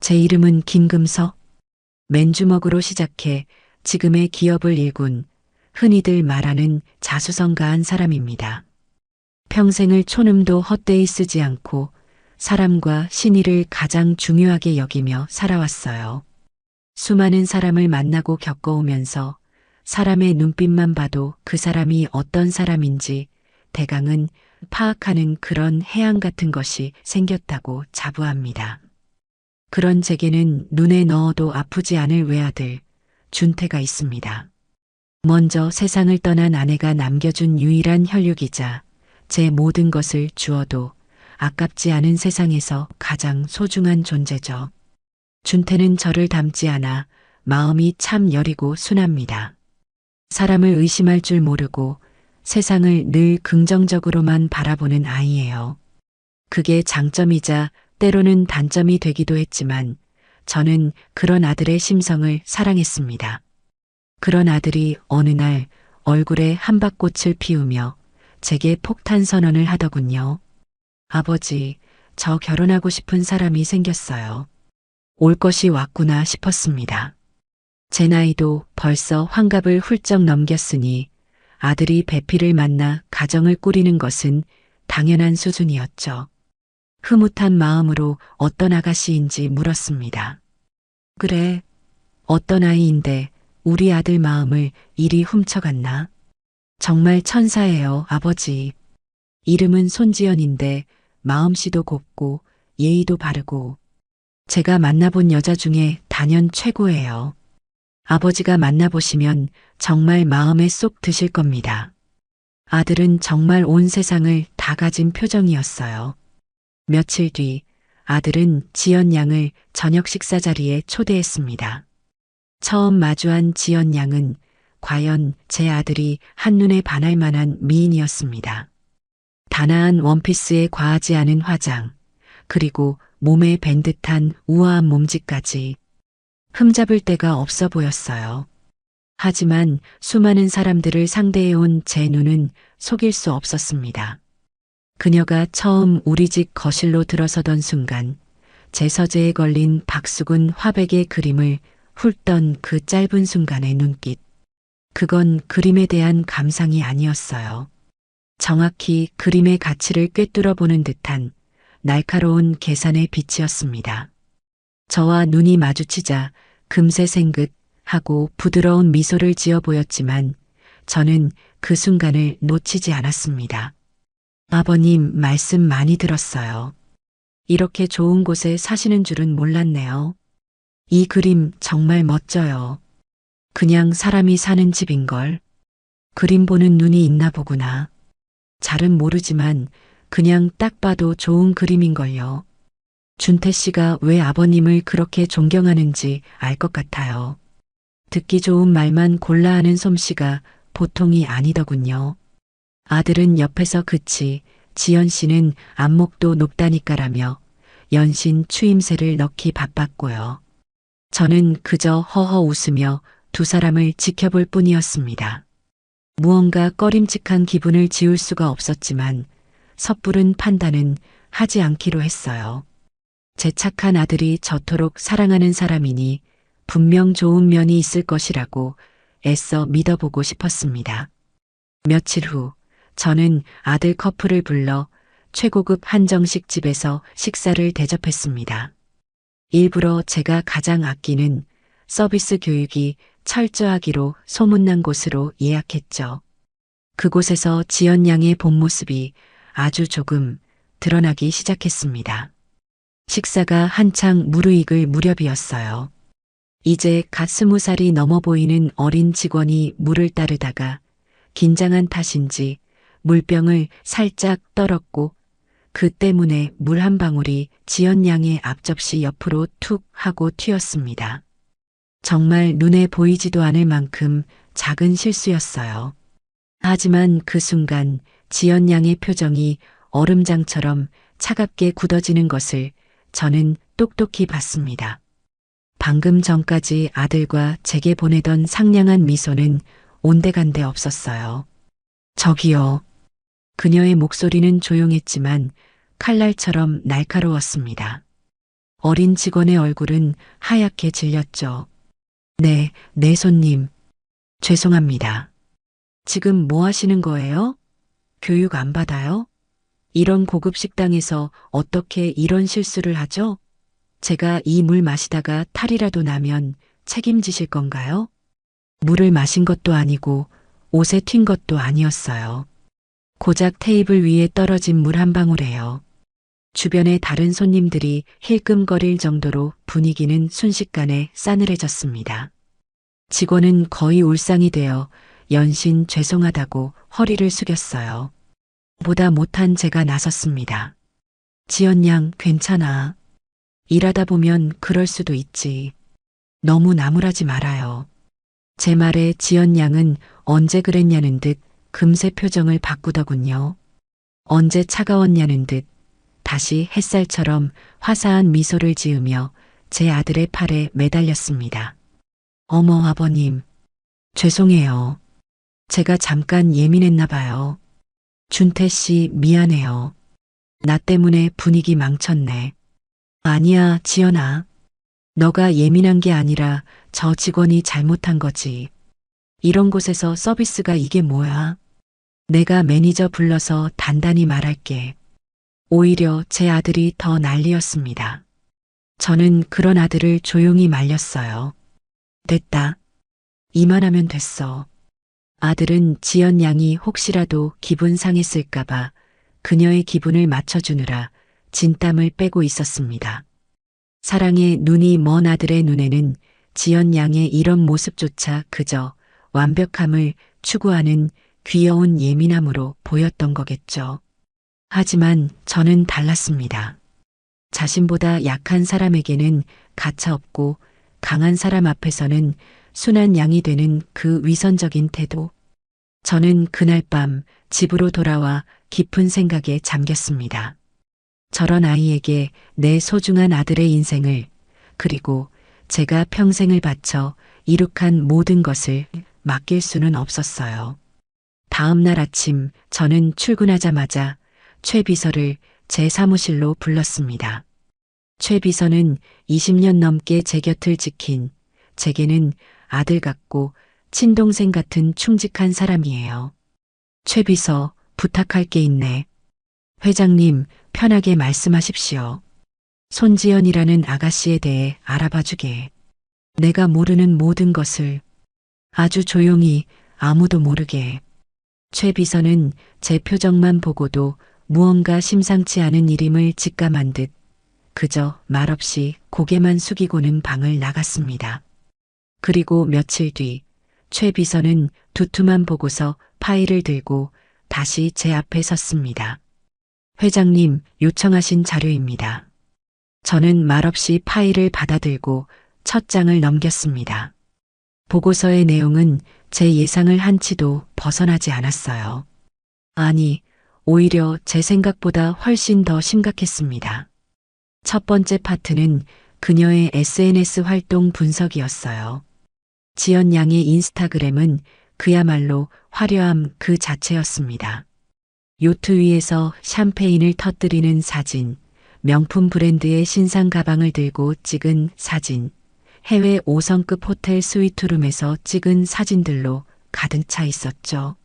제 이름은 김금석. 맨주먹으로 시작해 지금의 기업을 일군 흔히들 말하는 자수성가한 사람입니다. 평생을 촌음도 헛되이 쓰지 않고 사람과 신의를 가장 중요하게 여기며 살아왔어요. 수많은 사람을 만나고 겪어오면서 사람의 눈빛만 봐도 그 사람이 어떤 사람인지 대강은 파악하는 그런 해양 같은 것이 생겼다고 자부합니다. 그런 제게는 눈에 넣어도 아프지 않을 외아들 준태가 있습니다. 먼저 세상을 떠난 아내가 남겨준 유일한 혈육이자 제 모든 것을 주어도 아깝지 않은 세상에서 가장 소중한 존재죠. 준태는 저를 닮지 않아 마음이 참 여리고 순합니다. 사람을 의심할 줄 모르고 세상을 늘 긍정적으로만 바라보는 아이예요. 그게 장점이자 때로는 단점이 되기도 했지만 저는 그런 아들의 심성을 사랑했습니다. 그런 아들이 어느 날 얼굴에 한박꽃을 피우며 제게 폭탄 선언을 하더군요. 아버지, 저 결혼하고 싶은 사람이 생겼어요. 올 것이 왔구나 싶었습니다. 제 나이도 벌써 환갑을 훌쩍 넘겼으니 아들이 배필을 만나 가정을 꾸리는 것은 당연한 수준이었죠. 흐뭇한 마음으로 어떤 아가씨인지 물었습니다. 그래, 어떤 아이인데 우리 아들 마음을 이리 훔쳐갔나? 정말 천사예요, 아버지. 이름은 손지연인데 마음씨도 곱고 예의도 바르고 제가 만나본 여자 중에 단연 최고예요. 아버지가 만나보시면 정말 마음에 쏙 드실 겁니다. 아들은 정말 온 세상을 다 가진 표정이었어요. 며칠 뒤 아들은 지연 양을 저녁 식사 자리에 초대했습니다. 처음 마주한 지연 양은 과연 제 아들이 한눈에 반할 만한 미인이었습니다. 단아한 원피스에 과하지 않은 화장, 그리고 몸에 밴 듯한 우아한 몸짓까지 흠잡을 데가 없어 보였어요. 하지만 수많은 사람들을 상대해온 제 눈은 속일 수 없었습니다. 그녀가 처음 우리 집 거실로 들어서던 순간 제 서재에 걸린 박수근 화백의 그림을 훑던 그 짧은 순간의 눈빛. 그건 그림에 대한 감상이 아니었어요. 정확히 그림의 가치를 꿰뚫어 보는 듯한 날카로운 계산의 빛이었습니다. 저와 눈이 마주치자 금세 생긋 하고 부드러운 미소를 지어 보였지만 저는 그 순간을 놓치지 않았습니다. 아버님 말씀 많이 들었어요. 이렇게 좋은 곳에 사시는 줄은 몰랐네요. 이 그림 정말 멋져요. 그냥 사람이 사는 집인걸. 그림 보는 눈이 있나 보구나. 잘은 모르지만 그냥 딱 봐도 좋은 그림인걸요. 준태 씨가 왜 아버님을 그렇게 존경하는지 알 것 같아요. 듣기 좋은 말만 골라 하는 솜씨가 보통이 아니더군요. 아들은 옆에서 그치, 지연 씨는 안목도 높다니까라며 연신 추임새를 넣기 바빴고요. 저는 그저 허허 웃으며 두 사람을 지켜볼 뿐이었습니다. 무언가 꺼림칙한 기분을 지울 수가 없었지만 섣부른 판단은 하지 않기로 했어요. 제 착한 아들이 저토록 사랑하는 사람이니 분명 좋은 면이 있을 것이라고 애써 믿어보고 싶었습니다. 며칠 후 저는 아들 커플을 불러 최고급 한정식 집에서 식사를 대접했습니다. 일부러 제가 가장 아끼는 서비스 교육이 철저하기로 소문난 곳으로 예약했죠. 그곳에서 지연 양의 본 모습이 아주 조금 드러나기 시작했습니다. 식사가 한창 무르익을 무렵이었어요. 이제 갓 20살이 넘어 보이는 어린 직원이 물을 따르다가 긴장한 탓인지 물병을 살짝 떨었고 그 때문에 물 한 방울이 지연 양의 앞접시 옆으로 툭 하고 튀었습니다. 정말 눈에 보이지도 않을 만큼 작은 실수였어요. 하지만 그 순간 지연 양의 표정이 얼음장처럼 차갑게 굳어지는 것을 저는 똑똑히 봤습니다. 방금 전까지 아들과 제게 보내던 상냥한 미소는 온데간데 없었어요. 저기요. 그녀의 목소리는 조용했지만 칼날처럼 날카로웠습니다. 어린 직원의 얼굴은 하얗게 질렸죠. 네, 네 손님. 죄송합니다. 지금 뭐 하시는 거예요? 교육 안 받아요? 이런 고급 식당에서 어떻게 이런 실수를 하죠? 제가 이 물 마시다가 탈이라도 나면 책임지실 건가요? 물을 마신 것도 아니고 옷에 튄 것도 아니었어요. 고작 테이블 위에 떨어진 물 한 방울에요. 주변의 다른 손님들이 힐끔거릴 정도로 분위기는 순식간에 싸늘해졌습니다. 직원은 거의 울상이 되어 연신 죄송하다고 허리를 숙였어요. 보다 못한 제가 나섰습니다. 지연 양, 괜찮아. 일하다 보면 그럴 수도 있지. 너무 나무라지 말아요. 제 말에 지연 양은 언제 그랬냐는 듯 금세 표정을 바꾸더군요. 언제 차가웠냐는 듯 다시 햇살처럼 화사한 미소를 지으며 제 아들의 팔에 매달렸습니다. 어머 아버님, 죄송해요. 제가 잠깐 예민했나 봐요. 준태 씨 미안해요. 나 때문에 분위기 망쳤네. 아니야, 지연아. 너가 예민한 게 아니라 저 직원이 잘못한 거지. 이런 곳에서 서비스가 이게 뭐야? 내가 매니저 불러서 단단히 말할게. 오히려 제 아들이 더 난리였습니다. 저는 그런 아들을 조용히 말렸어요. 됐다. 이만하면 됐어. 아들은 지연 양이 혹시라도 기분 상했을까봐 그녀의 기분을 맞춰주느라 진땀을 빼고 있었습니다. 사랑에 눈이 먼 아들의 눈에는 지연 양의 이런 모습조차 그저 완벽함을 추구하는 귀여운 예민함으로 보였던 거겠죠. 하지만 저는 달랐습니다. 자신보다 약한 사람에게는 가차없고 강한 사람 앞에서는 순한 양이 되는 그 위선적인 태도. 저는 그날 밤 집으로 돌아와 깊은 생각에 잠겼습니다. 저런 아이에게 내 소중한 아들의 인생을 그리고 제가 평생을 바쳐 이룩한 모든 것을 맡길 수는 없었어요. 다음 날 아침 저는 출근하자마자 최 비서를 제 사무실로 불렀습니다. 최 비서는 20년 넘게 제 곁을 지킨 제게는 아들 같고 친동생 같은 충직한 사람이에요. 최 비서, 부탁할 게 있네. 회장님, 편하게 말씀하십시오. 손지연이라는 아가씨에 대해 알아봐 주게. 내가 모르는 모든 것을 아주 조용히 아무도 모르게. 최 비서는 제 표정만 보고도 무언가 심상치 않은 일임을 직감한 듯 그저 말없이 고개만 숙이고는 방을 나갔습니다. 그리고 며칠 뒤 최 비서는 두툼한 보고서 파일을 들고 다시 제 앞에 섰습니다. 회장님 요청하신 자료입니다. 저는 말없이 파일을 받아들고 첫 장을 넘겼습니다. 보고서의 내용은 제 예상을 한치도 벗어나지 않았어요. 아니, 오히려 제 생각보다 훨씬 더 심각했습니다. 첫 번째 파트는 그녀의 SNS 활동 분석이었어요. 지연 양의 인스타그램은 그야말로 화려함 그 자체였습니다. 요트 위에서 샴페인을 터뜨리는 사진, 명품 브랜드의 신상 가방을 들고 찍은 사진, 해외 5성급 호텔 스위트룸에서 찍은 사진들로 가득 차 있었죠.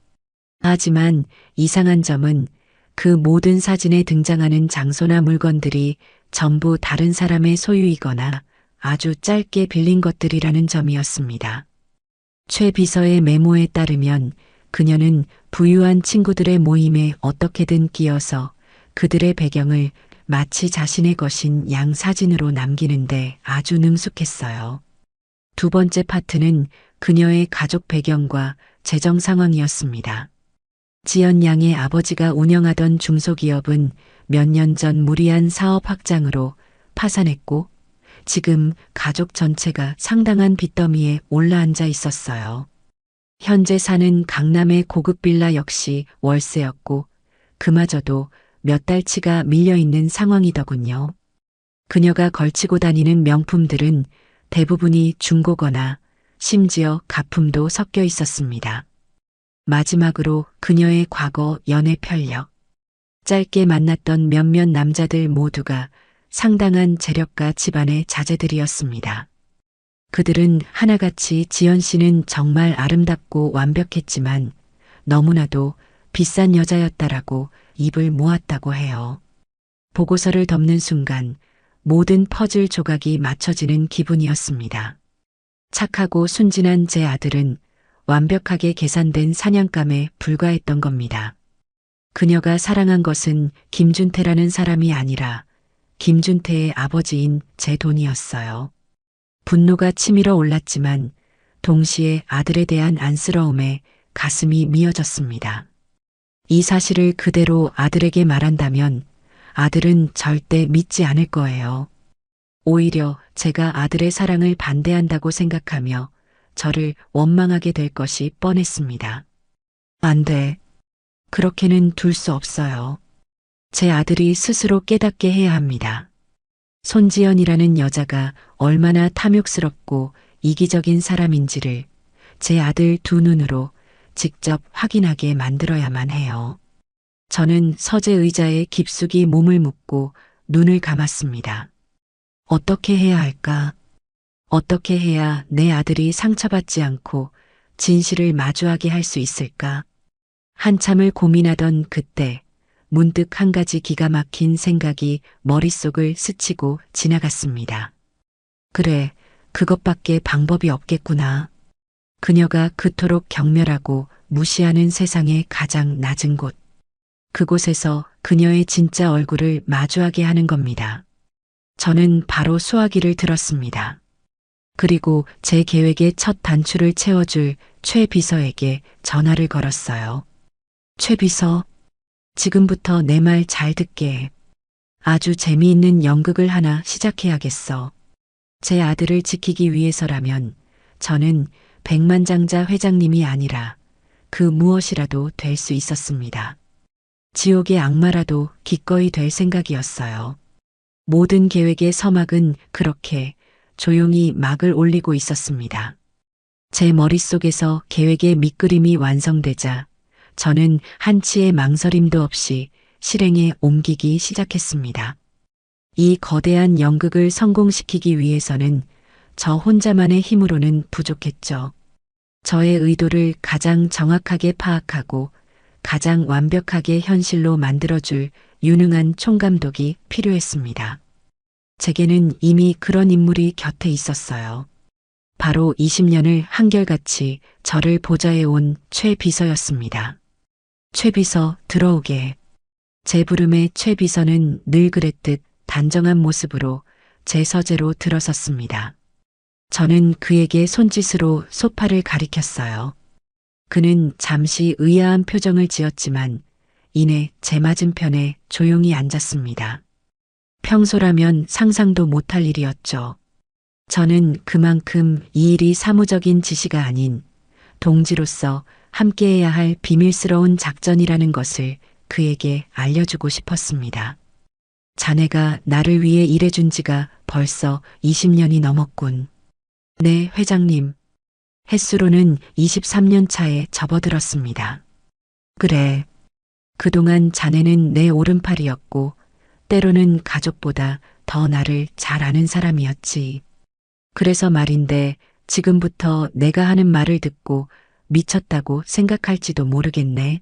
하지만 이상한 점은 그 모든 사진에 등장하는 장소나 물건들이 전부 다른 사람의 소유이거나 아주 짧게 빌린 것들이라는 점이었습니다. 최 비서의 메모에 따르면 그녀는 부유한 친구들의 모임에 어떻게든 끼어서 그들의 배경을 마치 자신의 것인 양 사진으로 남기는데 아주 능숙했어요. 두 번째 파트는 그녀의 가족 배경과 재정 상황이었습니다. 지연 양의 아버지가 운영하던 중소기업은 몇 년 전 무리한 사업 확장으로 파산했고 지금 가족 전체가 상당한 빚더미에 올라앉아 있었어요. 현재 사는 강남의 고급 빌라 역시 월세였고 그마저도 몇 달치가 밀려있는 상황이더군요. 그녀가 걸치고 다니는 명품들은 대부분이 중고거나 심지어 가품도 섞여 있었습니다. 마지막으로 그녀의 과거 연애 편력. 짧게 만났던 몇몇 남자들 모두가 상당한 재력가 집안의 자제들이었습니다. 그들은 하나같이 지연 씨는 정말 아름답고 완벽했지만 너무나도 비싼 여자였다라고 입을 모았다고 해요. 보고서를 덮는 순간 모든 퍼즐 조각이 맞춰지는 기분이었습니다. 착하고 순진한 제 아들은 완벽하게 계산된 사냥감에 불과했던 겁니다. 그녀가 사랑한 것은 김준태라는 사람이 아니라 김준태의 아버지인 제 돈이었어요. 분노가 치밀어 올랐지만 동시에 아들에 대한 안쓰러움에 가슴이 미어졌습니다. 이 사실을 그대로 아들에게 말한다면 아들은 절대 믿지 않을 거예요. 오히려 제가 아들의 사랑을 반대한다고 생각하며 저를 원망하게 될 것이 뻔했습니다. 안 돼. 그렇게는 둘 수 없어요. 제 아들이 스스로 깨닫게 해야 합니다. 손지연이라는 여자가 얼마나 탐욕스럽고 이기적인 사람인지를 제 아들 두 눈으로 직접 확인하게 만들어야만 해요. 저는 서재 의자에 깊숙이 몸을 묻고 눈을 감았습니다. 어떻게 해야 할까? 어떻게 해야 내 아들이 상처받지 않고 진실을 마주하게 할 수 있을까? 한참을 고민하던 그때 문득 한 가지 기가 막힌 생각이 머릿속을 스치고 지나갔습니다. 그래, 그것밖에 방법이 없겠구나. 그녀가 그토록 경멸하고 무시하는 세상의 가장 낮은 곳. 그곳에서 그녀의 진짜 얼굴을 마주하게 하는 겁니다. 저는 바로 수화기를 들었습니다. 그리고 제 계획의 첫 단추를 채워줄 최 비서에게 전화를 걸었어요. 최 비서, 지금부터 내 말 잘 듣게. 아주 재미있는 연극을 하나 시작해야겠어. 제 아들을 지키기 위해서라면 저는 백만장자 회장님이 아니라 그 무엇이라도 될 수 있었습니다. 지옥의 악마라도 기꺼이 될 생각이었어요. 모든 계획의 서막은 그렇게 조용히 막을 올리고 있었습니다. 제 머릿속에서 계획의 밑그림이 완성되자 저는 한치의 망설임도 없이 실행에 옮기기 시작했습니다. 이 거대한 연극을 성공시키기 위해서는 저 혼자만의 힘으로는 부족했죠. 저의 의도를 가장 정확하게 파악하고 가장 완벽하게 현실로 만들어줄 유능한 총감독이 필요했습니다. 제게는 이미 그런 인물이 곁에 있었어요. 바로 20년을 한결같이 저를 보좌해온 최 비서였습니다. 최 비서 들어오게. 제 부름에 최 비서는 늘 그랬듯 단정한 모습으로 제 서재로 들어섰습니다. 저는 그에게 손짓으로 소파를 가리켰어요. 그는 잠시 의아한 표정을 지었지만 이내 제 맞은편에 조용히 앉았습니다. 평소라면 상상도 못할 일이었죠. 저는 그만큼 이 일이 사무적인 지시가 아닌 동지로서 함께해야 할 비밀스러운 작전이라는 것을 그에게 알려주고 싶었습니다. 자네가 나를 위해 일해준 지가 벌써 20년이 넘었군. 네, 회장님. 햇수로는 23년 차에 접어들었습니다. 그래. 그동안 자네는 내 오른팔이었고 때로는 가족보다 더 나를 잘 아는 사람이었지. 그래서 말인데 지금부터 내가 하는 말을 듣고 미쳤다고 생각할지도 모르겠네.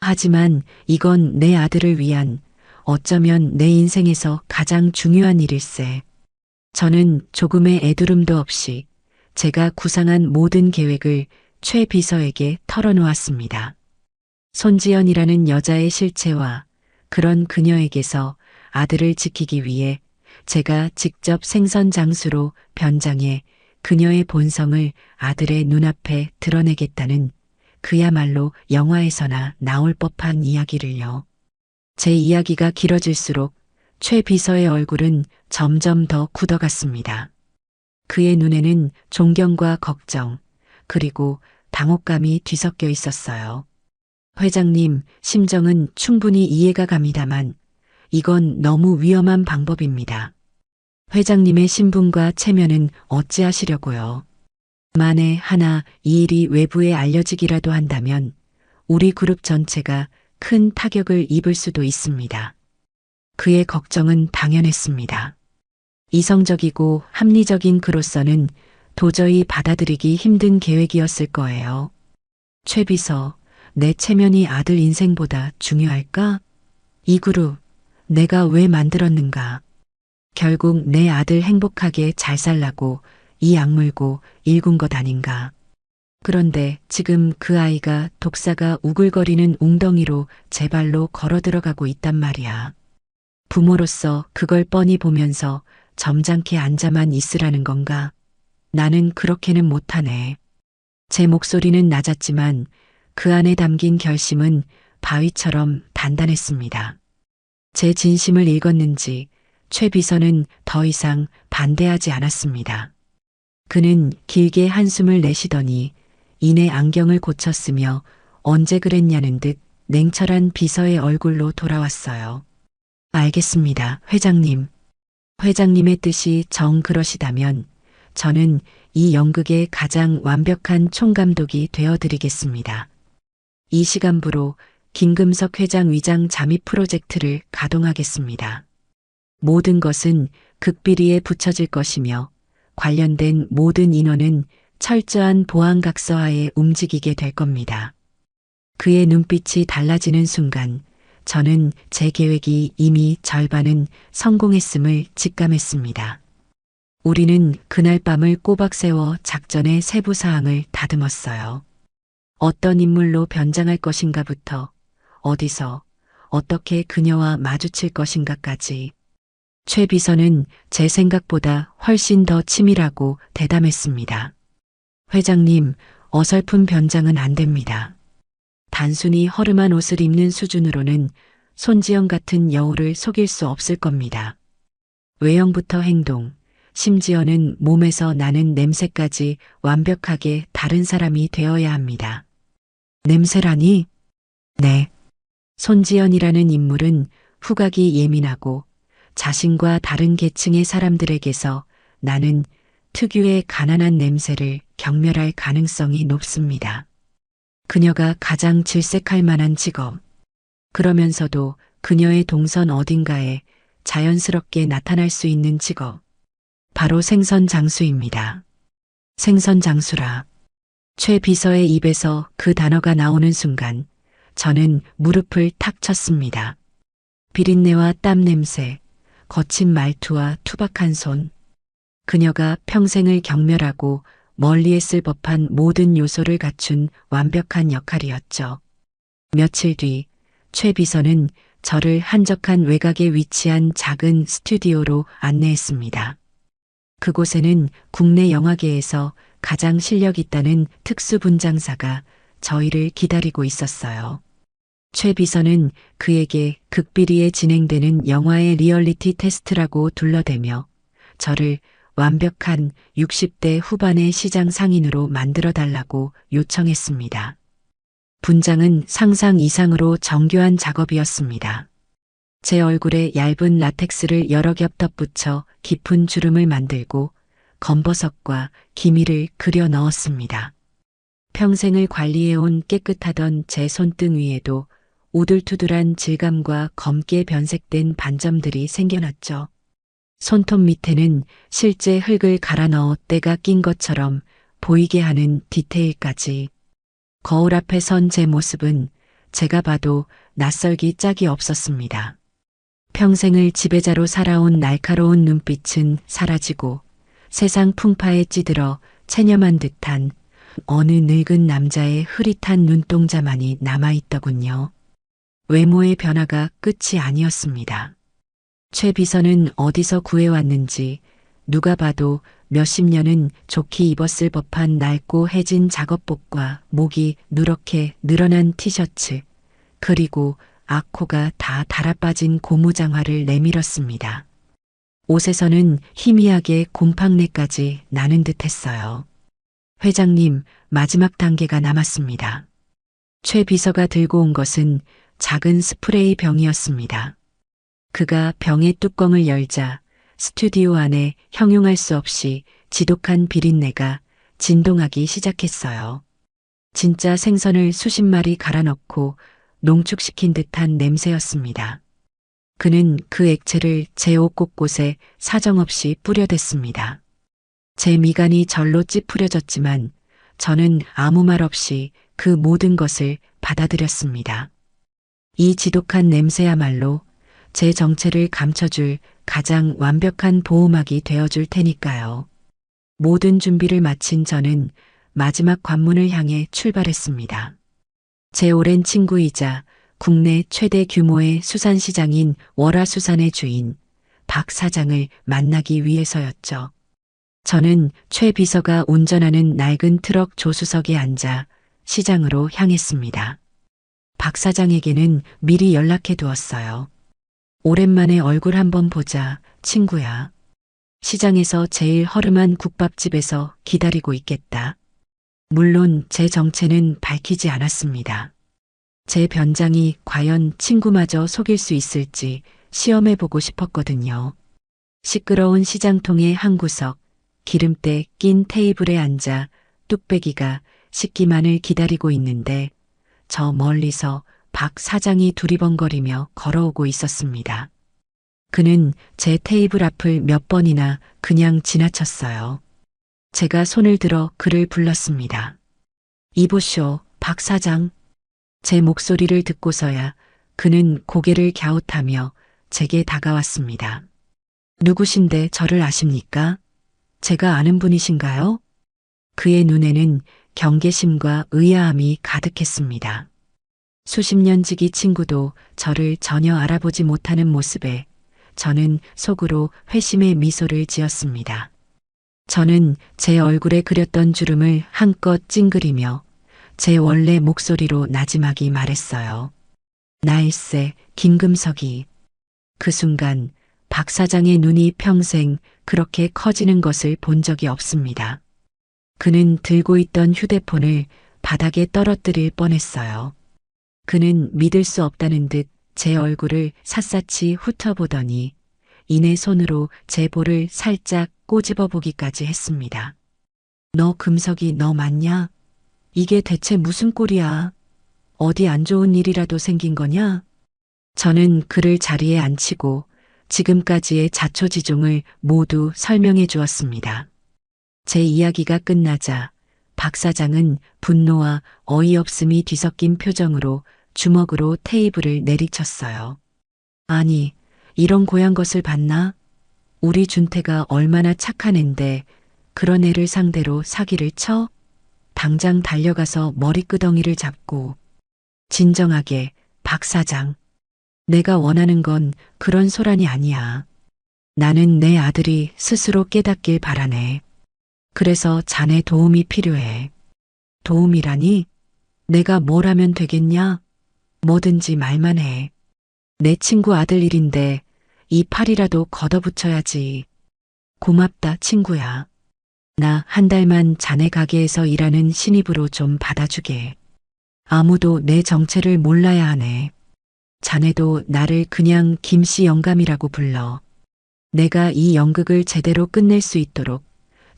하지만 이건 내 아들을 위한 어쩌면 내 인생에서 가장 중요한 일일세. 저는 조금의 애두름도 없이 제가 구상한 모든 계획을 최 비서에게 털어놓았습니다. 손지연이라는 여자의 실체와 그런 그녀에게서 아들을 지키기 위해 제가 직접 생선 장수로 변장해 그녀의 본성을 아들의 눈앞에 드러내겠다는 그야말로 영화에서나 나올 법한 이야기를요. 제 이야기가 길어질수록 최 비서의 얼굴은 점점 더 굳어갔습니다. 그의 눈에는 존경과 걱정, 그리고 당혹감이 뒤섞여 있었어요. 회장님, 심정은 충분히 이해가 갑니다만 이건 너무 위험한 방법입니다. 회장님의 신분과 체면은 어찌하시려고요. 만에 하나 이 일이 외부에 알려지기라도 한다면 우리 그룹 전체가 큰 타격을 입을 수도 있습니다. 그의 걱정은 당연했습니다. 이성적이고 합리적인 그로서는 도저히 받아들이기 힘든 계획이었을 거예요. 최 비서, 내 체면이 아들 인생보다 중요할까? 이 그룹, 내가 왜 만들었는가? 결국 내 아들 행복하게 잘 살라고 이 악물고 일군 것 아닌가? 그런데 지금 그 아이가 독사가 우글거리는 웅덩이로 제 발로 걸어 들어가고 있단 말이야. 부모로서 그걸 뻔히 보면서 점잖게 앉아만 있으라는 건가? 나는 그렇게는 못하네. 제 목소리는 낮았지만 그 안에 담긴 결심은 바위처럼 단단했습니다. 제 진심을 읽었는지 최 비서는 더 이상 반대하지 않았습니다. 그는 길게 한숨을 내쉬더니 이내 안경을 고쳤으며 언제 그랬냐는 듯 냉철한 비서의 얼굴로 돌아왔어요. 알겠습니다, 회장님. 회장님의 뜻이 정 그러시다면 저는 이 연극의 가장 완벽한 총감독이 되어드리겠습니다. 이 시간부로 김금석 회장 위장 잠입 프로젝트를 가동하겠습니다. 모든 것은 극비리에 붙여질 것이며 관련된 모든 인원은 철저한 보안각서하에 움직이게 될 겁니다. 그의 눈빛이 달라지는 순간 저는 제 계획이 이미 절반은 성공했음을 직감했습니다. 우리는 그날 밤을 꼬박 세워 작전의 세부 사항을 다듬었어요. 어떤 인물로 변장할 것인가부터 어디서 어떻게 그녀와 마주칠 것인가까지. 최 비서는 제 생각보다 훨씬 더 치밀하고 대담했습니다. 회장님, 어설픈 변장은 안 됩니다. 단순히 허름한 옷을 입는 수준으로는 손지영 같은 여우를 속일 수 없을 겁니다. 외형부터 행동, 심지어는 몸에서 나는 냄새까지 완벽하게 다른 사람이 되어야 합니다. 냄새라니? 네. 손지연이라는 인물은 후각이 예민하고 자신과 다른 계층의 사람들에게서 나는 특유의 가난한 냄새를 경멸할 가능성이 높습니다. 그녀가 가장 질색할 만한 직업. 그러면서도 그녀의 동선 어딘가에 자연스럽게 나타날 수 있는 직업. 바로 생선장수입니다. 생선장수라. 최 비서의 입에서 그 단어가 나오는 순간 저는 무릎을 탁 쳤습니다. 비린내와 땀 냄새, 거친 말투와 투박한 손. 그녀가 평생을 경멸하고 멀리했을 법한 모든 요소를 갖춘 완벽한 역할이었죠. 며칠 뒤 최 비서는 저를 한적한 외곽에 위치한 작은 스튜디오로 안내했습니다. 그곳에는 국내 영화계에서 가장 실력 있다는 특수분장사가 저희를 기다리고 있었어요. 최 비서는 그에게 극비리에 진행되는 영화의 리얼리티 테스트라고 둘러대며 저를 완벽한 60대 후반의 시장 상인으로 만들어달라고 요청했습니다. 분장은 상상 이상으로 정교한 작업이었습니다. 제 얼굴에 얇은 라텍스를 여러 겹 덧붙여 깊은 주름을 만들고 검버섯과 기미를 그려 넣었습니다. 평생을 관리해온 깨끗하던 제 손등 위에도 우둘투둘한 질감과 검게 변색된 반점들이 생겨났죠. 손톱 밑에는 실제 흙을 갈아 넣어 때가 낀 것처럼 보이게 하는 디테일까지. 거울 앞에 선 제 모습은 제가 봐도 낯설기 짝이 없었습니다. 평생을 지배자로 살아온 날카로운 눈빛은 사라지고 세상 풍파에 찌들어 체념한 듯한 어느 늙은 남자의 흐릿한 눈동자만이 남아있더군요. 외모의 변화가 끝이 아니었습니다. 최 비서는 어디서 구해왔는지 누가 봐도 몇십 년은 좋게 입었을 법한 낡고 해진 작업복과 목이 누렇게 늘어난 티셔츠, 그리고 악코가 다 달아빠진 고무장화를 내밀었습니다. 옷에서는 희미하게 곰팡내까지 나는 듯했어요. 회장님, 마지막 단계가 남았습니다. 최 비서가 들고 온 것은 작은 스프레이 병이었습니다. 그가 병의 뚜껑을 열자 스튜디오 안에 형용할 수 없이 지독한 비린내가 진동하기 시작했어요. 진짜 생선을 수십 마리 갈아 넣고 농축시킨 듯한 냄새였습니다. 그는 그 액체를 제 옷 곳곳에 사정없이 뿌려댔습니다. 제 미간이 절로 찌푸려졌지만 저는 아무 말 없이 그 모든 것을 받아들였습니다. 이 지독한 냄새야말로 제 정체를 감춰줄 가장 완벽한 보호막이 되어줄 테니까요. 모든 준비를 마친 저는 마지막 관문을 향해 출발했습니다. 제 오랜 친구이자 국내 최대 규모의 수산시장인 월화수산의 주인 박 사장을 만나기 위해서였죠. 저는 최 비서가 운전하는 낡은 트럭 조수석에 앉아 시장으로 향했습니다. 박 사장에게는 미리 연락해 두었어요. 오랜만에 얼굴 한번 보자, 친구야. 시장에서 제일 허름한 국밥집에서 기다리고 있겠다. 물론 제 정체는 밝히지 않았습니다. 제 변장이 과연 친구마저 속일 수 있을지 시험해보고 싶었거든요. 시끄러운 시장통의 한 구석, 기름때 낀 테이블에 앉아 뚝배기가 식기만을 기다리고 있는데 저 멀리서 박 사장이 두리번거리며 걸어오고 있었습니다. 그는 제 테이블 앞을 몇 번이나 그냥 지나쳤어요. 제가 손을 들어 그를 불렀습니다. 이보쇼, 박 사장. 제 목소리를 듣고서야 그는 고개를 갸웃하며 제게 다가왔습니다. 누구신데 저를 아십니까? 제가 아는 분이신가요? 그의 눈에는 경계심과 의아함이 가득했습니다. 수십 년 지기 친구도 저를 전혀 알아보지 못하는 모습에 저는 속으로 회심의 미소를 지었습니다. 저는 제 얼굴에 그렸던 주름을 한껏 찡그리며 제 원래 목소리로 나지막이 말했어요. 나일세, 김금석이. 그 순간 박 사장의 눈이 평생 그렇게 커지는 것을 본 적이 없습니다. 그는 들고 있던 휴대폰을 바닥에 떨어뜨릴 뻔했어요. 그는 믿을 수 없다는 듯 제 얼굴을 샅샅이 훑어보더니 이내 손으로 제 볼을 살짝 꼬집어 보기까지 했습니다. 너 금석이 너 맞냐? 이게 대체 무슨 꼴이야? 어디 안 좋은 일이라도 생긴 거냐? 저는 그를 자리에 앉히고 지금까지의 자초지종을 모두 설명해 주었습니다. 제 이야기가 끝나자 박 사장은 분노와 어이없음이 뒤섞인 표정으로 주먹으로 테이블을 내리쳤어요. 아니, 이런 고얀 것을 봤나? 우리 준태가 얼마나 착한 앤데 그런 애를 상대로 사기를 쳐? 당장 달려가서 머리끄덩이를 잡고. 진정하게, 박 사장. 내가 원하는 건 그런 소란이 아니야. 나는 내 아들이 스스로 깨닫길 바라네. 그래서 자네 도움이 필요해. 도움이라니? 내가 뭘 하면 되겠냐? 뭐든지 말만 해. 내 친구 아들 일인데 이 팔이라도 걷어붙여야지. 고맙다, 친구야. 나 한 달만 자네 가게에서 일하는 신입으로 좀 받아주게. 아무도 내 정체를 몰라야 하네. 자네도 나를 그냥 김씨 영감이라고 불러. 내가 이 연극을 제대로 끝낼 수 있도록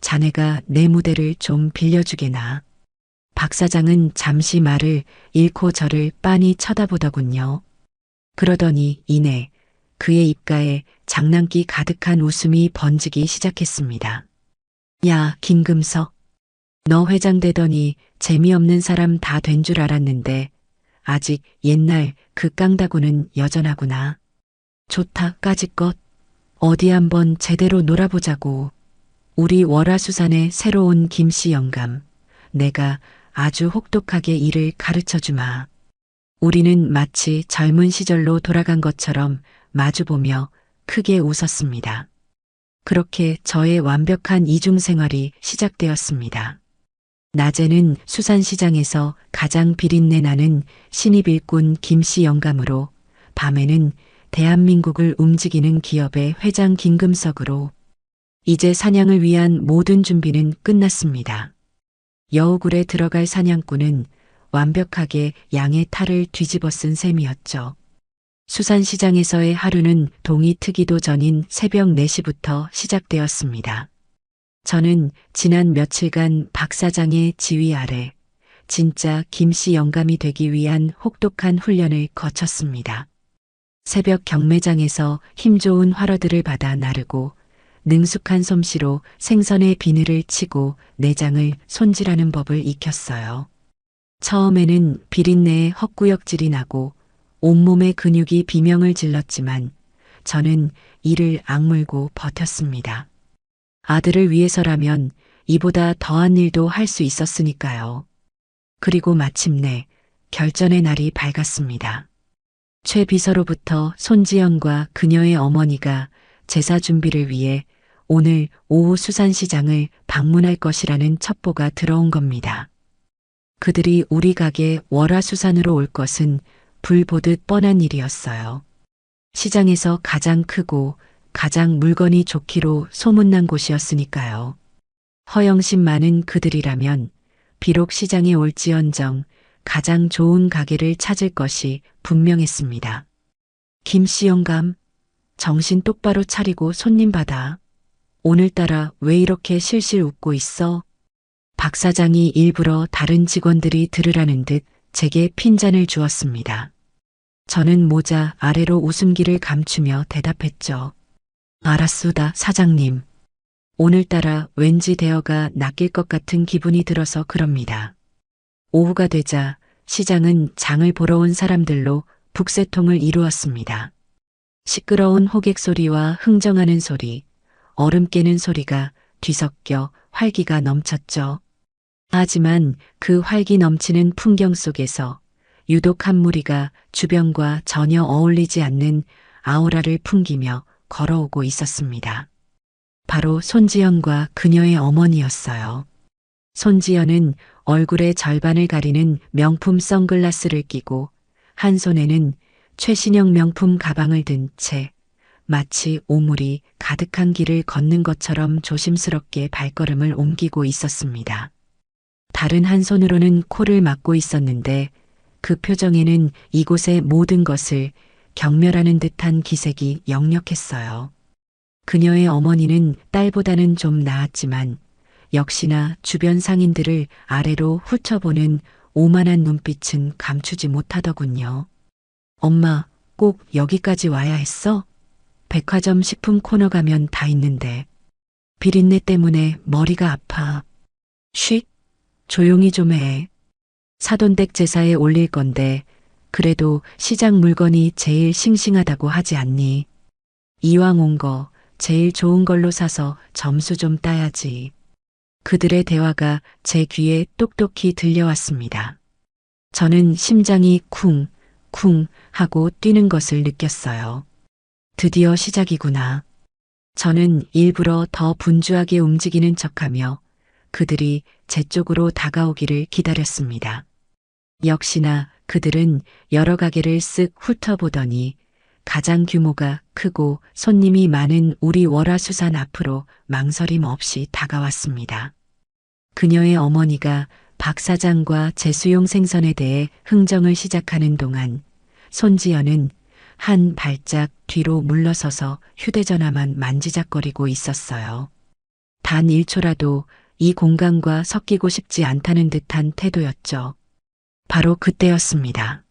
자네가 내 무대를 좀 빌려주게나. 박 사장은 잠시 말을 잃고 저를 빤히 쳐다보더군요. 그러더니 이내 그의 입가에 장난기 가득한 웃음이 번지기 시작했습니다. 야, 김금석. 너 회장 되더니 재미없는 사람 다 된 줄 알았는데 아직 옛날 그 깡다구는 여전하구나. 좋다, 까짓것. 어디 한번 제대로 놀아보자고. 우리 월화수산의 새로운 김씨 영감. 내가 아주 혹독하게 일을 가르쳐주마. 우리는 마치 젊은 시절로 돌아간 것처럼 마주보며 크게 웃었습니다. 그렇게 저의 완벽한 이중생활이 시작되었습니다. 낮에는 수산시장에서 가장 비린내 나는 신입 일꾼 김씨 영감으로, 밤에는 대한민국을 움직이는 기업의 회장 김금석으로. 이제 사냥을 위한 모든 준비는 끝났습니다. 여우굴에 들어갈 사냥꾼은 완벽하게 양의 탈을 뒤집어 쓴 셈이었죠. 수산시장에서의 하루는 동이 트기도 전인 새벽 4시부터 시작되었습니다. 저는 지난 며칠간 박 사장의 지휘 아래 진짜 김씨 영감이 되기 위한 혹독한 훈련을 거쳤습니다. 새벽 경매장에서 힘 좋은 활어들을 받아 나르고 능숙한 솜씨로 생선의 비늘을 치고 내장을 손질하는 법을 익혔어요. 처음에는 비린내에 헛구역질이 나고 온몸의 근육이 비명을 질렀지만 저는 이를 악물고 버텼습니다. 아들을 위해서라면 이보다 더한 일도 할 수 있었으니까요. 그리고 마침내 결전의 날이 밝았습니다. 최 비서로부터 손지연과 그녀의 어머니가 제사 준비를 위해 오늘 오후 수산시장을 방문할 것이라는 첩보가 들어온 겁니다. 그들이 우리 가게 월화수산으로 올 것은 불 보듯 뻔한 일이었어요. 시장에서 가장 크고 가장 물건이 좋기로 소문난 곳이었으니까요. 허영심 많은 그들이라면 비록 시장에 올지언정 가장 좋은 가게를 찾을 것이 분명했습니다. 김씨 영감, 정신 똑바로 차리고 손님 받아. 오늘따라 왜 이렇게 실실 웃고 있어? 박 사장이 일부러 다른 직원들이 들으라는 듯 제게 핀잔을 주었습니다. 저는 모자 아래로 웃음기를 감추며 대답했죠. 알았수다, 사장님. 오늘따라 왠지 대어가 낚일 것 같은 기분이 들어서 그럽니다. 오후가 되자 시장은 장을 보러 온 사람들로 북새통을 이루었습니다. 시끄러운 호객 소리와 흥정하는 소리, 얼음 깨는 소리가 뒤섞여 활기가 넘쳤죠. 하지만 그 활기 넘치는 풍경 속에서 유독 한 무리가 주변과 전혀 어울리지 않는 아우라를 풍기며 걸어오고 있었습니다. 바로 손지연과 그녀의 어머니였어요. 손지연은 얼굴의 절반을 가리는 명품 선글라스를 끼고 한 손에는 최신형 명품 가방을 든 채 마치 오물이 가득한 길을 걷는 것처럼 조심스럽게 발걸음을 옮기고 있었습니다. 다른 한 손으로는 코를 막고 있었는데 그 표정에는 이곳의 모든 것을 경멸하는 듯한 기색이 역력했어요. 그녀의 어머니는 딸보다는 좀 나았지만 역시나 주변 상인들을 아래로 훑어보는 오만한 눈빛은 감추지 못하더군요. 엄마, 꼭 여기까지 와야 했어? 백화점 식품 코너 가면 다 있는데. 비린내 때문에 머리가 아파. 쉿, 조용히 좀 해. 사돈댁 제사에 올릴 건데 그래도 시장 물건이 제일 싱싱하다고 하지 않니? 이왕 온 거 제일 좋은 걸로 사서 점수 좀 따야지. 그들의 대화가 제 귀에 똑똑히 들려왔습니다. 저는 심장이 쿵, 쿵 하고 뛰는 것을 느꼈어요. 드디어 시작이구나. 저는 일부러 더 분주하게 움직이는 척하며 그들이 제 쪽으로 다가오기를 기다렸습니다. 역시나 그들은 여러 가게를 쓱 훑어보더니 가장 규모가 크고 손님이 많은 우리 월화수산 앞으로 망설임 없이 다가왔습니다. 그녀의 어머니가 박 사장과 제수용 생선에 대해 흥정을 시작하는 동안 손지연은 한 발짝 뒤로 물러서서 휴대전화만 만지작거리고 있었어요. 단 1초라도 이 공간과 섞이고 싶지 않다는 듯한 태도였죠. 바로 그때였습니다.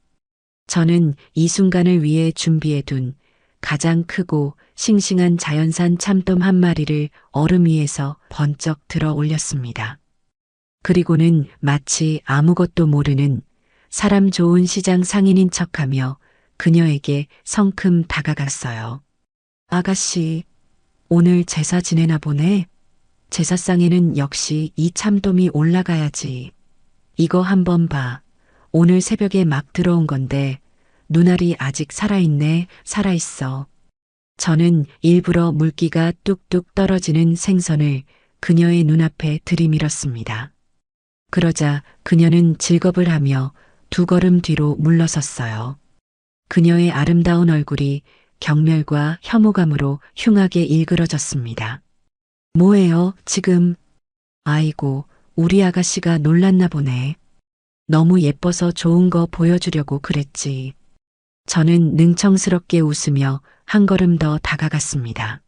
저는 이 순간을 위해 준비해둔 가장 크고 싱싱한 자연산 참돔 한 마리를 얼음 위에서 번쩍 들어 올렸습니다. 그리고는 마치 아무것도 모르는 사람 좋은 시장 상인인 척하며 그녀에게 성큼 다가갔어요. 아가씨, 오늘 제사 지내나 보네. 제사상에는 역시 이 참돔이 올라가야지. 이거 한번 봐. 오늘 새벽에 막 들어온 건데 눈알이 아직 살아있네, 살아있어. 저는 일부러 물기가 뚝뚝 떨어지는 생선을 그녀의 눈앞에 들이밀었습니다. 그러자 그녀는 질겁을 하며 두 걸음 뒤로 물러섰어요. 그녀의 아름다운 얼굴이 경멸과 혐오감으로 흉하게 일그러졌습니다. 뭐예요, 지금? 아이고, 우리 아가씨가 놀랐나 보네. 너무 예뻐서 좋은 거 보여주려고 그랬지. 저는 능청스럽게 웃으며 한 걸음 더 다가갔습니다.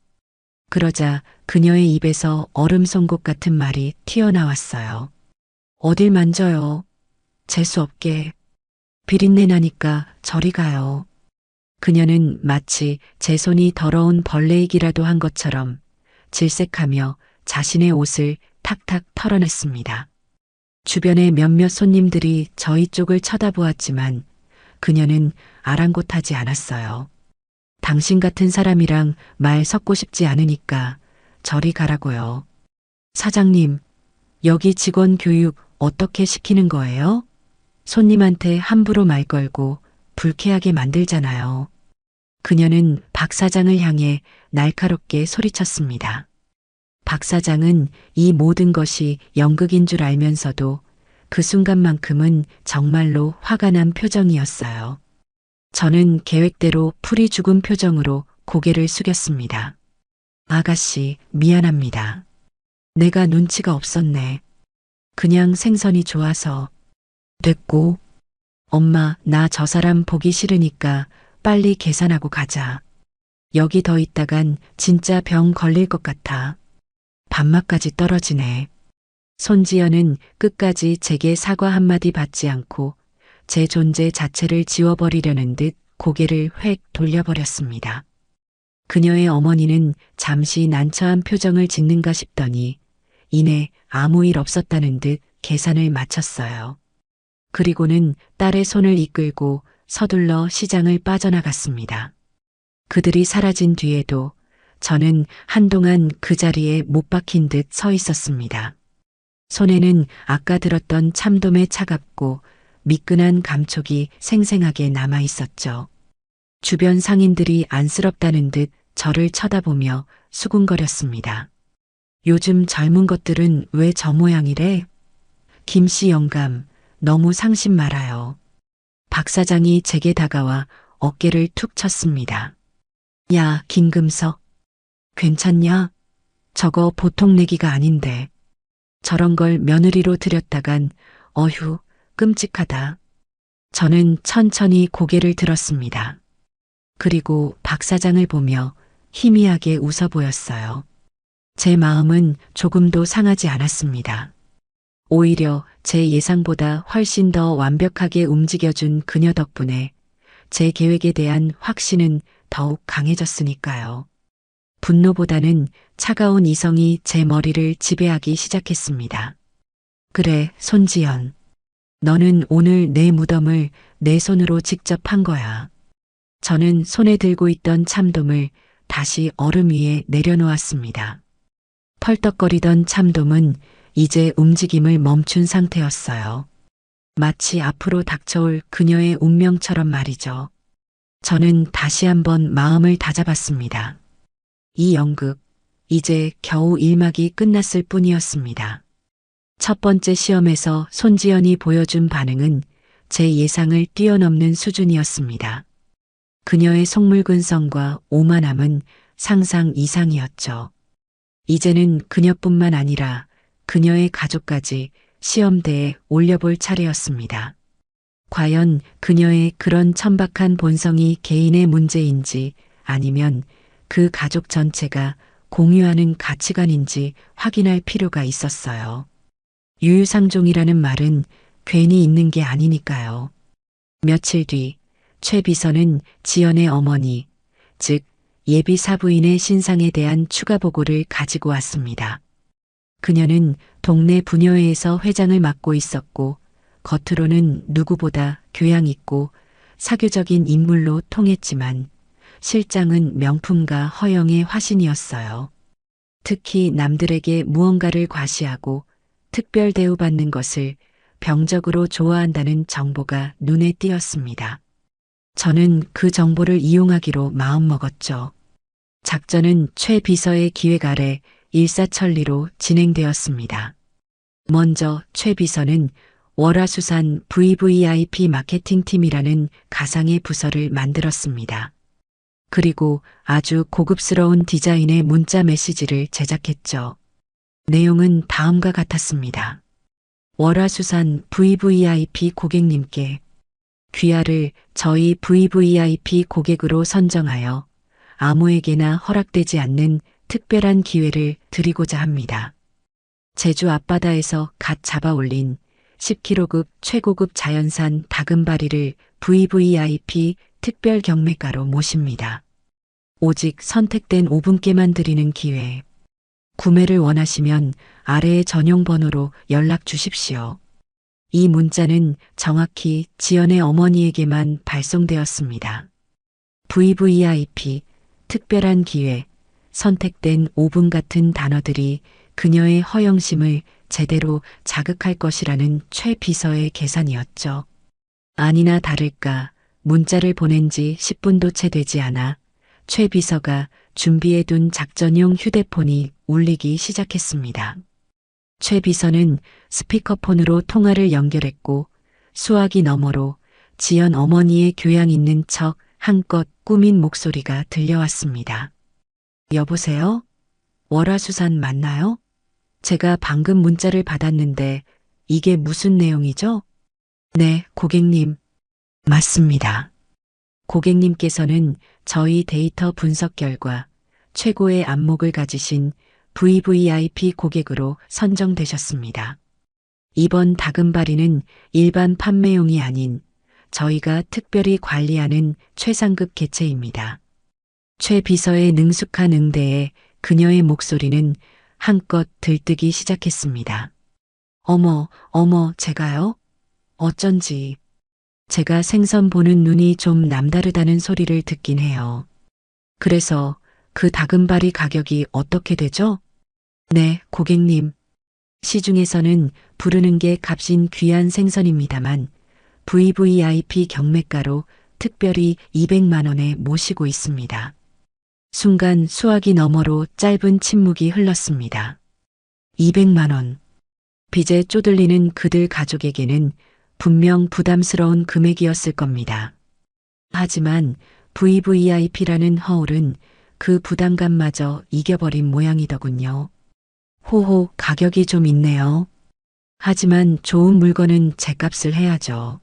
그러자 그녀의 입에서 얼음 송곳 같은 말이 튀어나왔어요. 어딜 만져요. 재수없게. 비린내 나니까 저리 가요. 그녀는 마치 제 손이 더러운 벌레이기라도 한 것처럼 질색하며 자신의 옷을 탁탁 털어냈습니다. 주변의 몇몇 손님들이 저희 쪽을 쳐다보았지만 그녀는 아랑곳하지 않았어요. 당신 같은 사람이랑 말 섞고 싶지 않으니까 저리 가라고요. 사장님, 여기 직원 교육 어떻게 시키는 거예요? 손님한테 함부로 말 걸고 불쾌하게 만들잖아요. 그녀는 박 사장을 향해 날카롭게 소리쳤습니다. 박 사장은 이 모든 것이 연극인 줄 알면서도 그 순간만큼은 정말로 화가 난 표정이었어요. 저는 계획대로 풀이 죽은 표정으로 고개를 숙였습니다. 아가씨, 미안합니다. 내가 눈치가 없었네. 그냥 생선이 좋아서. 됐고. 엄마, 나 저 사람 보기 싫으니까 빨리 계산하고 가자. 여기 더 있다간 진짜 병 걸릴 것 같아. 밥맛까지 떨어지네. 손지연은 끝까지 제게 사과 한마디 받지 않고 제 존재 자체를 지워버리려는 듯 고개를 획 돌려버렸습니다. 그녀의 어머니는 잠시 난처한 표정을 짓는가 싶더니 이내 아무 일 없었다는 듯 계산을 마쳤어요. 그리고는 딸의 손을 이끌고 서둘러 시장을 빠져나갔습니다. 그들이 사라진 뒤에도 저는 한동안 그 자리에 못 박힌 듯 서 있었습니다. 손에는 아까 들었던 참돔의 차갑고 미끈한 감촉이 생생하게 남아 있었죠. 주변 상인들이 안쓰럽다는 듯 저를 쳐다보며 수군거렸습니다. 요즘 젊은 것들은 왜 저 모양이래? 김씨 영감, 너무 상심 말아요. 박 사장이 제게 다가와 어깨를 툭 쳤습니다. 야, 김금석. 괜찮냐? 저거 보통 내기가 아닌데. 저런 걸 며느리로 들였다간 어휴, 끔찍하다. 저는 천천히 고개를 들었습니다. 그리고 박 사장을 보며 희미하게 웃어 보였어요. 제 마음은 조금도 상하지 않았습니다. 오히려 제 예상보다 훨씬 더 완벽하게 움직여준 그녀 덕분에 제 계획에 대한 확신은 더욱 강해졌으니까요. 분노보다는 차가운 이성이 제 머리를 지배하기 시작했습니다. 그래, 손지연. 너는 오늘 내 무덤을 내 손으로 직접 판 거야. 저는 손에 들고 있던 참돔을 다시 얼음 위에 내려놓았습니다. 펄떡거리던 참돔은 이제 움직임을 멈춘 상태였어요. 마치 앞으로 닥쳐올 그녀의 운명처럼 말이죠. 저는 다시 한번 마음을 다잡았습니다. 이 연극, 이제 겨우 1막이 끝났을 뿐이었습니다. 첫 번째 시험에서 손지연이 보여준 반응은 제 예상을 뛰어넘는 수준이었습니다. 그녀의 속물근성과 오만함은 상상 이상이었죠. 이제는 그녀뿐만 아니라 그녀의 가족까지 시험대에 올려볼 차례였습니다. 과연 그녀의 그런 천박한 본성이 개인의 문제인지 아니면 그 가족 전체가 공유하는 가치관인지 확인할 필요가 있었어요. 유유상종이라는 말은 괜히 있는 게 아니니까요. 며칠 뒤 최 비서는 지연의 어머니, 즉 예비 사부인의 신상에 대한 추가 보고를 가지고 왔습니다. 그녀는 동네 부녀회에서 회장을 맡고 있었고 겉으로는 누구보다 교양 있고 사교적인 인물로 통했지만 실장은 명품가 허영의 화신이었어요. 특히 남들에게 무언가를 과시하고 특별 대우받는 것을 병적으로 좋아한다는 정보가 눈에 띄었습니다. 저는 그 정보를 이용하기로 마음먹었죠. 작전은 최 비서의 기획 아래 일사천리로 진행되었습니다. 먼저 최 비서는 월화수산 VVIP 마케팅팀이라는 가상의 부서를 만들었습니다. 그리고 아주 고급스러운 디자인의 문자 메시지를 제작했죠. 내용은 다음과 같았습니다. 월화수산 VVIP 고객님께 귀하를 저희 VVIP 고객으로 선정하여 아무에게나 허락되지 않는 특별한 기회를 드리고자 합니다. 제주 앞바다에서 갓 잡아 올린 10kg급 최고급 자연산 다금바리를 VVIP 특별 경매가로 모십니다. 오직 선택된 5분께만 드리는 기회. 구매를 원하시면 아래의 전용 번호로 연락 주십시오. 이 문자는 정확히 지연의 어머니에게만 발송되었습니다. VVIP, 특별한 기회, 선택된 5분 같은 단어들이 그녀의 허영심을 제대로 자극할 것이라는 최 비서의 계산이었죠. 아니나 다를까 문자를 보낸 지 10분도 채 되지 않아 최 비서가 준비해둔 작전용 휴대폰이 울리기 시작했습니다. 최 비서는 스피커폰으로 통화를 연결했고 수화기 너머로 지연 어머니의 교양 있는 척 한껏 꾸민 목소리가 들려왔습니다. 여보세요? 월화수산 맞나요? 제가 방금 문자를 받았는데 이게 무슨 내용이죠? 네, 고객님. 맞습니다. 고객님께서는 저희 데이터 분석 결과 최고의 안목을 가지신 VVIP 고객으로 선정되셨습니다. 이번 다금바리는 일반 판매용이 아닌 저희가 특별히 관리하는 최상급 개체입니다. 최 비서의 능숙한 응대에 그녀의 목소리는 한껏 들뜨기 시작했습니다. 어머, 제가요? 어쩐지. 제가 생선 보는 눈이 좀 남다르다는 소리를 듣긴 해요. 그래서 그 다금바리 가격이 어떻게 되죠? 네, 고객님. 시중에서는 부르는 게 값인 귀한 생선입니다만 VVIP 경매가로 특별히 200만 원에 모시고 있습니다. 순간 수화기 너머로 짧은 침묵이 흘렀습니다. 200만 원. 빚에 쪼들리는 그들 가족에게는 분명 부담스러운 금액이었을 겁니다. 하지만 VVIP라는 허울은 그 부담감마저 이겨버린 모양이더군요. 호호, 가격이 좀 있네요. 하지만 좋은 물건은 제값을 해야죠.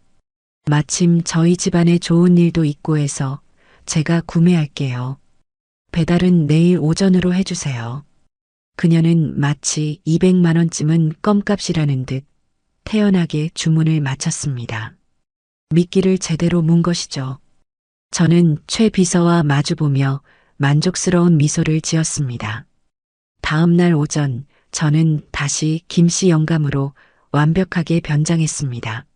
마침 저희 집안에 좋은 일도 있고 해서 제가 구매할게요. 배달은 내일 오전으로 해주세요. 그녀는 마치 200만 원쯤은 껌값이라는 듯 태연하게 주문을 마쳤습니다. 미끼를 제대로 문 것이죠. 저는 최 비서와 마주보며 만족스러운 미소를 지었습니다. 다음 날 오전 저는 다시 김씨 영감으로 완벽하게 변장했습니다.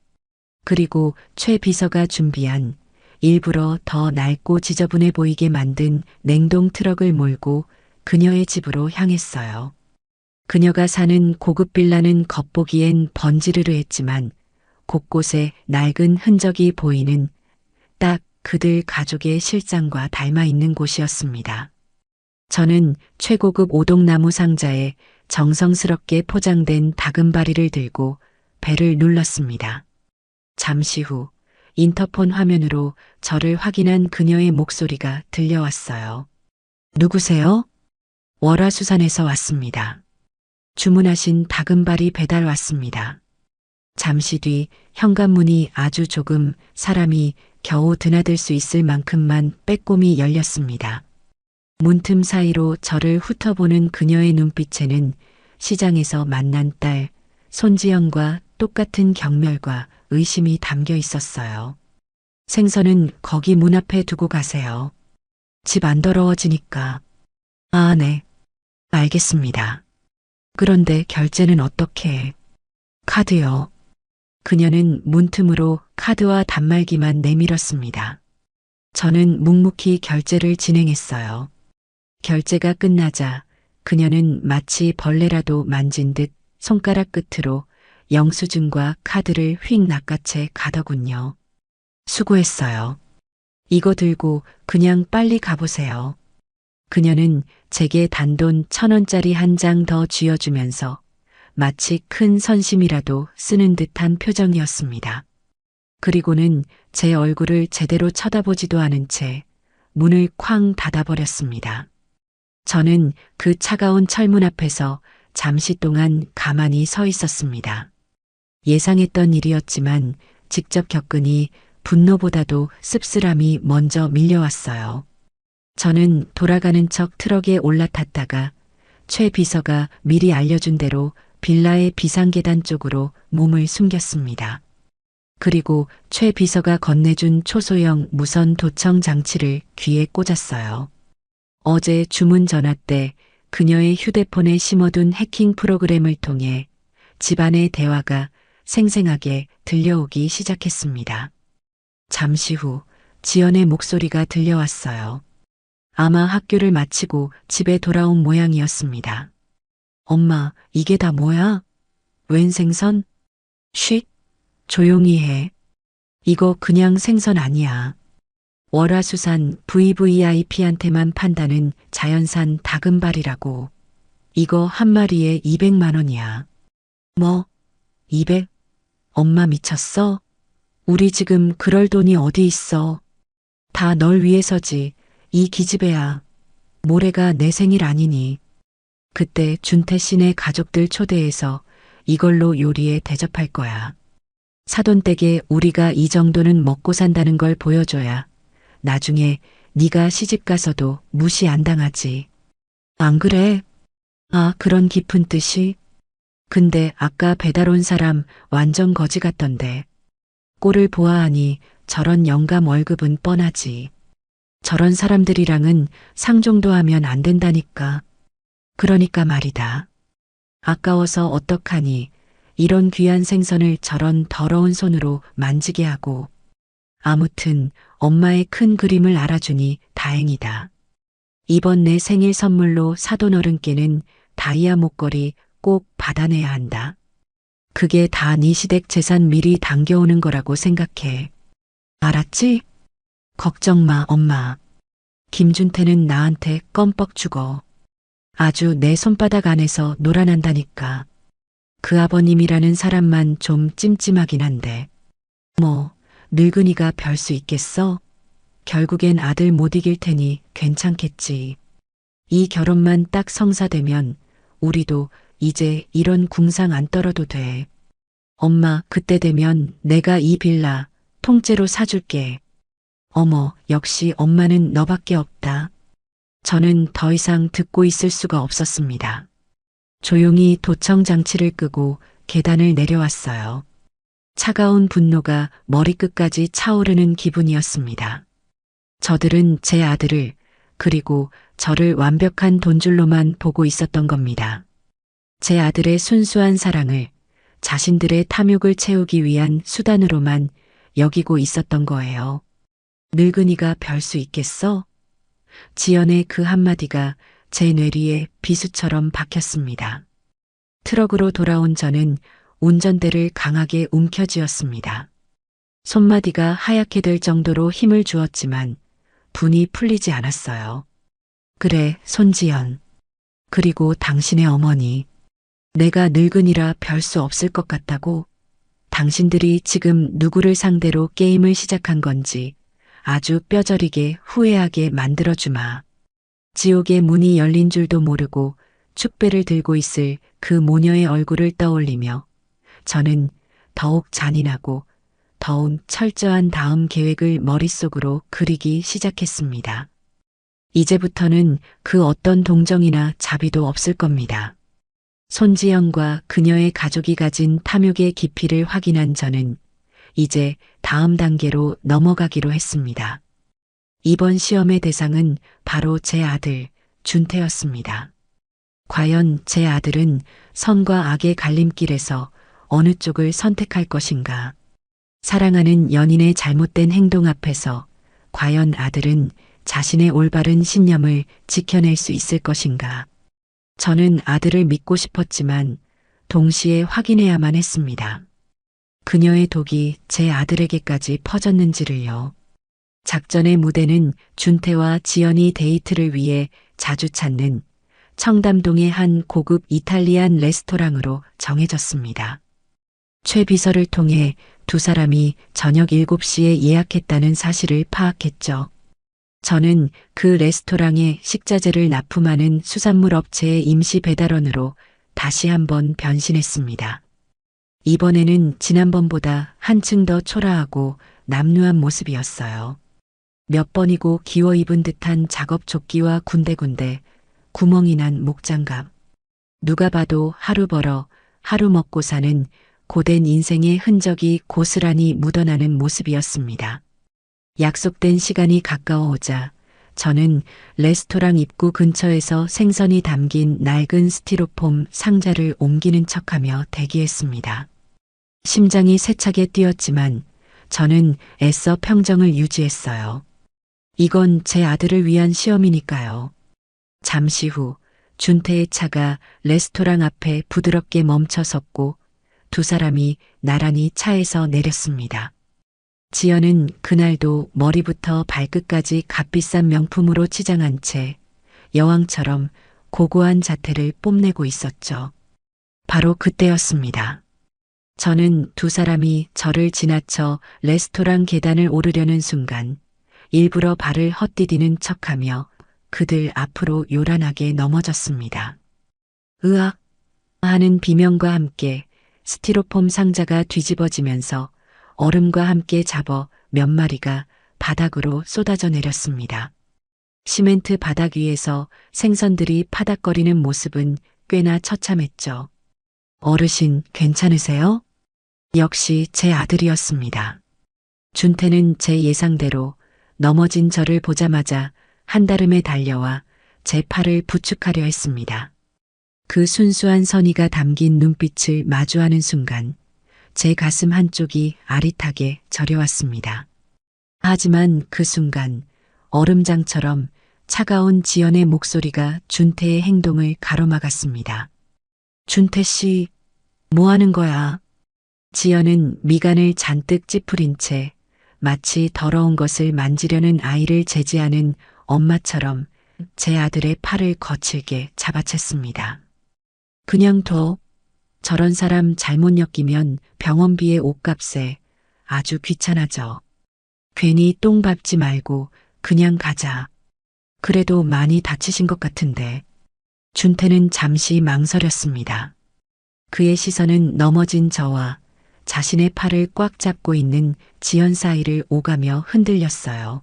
그리고 최 비서가 준비한 일부러 더 낡고 지저분해 보이게 만든 냉동 트럭을 몰고 그녀의 집으로 향했어요. 그녀가 사는 고급 빌라는 겉보기엔 번지르르했지만 곳곳에 낡은 흔적이 보이는 딱 그들 가족의 실상과 닮아 있는 곳이었습니다. 저는 최고급 오동나무 상자에 정성스럽게 포장된 다금바리를 들고 배를 눌렀습니다. 잠시 후 인터폰 화면으로 저를 확인한 그녀의 목소리가 들려왔어요. 누구세요? 월화수산에서 왔습니다. 주문하신 다금바리 배달 왔습니다. 잠시 뒤 현관문이 아주 조금 사람이 겨우 드나들 수 있을 만큼만 빼꼼히 열렸습니다. 문틈 사이로 저를 훑어보는 그녀의 눈빛에는 시장에서 만난 딸 손지연과 똑같은 경멸과 의심이 담겨 있었어요. 생선은 거기 문 앞에 두고 가세요. 집 안 더러워지니까. 아, 네. 알겠습니다. 그런데 결제는 어떻게? 카드요. 그녀는 문틈으로 카드와 단말기만 내밀었습니다. 저는 묵묵히 결제를 진행했어요. 결제가 끝나자 그녀는 마치 벌레라도 만진 듯 손가락 끝으로 영수증과 카드를 휙 낚아채 가더군요. 수고했어요. 이거 들고 그냥 빨리 가보세요. 그녀는 제게 단돈 1,000원짜리 한 장 더 쥐어주면서 마치 큰 선심이라도 쓰는 듯한 표정이었습니다. 그리고는 제 얼굴을 제대로 쳐다보지도 않은 채 문을 쾅 닫아버렸습니다. 저는 그 차가운 철문 앞에서 잠시 동안 가만히 서 있었습니다. 예상했던 일이었지만 직접 겪으니 분노보다도 씁쓸함이 먼저 밀려왔어요. 저는 돌아가는 척 트럭에 올라탔다가 최 비서가 미리 알려준 대로 빌라의 비상계단 쪽으로 몸을 숨겼습니다. 그리고 최 비서가 건네준 초소형 무선 도청 장치를 귀에 꽂았어요. 어제 주문 전화 때 그녀의 휴대폰에 심어둔 해킹 프로그램을 통해 집안의 대화가 생생하게 들려오기 시작했습니다. 잠시 후 지연의 목소리가 들려왔어요. 아마 학교를 마치고 집에 돌아온 모양이었습니다. 엄마, 이게 다 뭐야? 웬 생선? 쉿, 조용히 해. 이거 그냥 생선 아니야. 월화수산 VVIP한테만 판다는 자연산 다금발이라고. 이거 한 마리에 200만 원이야. 뭐? 200? 엄마 미쳤어? 우리 지금 그럴 돈이 어디 있어? 다 널 위해서지. 이 기집애야. 모레가 내 생일 아니니. 그때 준태 씨네 가족들 초대해서 이걸로 요리에 대접할 거야. 사돈댁에 우리가 이 정도는 먹고 산다는 걸 보여줘야 나중에 네가 시집 가서도 무시 안 당하지. 안 그래? 아, 그런 깊은 뜻이? 근데 아까 배달 온 사람 완전 거지 같던데. 꼴을 보아하니 저런 영감 월급은 뻔하지. 저런 사람들이랑은 상종도 하면 안 된다니까. 그러니까 말이다. 아까워서 어떡하니. 이런 귀한 생선을 저런 더러운 손으로 만지게 하고. 아무튼 엄마의 큰 그림을 알아주니 다행이다. 이번 내 생일 선물로 사돈 어른께는 다이아 목걸이 꼭 받아내야 한다. 그게 다 네 시댁 재산 미리 당겨오는 거라고 생각해. 알았지? 걱정 마, 엄마. 김준태는 나한테 껌뻑 죽어. 아주 내 손바닥 안에서 놀아난다니까. 그 아버님이라는 사람만 좀 찜찜하긴 한데. 뭐, 늙은이가 별 수 있겠어? 결국엔 아들 못 이길 테니 괜찮겠지. 이 결혼만 딱 성사되면 우리도 이제 이런 궁상 안 떨어도 돼. 엄마, 그때 되면 내가 이 빌라 통째로 사줄게. 어머, 역시 엄마는 너밖에 없다. 저는 더 이상 듣고 있을 수가 없었습니다. 조용히 도청 장치를 끄고 계단을 내려왔어요. 차가운 분노가 머리끝까지 차오르는 기분이었습니다. 저들은 제 아들을 그리고 저를 완벽한 돈줄로만 보고 있었던 겁니다. 제 아들의 순수한 사랑을 자신들의 탐욕을 채우기 위한 수단으로만 여기고 있었던 거예요. 늙은이가 별 수 있겠어? 지연의 그 한마디가 제 뇌리에 비수처럼 박혔습니다. 트럭으로 돌아온 저는 운전대를 강하게 움켜쥐었습니다. 손마디가 하얗게 될 정도로 힘을 주었지만 분이 풀리지 않았어요. 그래, 손지연. 그리고 당신의 어머니. 내가 늙은이라 별 수 없을 것 같다고? 당신들이 지금 누구를 상대로 게임을 시작한 건지 아주 뼈저리게 후회하게 만들어주마. 지옥의 문이 열린 줄도 모르고 축배를 들고 있을 그 모녀의 얼굴을 떠올리며 저는 더욱 잔인하고 더욱 철저한 다음 계획을 머릿속으로 그리기 시작했습니다. 이제부터는 그 어떤 동정이나 자비도 없을 겁니다. 손지영과 그녀의 가족이 가진 탐욕의 깊이를 확인한 저는 이제 다음 단계로 넘어가기로 했습니다. 이번 시험의 대상은 바로 제 아들, 준태였습니다. 과연 제 아들은 선과 악의 갈림길에서 어느 쪽을 선택할 것인가? 사랑하는 연인의 잘못된 행동 앞에서 과연 아들은 자신의 올바른 신념을 지켜낼 수 있을 것인가? 저는 아들을 믿고 싶었지만 동시에 확인해야만 했습니다. 그녀의 독이 제 아들에게까지 퍼졌는지를요. 작전의 무대는 준태와 지연이 데이트를 위해 자주 찾는 청담동의 한 고급 이탈리안 레스토랑으로 정해졌습니다. 최 비서를 통해 두 사람이 저녁 7시에 예약했다는 사실을 파악했죠. 저는 그 레스토랑에 식자재를 납품하는 수산물 업체의 임시 배달원으로 다시 한번 변신했습니다. 이번에는 지난번보다 한층 더 초라하고 남루한 모습이었어요. 몇 번이고 기워 입은 듯한 작업 조끼와 군데군데 구멍이 난 목장갑. 누가 봐도 하루 벌어 하루 먹고 사는 고된 인생의 흔적이 고스란히 묻어나는 모습이었습니다. 약속된 시간이 가까워오자 저는 레스토랑 입구 근처에서 생선이 담긴 낡은 스티로폼 상자를 옮기는 척하며 대기했습니다. 심장이 세차게 뛰었지만 저는 애써 평정을 유지했어요. 이건 제 아들을 위한 시험이니까요. 잠시 후 준태의 차가 레스토랑 앞에 부드럽게 멈춰 섰고 두 사람이 나란히 차에서 내렸습니다. 지연은 그날도 머리부터 발끝까지 값비싼 명품으로 치장한 채 여왕처럼 고고한 자태를 뽐내고 있었죠. 바로 그때였습니다. 저는 두 사람이 저를 지나쳐 레스토랑 계단을 오르려는 순간 일부러 발을 헛디디는 척하며 그들 앞으로 요란하게 넘어졌습니다. 으악! 하는 비명과 함께 스티로폼 상자가 뒤집어지면서 얼음과 함께 잡어 몇 마리가 바닥으로 쏟아져 내렸습니다. 시멘트 바닥 위에서 생선들이 파닥거리는 모습은 꽤나 처참했죠. 어르신 괜찮으세요? 역시 제 아들이었습니다. 준태는 제 예상대로 넘어진 저를 보자마자 한달음에 달려와 제 팔을 부축하려 했습니다. 그 순수한 선의가 담긴 눈빛을 마주하는 순간 제 가슴 한쪽이 아릿하게 저려왔습니다. 하지만 그 순간 얼음장처럼 차가운 지연의 목소리가 준태의 행동을 가로막았습니다. 준태 씨, 뭐 하는 거야? 지연은 미간을 잔뜩 찌푸린 채 마치 더러운 것을 만지려는 아이를 제지하는 엄마처럼 제 아들의 팔을 거칠게 잡아챘습니다. 그냥 둬. 저런 사람 잘못 엮이면 병원비에 옷값에 아주 귀찮아져. 괜히 똥 밟지 말고 그냥 가자. 그래도 많이 다치신 것 같은데. 준태는 잠시 망설였습니다. 그의 시선은 넘어진 저와 자신의 팔을 꽉 잡고 있는 지연 사이를 오가며 흔들렸어요.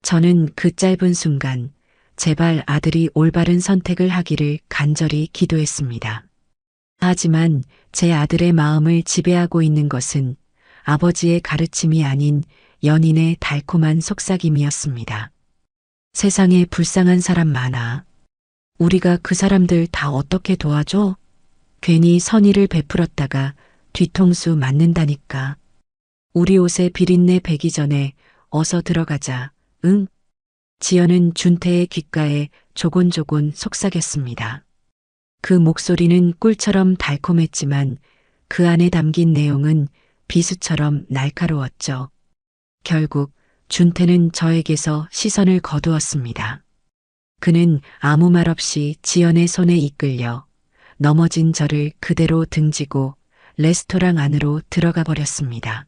저는 그 짧은 순간 제발 아들이 올바른 선택을 하기를 간절히 기도했습니다. 하지만 제 아들의 마음을 지배하고 있는 것은 아버지의 가르침이 아닌 연인의 달콤한 속삭임이었습니다. 세상에 불쌍한 사람 많아. 우리가 그 사람들 다 어떻게 도와줘? 괜히 선의를 베풀었다가 뒤통수 맞는다니까. 우리 옷에 비린내 배기 전에 어서 들어가자. 응? 지연은 준태의 귓가에 조곤조곤 속삭였습니다. 그 목소리는 꿀처럼 달콤했지만 그 안에 담긴 내용은 비수처럼 날카로웠죠. 결국 준태는 저에게서 시선을 거두었습니다. 그는 아무 말 없이 지연의 손에 이끌려 넘어진 저를 그대로 등지고 레스토랑 안으로 들어가 버렸습니다.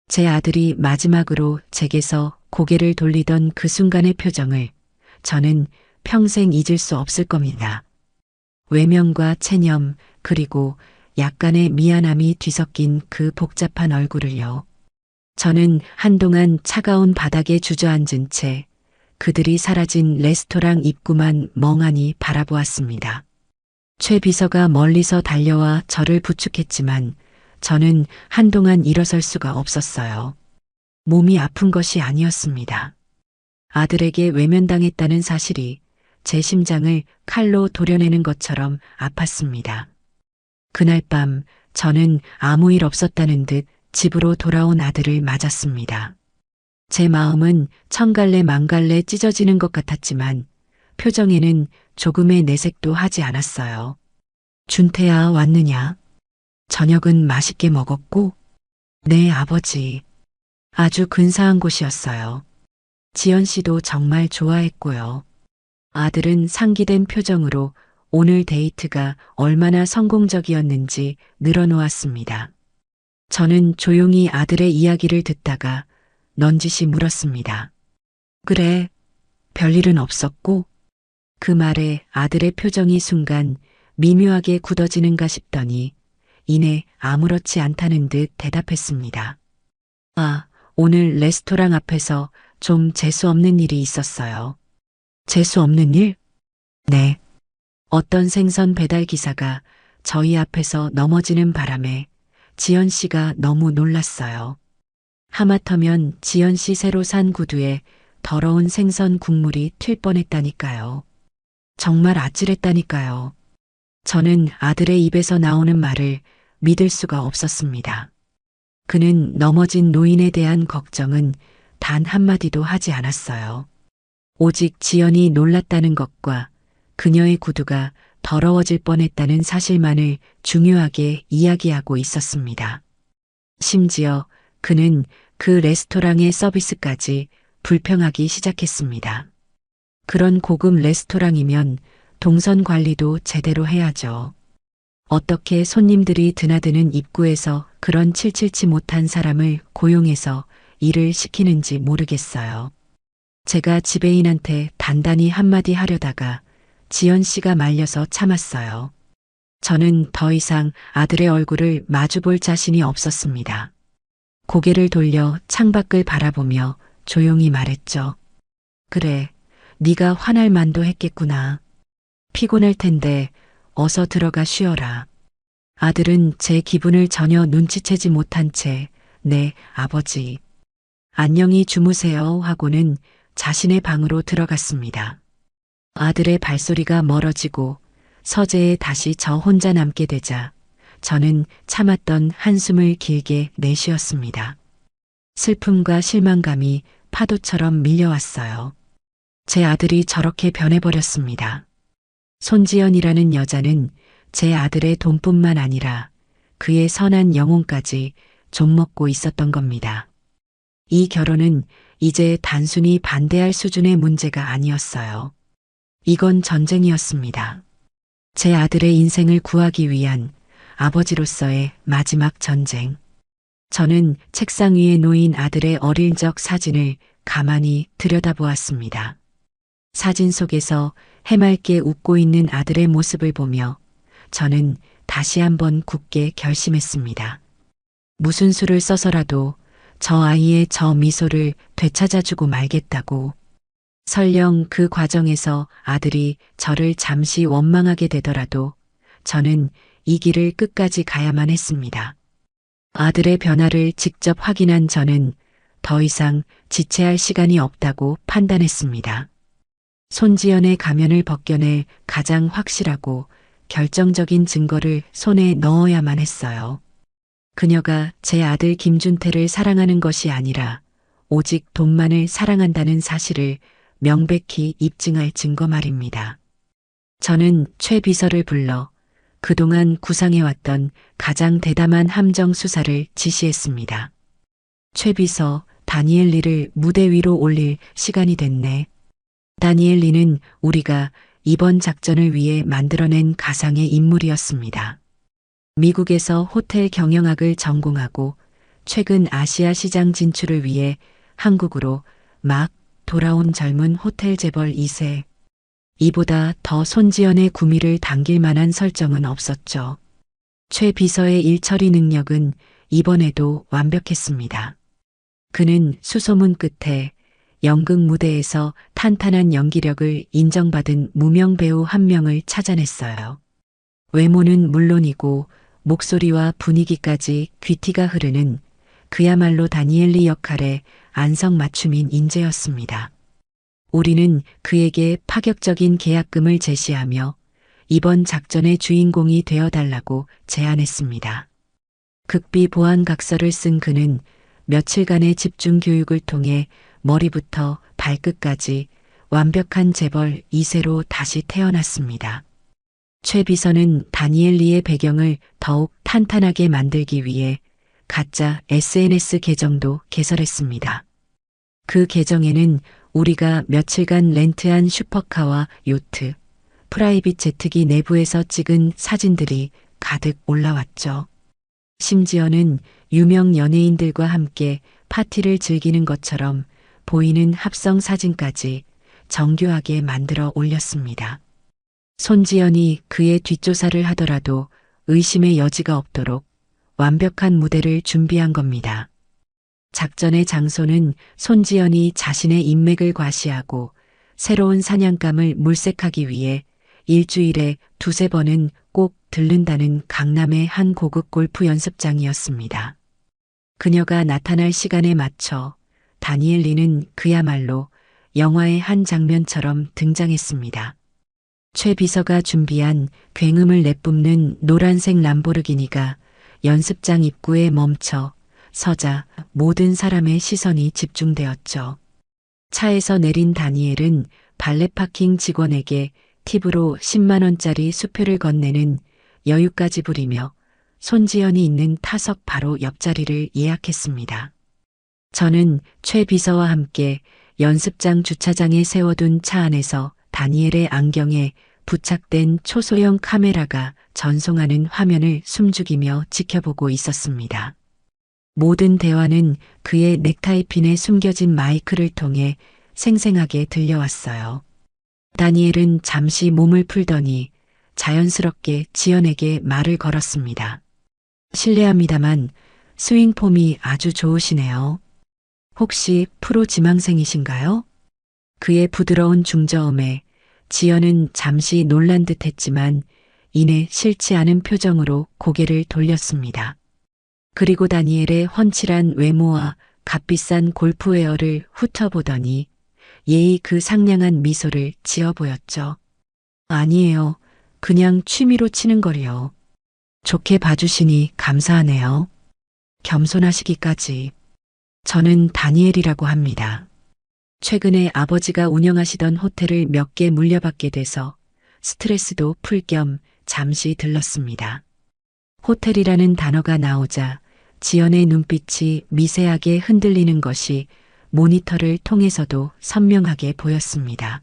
제 아들이 마지막으로 제게서 고개를 돌리던 그 순간의 표정을 저는 평생 잊을 수 없을 겁니다. 외면과 체념 그리고 약간의 미안함이 뒤섞인 그 복잡한 얼굴을요. 저는 한동안 차가운 바닥에 주저앉은 채 그들이 사라진 레스토랑 입구만 멍하니 바라보았습니다. 최 비서가 멀리서 달려와 저를 부축했지만 저는 한동안 일어설 수가 없었어요. 몸이 아픈 것이 아니었습니다. 아들에게 외면당했다는 사실이 제 심장을 칼로 도려내는 것처럼 아팠습니다. 그날 밤 저는 아무 일 없었다는 듯 집으로 돌아온 아들을 맞았습니다. 제 마음은 천갈래 만갈래 찢어지는 것 같았지만 표정에는 조금의 내색도 하지 않았어요. 준태야 왔느냐? 저녁은 맛있게 먹었고? 네 아버지. 아주 근사한 곳이었어요. 지연 씨도 정말 좋아했고요. 아들은 상기된 표정으로 오늘 데이트가 얼마나 성공적이었는지 늘어놓았습니다. 저는 조용히 아들의 이야기를 듣다가 넌지시 물었습니다. 그래, 별일은 없었고? 그 말에 아들의 표정이 순간 미묘하게 굳어지는가 싶더니 이내 아무렇지 않다는 듯 대답했습니다. 아, 오늘 레스토랑 앞에서 좀 재수없는 일이 있었어요. 재수없는 일? 네. 어떤 생선 배달 기사가 저희 앞에서 넘어지는 바람에 지연 씨가 너무 놀랐어요. 하마터면 지연 씨 새로 산 구두에 더러운 생선 국물이 튈 뻔했다니까요. 정말 아찔했다니까요. 저는 아들의 입에서 나오는 말을 믿을 수가 없었습니다. 그는 넘어진 노인에 대한 걱정은 단 한마디도 하지 않았어요. 오직 지연이 놀랐다는 것과 그녀의 구두가 더러워질 뻔했다는 사실만을 중요하게 이야기하고 있었습니다. 심지어 그는 그 레스토랑의 서비스까지 불평하기 시작했습니다. 그런 고급 레스토랑이면 동선 관리도 제대로 해야죠. 어떻게 손님들이 드나드는 입구에서 그런 칠칠치 못한 사람을 고용해서 일을 시키는지 모르겠어요. 제가 지배인한테 단단히 한마디 하려다가 지연 씨가 말려서 참았어요. 저는 더 이상 아들의 얼굴을 마주볼 자신이 없었습니다. 고개를 돌려 창밖을 바라보며 조용히 말했죠. 그래, 네가 화날 만도 했겠구나. 피곤할 텐데 어서 들어가 쉬어라. 아들은 제 기분을 전혀 눈치채지 못한 채 네, 아버지. 안녕히 주무세요 하고는 자신의 방으로 들어갔습니다. 아들의 발소리가 멀어지고 서재에 다시 저 혼자 남게 되자 저는 참았던 한숨을 길게 내쉬었습니다. 슬픔과 실망감이 파도처럼 밀려왔어요. 제 아들이 저렇게 변해버렸습니다. 손지연이라는 여자는 제 아들의 돈뿐만 아니라 그의 선한 영혼까지 좀먹고 있었던 겁니다. 이 결혼은 이제 단순히 반대할 수준의 문제가 아니었어요. 이건 전쟁이었습니다. 제 아들의 인생을 구하기 위한 아버지로서의 마지막 전쟁. 저는 책상 위에 놓인 아들의 어릴 적 사진을 가만히 들여다보았습니다. 사진 속에서 해맑게 웃고 있는 아들의 모습을 보며 저는 다시 한번 굳게 결심했습니다. 무슨 수를 써서라도 저 아이의 저 미소를 되찾아주고 말겠다고. 설령 그 과정에서 아들이 저를 잠시 원망하게 되더라도 저는 이 길을 끝까지 가야만 했습니다. 아들의 변화를 직접 확인한 저는 더 이상 지체할 시간이 없다고 판단했습니다. 손지연의 가면을 벗겨낼 가장 확실하고 결정적인 증거를 손에 넣어야만 했어요. 그녀가 제 아들 김준태를 사랑하는 것이 아니라 오직 돈만을 사랑한다는 사실을 명백히 입증할 증거 말입니다. 저는 최 비서를 불러 그동안 구상해왔던 가장 대담한 함정 수사를 지시했습니다. 최 비서, 다니엘 리를 무대 위로 올릴 시간이 됐네. 다니엘 리는 우리가 이번 작전을 위해 만들어낸 가상의 인물이었습니다. 미국에서 호텔 경영학을 전공하고 최근 아시아 시장 진출을 위해 한국으로 막 돌아온 젊은 호텔 재벌 2세. 이보다 더 손지연의 구미를 당길 만한 설정은 없었죠. 최 비서의 일처리 능력은 이번에도 완벽했습니다. 그는 수소문 끝에 연극 무대에서 탄탄한 연기력을 인정받은 무명 배우 한 명을 찾아냈어요. 외모는 물론이고 목소리와 분위기까지 귀티가 흐르는 그야말로 다니엘리 역할의 안성맞춤인 인재였습니다. 우리는 그에게 파격적인 계약금을 제시하며 이번 작전의 주인공이 되어달라고 제안했습니다. 극비 보안 각서를 쓴 그는 며칠간의 집중 교육을 통해 머리부터 발끝까지 완벽한 재벌 2세로 다시 태어났습니다. 최 비서는 다니엘리의 배경을 더욱 탄탄하게 만들기 위해 가짜 SNS 계정도 개설했습니다. 그 계정에는 우리가 며칠간 렌트한 슈퍼카와 요트, 프라이빗 제트기 내부에서 찍은 사진들이 가득 올라왔죠. 심지어는 유명 연예인들과 함께 파티를 즐기는 것처럼 보이는 합성 사진까지 정교하게 만들어 올렸습니다. 손지연이 그의 뒷조사를 하더라도 의심의 여지가 없도록 완벽한 무대를 준비한 겁니다. 작전의 장소는 손지연이 자신의 인맥을 과시하고 새로운 사냥감을 물색하기 위해 일주일에 두세 번은 꼭 들른다는 강남의 한 고급 골프 연습장이었습니다. 그녀가 나타날 시간에 맞춰 다니엘리는 그야말로 영화의 한 장면처럼 등장했습니다. 최 비서가 준비한 굉음을 내뿜는 노란색 람보르기니가 연습장 입구에 멈춰 서자 모든 사람의 시선이 집중되었죠. 차에서 내린 다니엘은 발레 파킹 직원에게 팁으로 10만 원짜리 수표를 건네는 여유까지 부리며 손지연이 있는 타석 바로 옆자리를 예약했습니다. 저는 최 비서와 함께 연습장 주차장에 세워둔 차 안에서 다니엘의 안경에 부착된 초소형 카메라가 전송하는 화면을 숨죽이며 지켜보고 있었습니다. 모든 대화는 그의 넥타이핀에 숨겨진 마이크를 통해 생생하게 들려왔어요. 다니엘은 잠시 몸을 풀더니 자연스럽게 지연에게 말을 걸었습니다. 실례합니다만 스윙폼이 아주 좋으시네요. 혹시 프로 지망생이신가요? 그의 부드러운 중저음에 지연은 잠시 놀란 듯 했지만 이내 싫지 않은 표정으로 고개를 돌렸습니다. 그리고 다니엘의 훤칠한 외모와 값비싼 골프웨어를 훑어보더니 예의 그 상냥한 미소를 지어 보였죠. 아니에요. 그냥 취미로 치는 거리요. 좋게 봐주시니 감사하네요. 겸손하시기까지. 저는 다니엘이라고 합니다. 최근에 아버지가 운영하시던 호텔을 몇 개 물려받게 돼서 스트레스도 풀 겸 잠시 들렀습니다. 호텔이라는 단어가 나오자 지연의 눈빛이 미세하게 흔들리는 것이 모니터를 통해서도 선명하게 보였습니다.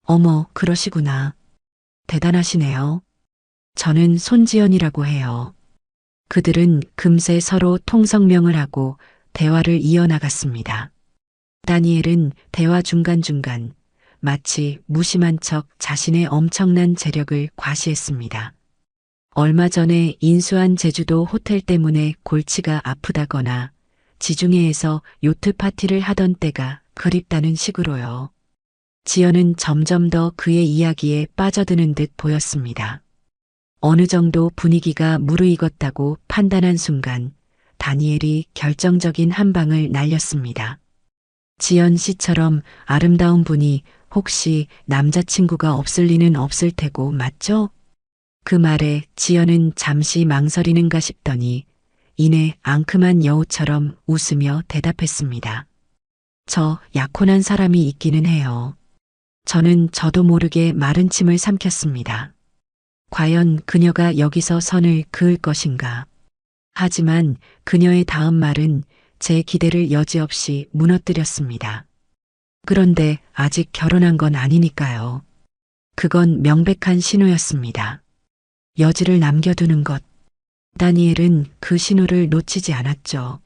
어머, 그러시구나. 대단하시네요. 저는 손지연이라고 해요. 그들은 금세 서로 통성명을 하고 대화를 이어나갔습니다. 다니엘은 대화 중간중간 마치 무심한 척 자신의 엄청난 재력을 과시했습니다. 얼마 전에 인수한 제주도 호텔 때문에 골치가 아프다거나 지중해에서 요트 파티를 하던 때가 그립다는 식으로요. 지연은 점점 더 그의 이야기에 빠져드는 듯 보였습니다. 어느 정도 분위기가 무르익었다고 판단한 순간 다니엘이 결정적인 한 방을 날렸습니다. 지연 씨처럼 아름다운 분이 혹시 남자친구가 없을 리는 없을 테고 맞죠? 그 말에 지연은 잠시 망설이는가 싶더니 이내 앙큼한 여우처럼 웃으며 대답했습니다. 저 약혼한 사람이 있기는 해요. 저는 저도 모르게 마른 침을 삼켰습니다. 과연 그녀가 여기서 선을 그을 것인가. 하지만 그녀의 다음 말은 제 기대를 여지없이 무너뜨렸습니다. 그런데 아직 결혼한 건 아니니까요. 그건 명백한 신호였습니다. 여지를 남겨두는 것. 다니엘은 그 신호를 놓치지 않았죠.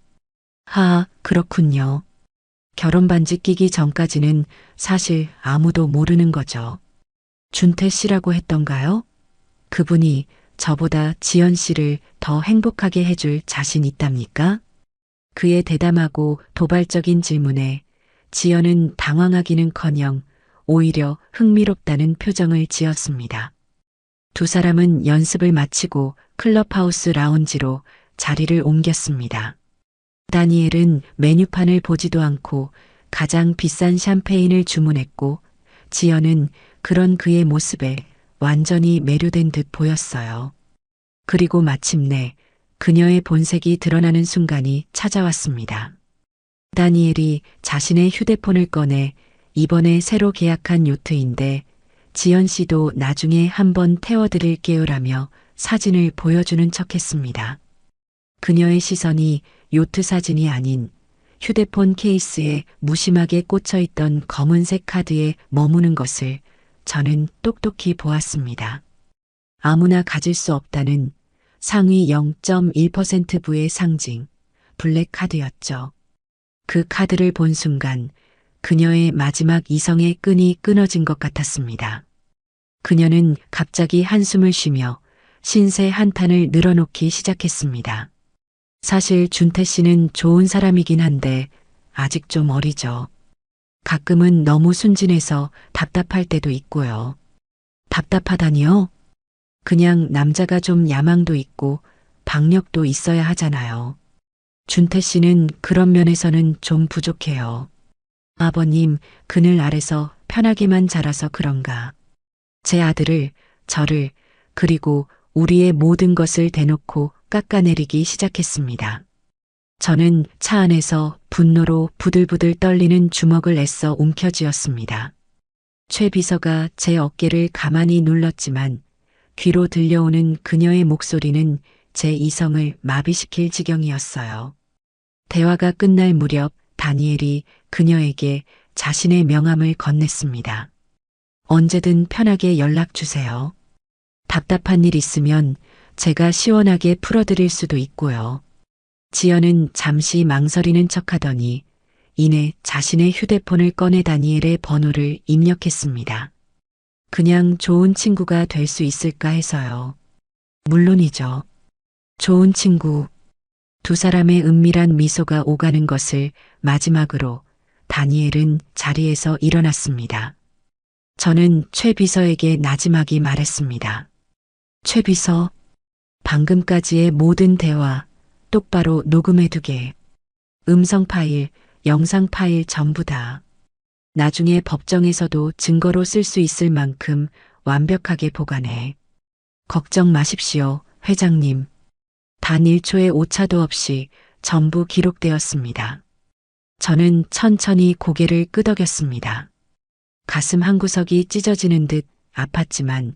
그렇군요. 결혼 반지 끼기 전까지는 사실 아무도 모르는 거죠. 준태 씨라고 했던가요? 그분이 저보다 지연 씨를 더 행복하게 해줄 자신 있답니까? 그의 대담하고 도발적인 질문에 지연은 당황하기는커녕 오히려 흥미롭다는 표정을 지었습니다. 두 사람은 연습을 마치고 클럽하우스 라운지로 자리를 옮겼습니다. 다니엘은 메뉴판을 보지도 않고 가장 비싼 샴페인을 주문했고 지연은 그런 그의 모습에 완전히 매료된 듯 보였어요. 그리고 마침내 그녀의 본색이 드러나는 순간이 찾아왔습니다. 다니엘이 자신의 휴대폰을 꺼내 이번에 새로 계약한 요트인데 지연 씨도 나중에 한번 태워드릴게요라며 사진을 보여주는 척했습니다. 그녀의 시선이 요트 사진이 아닌 휴대폰 케이스에 무심하게 꽂혀있던 검은색 카드에 머무는 것을 저는 똑똑히 보았습니다. 아무나 가질 수 없다는 상위 0.1% 부의 상징, 블랙 카드였죠. 그 카드를 본 순간 그녀의 마지막 이성의 끈이 끊어진 것 같았습니다. 그녀는 갑자기 한숨을 쉬며 신세 한탄을 늘어놓기 시작했습니다. 사실 준태 씨는 좋은 사람이긴 한데 아직 좀 어리죠. 가끔은 너무 순진해서 답답할 때도 있고요. 답답하다니요? 그냥 남자가 좀 야망도 있고 박력도 있어야 하잖아요. 준태 씨는 그런 면에서는 좀 부족해요. 아버님, 그늘 아래서 편하게만 자라서 그런가. 제 아들을, 저를, 그리고 우리의 모든 것을 대놓고 깎아내리기 시작했습니다. 저는 차 안에서 분노로 부들부들 떨리는 주먹을 애써 움켜쥐었습니다. 최 비서가 제 어깨를 가만히 눌렀지만 귀로 들려오는 그녀의 목소리는 제 이성을 마비시킬 지경이었어요. 대화가 끝날 무렵 다니엘이 그녀에게 자신의 명함을 건넸습니다. 언제든 편하게 연락 주세요. 답답한 일 있으면 제가 시원하게 풀어드릴 수도 있고요. 지연은 잠시 망설이는 척하더니 이내 자신의 휴대폰을 꺼내 다니엘의 번호를 입력했습니다. 그냥 좋은 친구가 될 수 있을까 해서요. 물론이죠. 좋은 친구. 두 사람의 은밀한 미소가 오가는 것을 마지막으로 다니엘은 자리에서 일어났습니다. 저는 최 비서에게 나지막이 말했습니다. 최 비서, 방금까지의 모든 대화 똑바로 녹음해두게. 음성 파일, 영상 파일 전부 다. 나중에 법정에서도 증거로 쓸 수 있을 만큼 완벽하게 보관해. 걱정 마십시오, 회장님. 단 1초의 오차도 없이 전부 기록되었습니다. 저는 천천히 고개를 끄덕였습니다. 가슴 한구석이 찢어지는 듯 아팠지만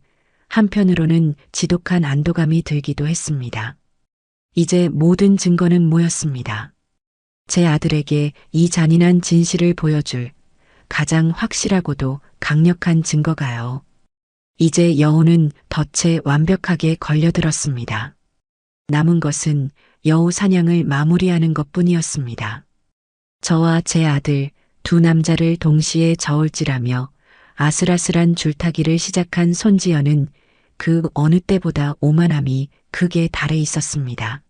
한편으로는 지독한 안도감이 들기도 했습니다. 이제 모든 증거는 모였습니다. 제 아들에게 이 잔인한 진실을 보여줄 가장 확실하고도 강력한 증거가요. 이제 여우는 덫에 완벽하게 걸려들었습니다. 남은 것은 여우 사냥을 마무리하는 것뿐이었습니다. 저와 제 아들 두 남자를 동시에 저울질하며 아슬아슬한 줄타기를 시작한 손지연은 그 어느 때보다 오만함이 극에 달해 있었습니다.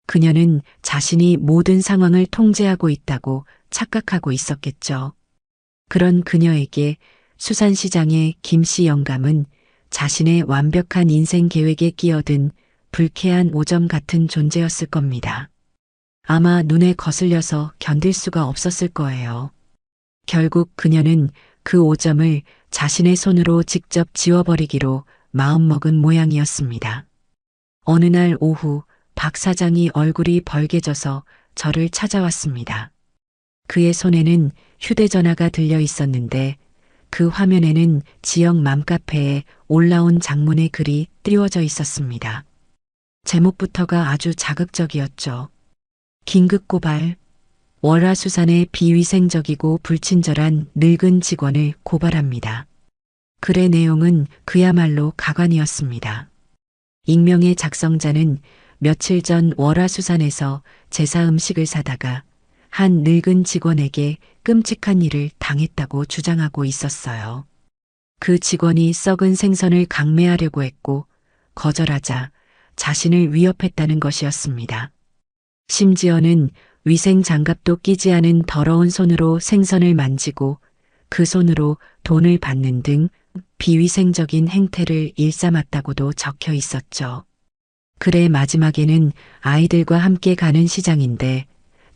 그녀는 자신이 모든 상황을 통제하고 있다고 착각하고 있었겠죠. 그런 그녀에게 수산시장의 김씨 영감은 자신의 완벽한 인생 계획에 끼어든 불쾌한 오점 같은 존재였을 겁니다. 아마 눈에 거슬려서 견딜 수가 없었을 거예요. 결국 그녀는 그 오점을 자신의 손으로 직접 지워버리기로 마음먹은 모양이었습니다. 어느 날 오후 박 사장이 얼굴이 벌개져서 저를 찾아왔습니다. 그의 손에는 휴대전화가 들려 있었는데 그 화면에는 지역 맘카페에 올라온 장문의 글이 띄워져 있었습니다. 제목부터가 아주 자극적이었죠. 긴급 고발. 월화수산의 비위생적이고 불친절한 늙은 직원을 고발합니다. 글의 내용은 그야말로 가관이었습니다. 익명의 작성자는 며칠 전 월화수산에서 제사 음식을 사다가 한 늙은 직원에게 끔찍한 일을 당했다고 주장하고 있었어요. 그 직원이 썩은 생선을 강매하려고 했고 거절하자 자신을 위협했다는 것이었습니다. 심지어는 위생 장갑도 끼지 않은 더러운 손으로 생선을 만지고 그 손으로 돈을 받는 등 비위생적인 행태를 일삼았다고도 적혀 있었죠. 글의 마지막에는 아이들과 함께 가는 시장인데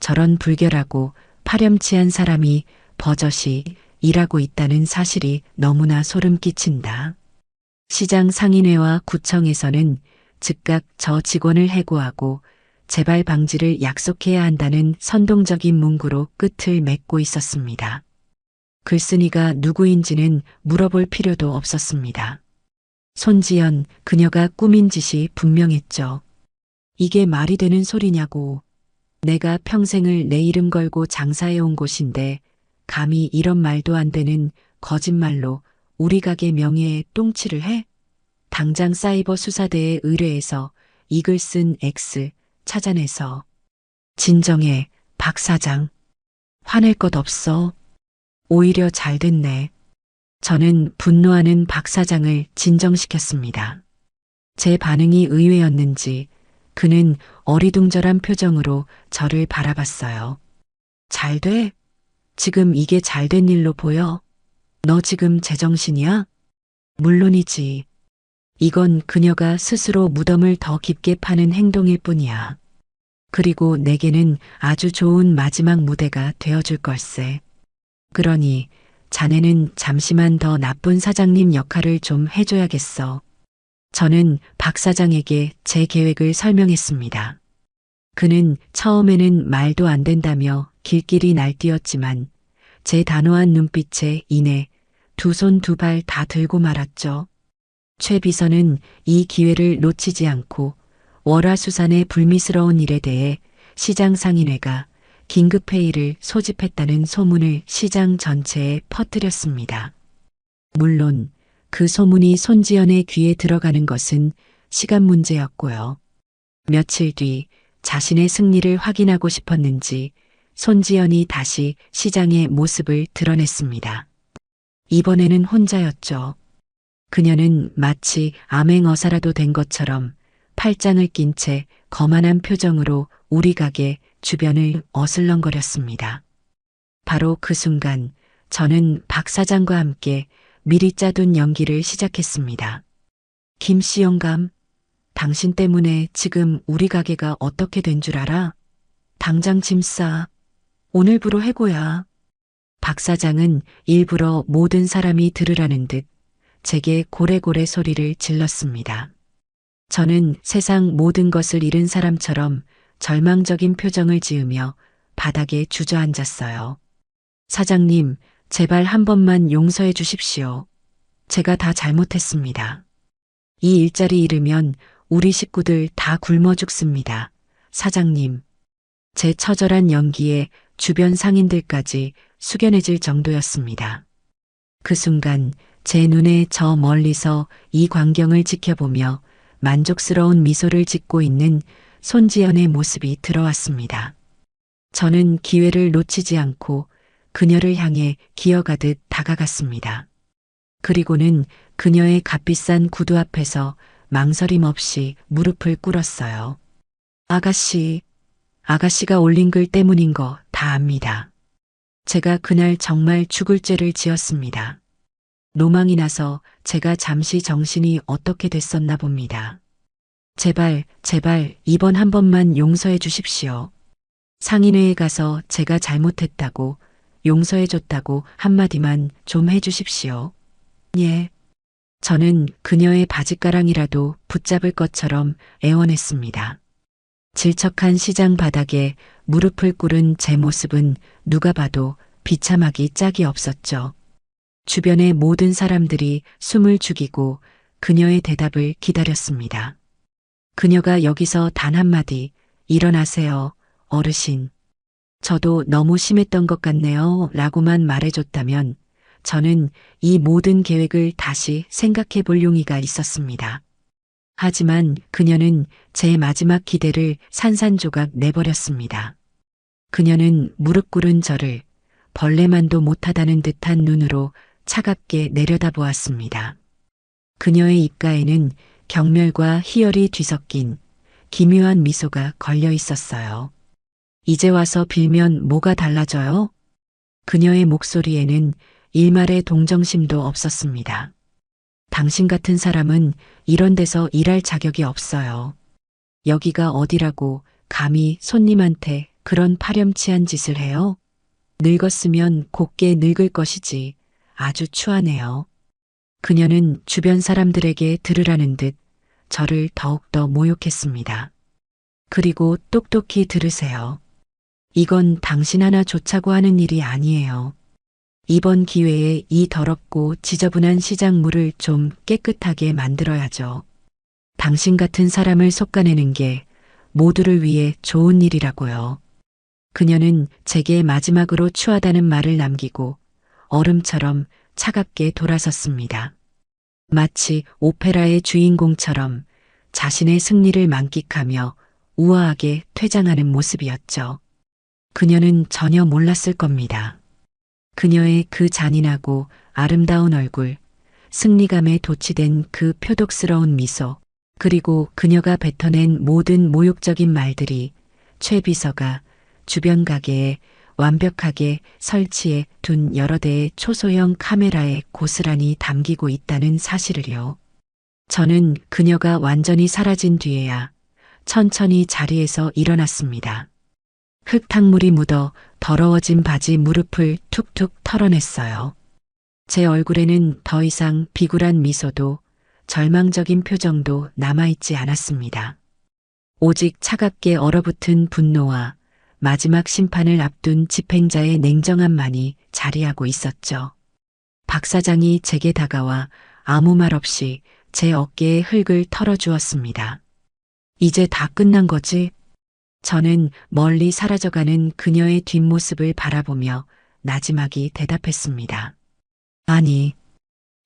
저런 불결하고 파렴치한 사람이 버젓이 일하고 있다는 사실이 너무나 소름 끼친다. 시장 상인회와 구청에서는 즉각 저 직원을 해고하고 재발 방지를 약속해야 한다는 선동적인 문구로 끝을 맺고 있었습니다. 글쓴이가 누구인지는 물어볼 필요도 없었습니다. 손지연, 그녀가 꾸민 짓이 분명했죠. 이게 말이 되는 소리냐고. 내가 평생을 내 이름 걸고 장사해온 곳인데 감히 이런 말도 안 되는 거짓말로 우리 가게 명예에 똥칠을 해? 당장 사이버 수사대에 의뢰해서 이 글 쓴 X 찾아내서 진정해, 박 사장. 화낼 것 없어. 오히려 잘 됐네. 저는 분노하는 박 사장을 진정시켰습니다. 제 반응이 의외였는지 그는 어리둥절한 표정으로 저를 바라봤어요. 잘 돼? 지금 이게 잘된 일로 보여? 너 지금 제정신이야? 물론이지. 이건 그녀가 스스로 무덤을 더 깊게 파는 행동일 뿐이야. 그리고 내게는 아주 좋은 마지막 무대가 되어줄 걸세. 그러니 자네는 잠시만 더 나쁜 사장님 역할을 좀 해줘야겠어. 저는 박 사장에게 제 계획을 설명했습니다. 그는 처음에는 말도 안 된다며 길길이 날뛰었지만 제 단호한 눈빛에 인해 두 손 두 발 다 들고 말았죠. 최 비서는 이 기회를 놓치지 않고 월화수산의 불미스러운 일에 대해 시장 상인회가 긴급회의를 소집했다는 소문을 시장 전체에 퍼뜨렸습니다. 물론 그 소문이 손지연의 귀에 들어가는 것은 시간 문제였고요. 며칠 뒤 자신의 승리를 확인하고 싶었는지 손지연이 다시 시장의 모습을 드러냈습니다. 이번에는 혼자였죠. 그녀는 마치 암행어사라도 된 것처럼 팔짱을 낀 채 거만한 표정으로 우리 가게 주변을 어슬렁거렸습니다. 바로 그 순간 저는 박 사장과 함께 미리 짜둔 연기를 시작했습니다. 김씨 영감, 당신 때문에 지금 우리 가게가 어떻게 된 줄 알아? 당장 짐 싸. 오늘부로 해고야. 박 사장은 일부러 모든 사람이 들으라는 듯 제게 고래고래 소리를 질렀습니다. 저는 세상 모든 것을 잃은 사람처럼 절망적인 표정을 지으며 바닥에 주저앉았어요. 사장님, 제발 한 번만 용서해 주십시오. 제가 다 잘못했습니다. 이 일자리 잃으면 우리 식구들 다 굶어 죽습니다. 사장님. 제 처절한 연기에 주변 상인들까지 숙연해질 정도였습니다. 그 순간 제 눈에 저 멀리서 이 광경을 지켜보며 만족스러운 미소를 짓고 있는 손지연의 모습이 들어왔습니다. 저는 기회를 놓치지 않고 그녀를 향해 기어가듯 다가갔습니다. 그리고는 그녀의 값비싼 구두 앞에서 망설임 없이 무릎을 꿇었어요. 아가씨가 올린 글 때문인 거 다 압니다. 제가 그날 정말 죽을 죄를 지었습니다. 노망이 나서 제가 잠시 정신이 어떻게 됐었나 봅니다. 제발 이번 한 번만 용서해 주십시오. 상인회에 가서 제가 잘못했다고 용서해 줬다고 한마디만 좀 해 주십시오. 예. 저는 그녀의 바짓가랑이라도 붙잡을 것처럼 애원했습니다. 질척한 시장 바닥에 무릎을 꿇은 제 모습은 누가 봐도 비참하기 짝이 없었죠. 주변의 모든 사람들이 숨을 죽이고 그녀의 대답을 기다렸습니다. 그녀가 여기서 단 한마디 일어나세요, 어르신. 저도 너무 심했던 것 같네요 라고만 말해줬다면 저는 이 모든 계획을 다시 생각해 볼 용의가 있었습니다. 하지만 그녀는 제 마지막 기대를 산산조각 내버렸습니다. 그녀는 무릎 꿇은 저를 벌레만도 못하다는 듯한 눈으로 차갑게 내려다보았습니다. 그녀의 입가에는 경멸과 희열이 뒤섞인 기묘한 미소가 걸려 있었어요. 이제 와서 빌면 뭐가 달라져요? 그녀의 목소리에는 일말의 동정심도 없었습니다. 당신 같은 사람은 이런 데서 일할 자격이 없어요. 여기가 어디라고 감히 손님한테 그런 파렴치한 짓을 해요? 늙었으면 곱게 늙을 것이지. 아주 추하네요. 그녀는 주변 사람들에게 들으라는 듯 저를 더욱더 모욕했습니다. 그리고 똑똑히 들으세요. 이건 당신 하나 좋자고 하는 일이 아니에요. 이번 기회에 이 더럽고 지저분한 시장물을 좀 깨끗하게 만들어야죠. 당신 같은 사람을 솎아내는 게 모두를 위해 좋은 일이라고요. 그녀는 제게 마지막으로 추하다는 말을 남기고 얼음처럼 차갑게 돌아섰습니다. 마치 오페라의 주인공처럼 자신의 승리를 만끽하며 우아하게 퇴장하는 모습이었죠. 그녀는 전혀 몰랐을 겁니다. 그녀의 그 잔인하고 아름다운 얼굴, 승리감에 도취된 그 표독스러운 미소, 그리고 그녀가 뱉어낸 모든 모욕적인 말들이 최 비서가 주변 가게에 완벽하게 설치해 둔 여러 대의 초소형 카메라에 고스란히 담기고 있다는 사실을요. 저는 그녀가 완전히 사라진 뒤에야 천천히 자리에서 일어났습니다. 흙탕물이 묻어 더러워진 바지 무릎을 툭툭 털어냈어요. 제 얼굴에는 더 이상 비굴한 미소도 절망적인 표정도 남아있지 않았습니다. 오직 차갑게 얼어붙은 분노와 마지막 심판을 앞둔 집행자의 냉정함만이 자리하고 있었죠. 박 사장이 제게 다가와 아무 말 없이 제 어깨에 흙을 털어주었습니다. 이제 다 끝난 거지? 저는 멀리 사라져가는 그녀의 뒷모습을 바라보며 나지막이 대답했습니다. 아니,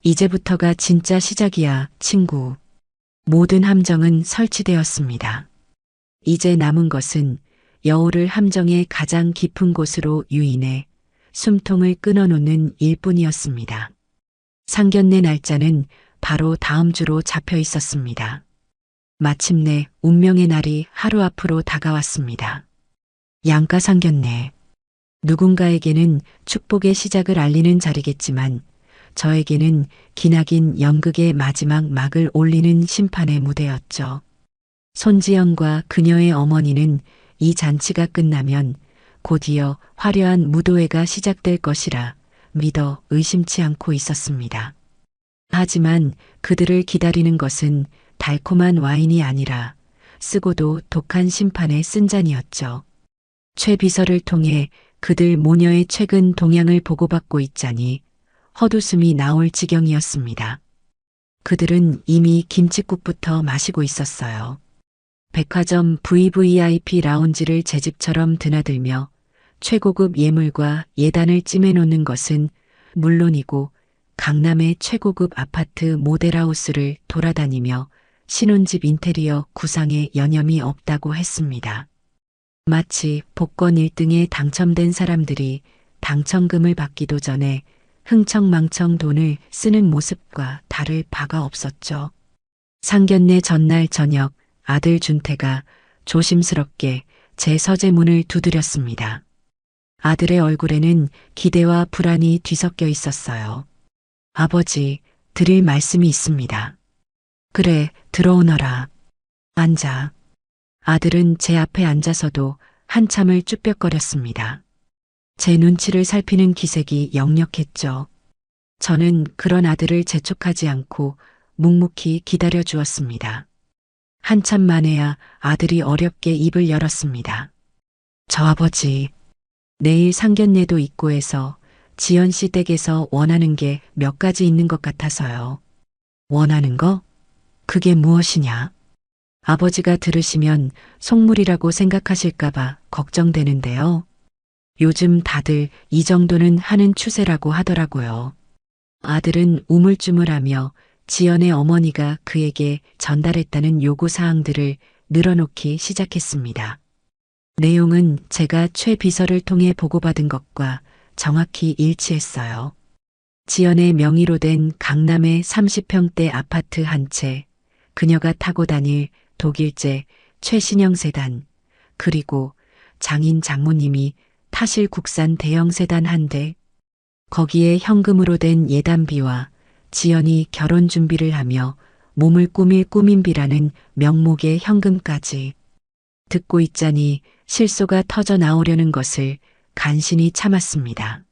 이제부터가 진짜 시작이야, 친구. 모든 함정은 설치되었습니다. 이제 남은 것은 여우를 함정의 가장 깊은 곳으로 유인해 숨통을 끊어놓는 일뿐이었습니다. 상견례 날짜는 바로 다음 주로 잡혀 있었습니다. 마침내 운명의 날이 하루 앞으로 다가왔습니다. 양가 상견례. 누군가에게는 축복의 시작을 알리는 자리겠지만 저에게는 기나긴 연극의 마지막 막을 올리는 심판의 무대였죠. 손지영과 그녀의 어머니는 이 잔치가 끝나면 곧이어 화려한 무도회가 시작될 것이라 믿어 의심치 않고 있었습니다. 하지만 그들을 기다리는 것은 달콤한 와인이 아니라 쓰고도 독한 심판의 쓴잔이었죠. 최 비서를 통해 그들 모녀의 최근 동향을 보고받고 있자니 헛웃음이 나올 지경이었습니다. 그들은 이미 김칫국부터 마시고 있었어요. 백화점 VVIP 라운지를 제 집처럼 드나들며 최고급 예물과 예단을 찜해놓는 것은 물론이고 강남의 최고급 아파트 모델하우스를 돌아다니며 신혼집 인테리어 구상에 여념이 없다고 했습니다. 마치 복권 1등에 당첨된 사람들이 당첨금을 받기도 전에 흥청망청 돈을 쓰는 모습과 다를 바가 없었죠. 상견례 전날 저녁 아들 준태가 조심스럽게 제 서재문을 두드렸습니다. 아들의 얼굴에는 기대와 불안이 뒤섞여 있었어요. 아버지, 드릴 말씀이 있습니다. 그래, 들어오너라. 앉아. 아들은 제 앞에 앉아서도 한참을 쭈뼛거렸습니다. 제 눈치를 살피는 기색이 역력했죠. 저는 그런 아들을 재촉하지 않고 묵묵히 기다려 주었습니다. 한참 만에야 아들이 어렵게 입을 열었습니다. 저 아버지, 내일 상견례도 있고 해서 지연 씨 댁에서 원하는 게 몇 가지 있는 것 같아서요. 원하는 거? 그게 무엇이냐? 아버지가 들으시면 속물이라고 생각하실까봐 걱정되는데요. 요즘 다들 이 정도는 하는 추세라고 하더라고요. 아들은 우물쭈물하며 지연의 어머니가 그에게 전달했다는 요구사항들을 늘어놓기 시작했습니다. 내용은 제가 최 비서를 통해 보고받은 것과 정확히 일치했어요. 지연의 명의로 된 강남의 30평대 아파트 한 채, 그녀가 타고 다닐 독일제 최신형 세단, 그리고 장인 장모님이 타실 국산 대형 세단 한 대, 거기에 현금으로 된 예단비와 지연이 결혼 준비를 하며 몸을 꾸밀 꾸민비라는 명목의 현금까지. 듣고 있자니 실소가 터져 나오려는 것을 간신히 참았습니다.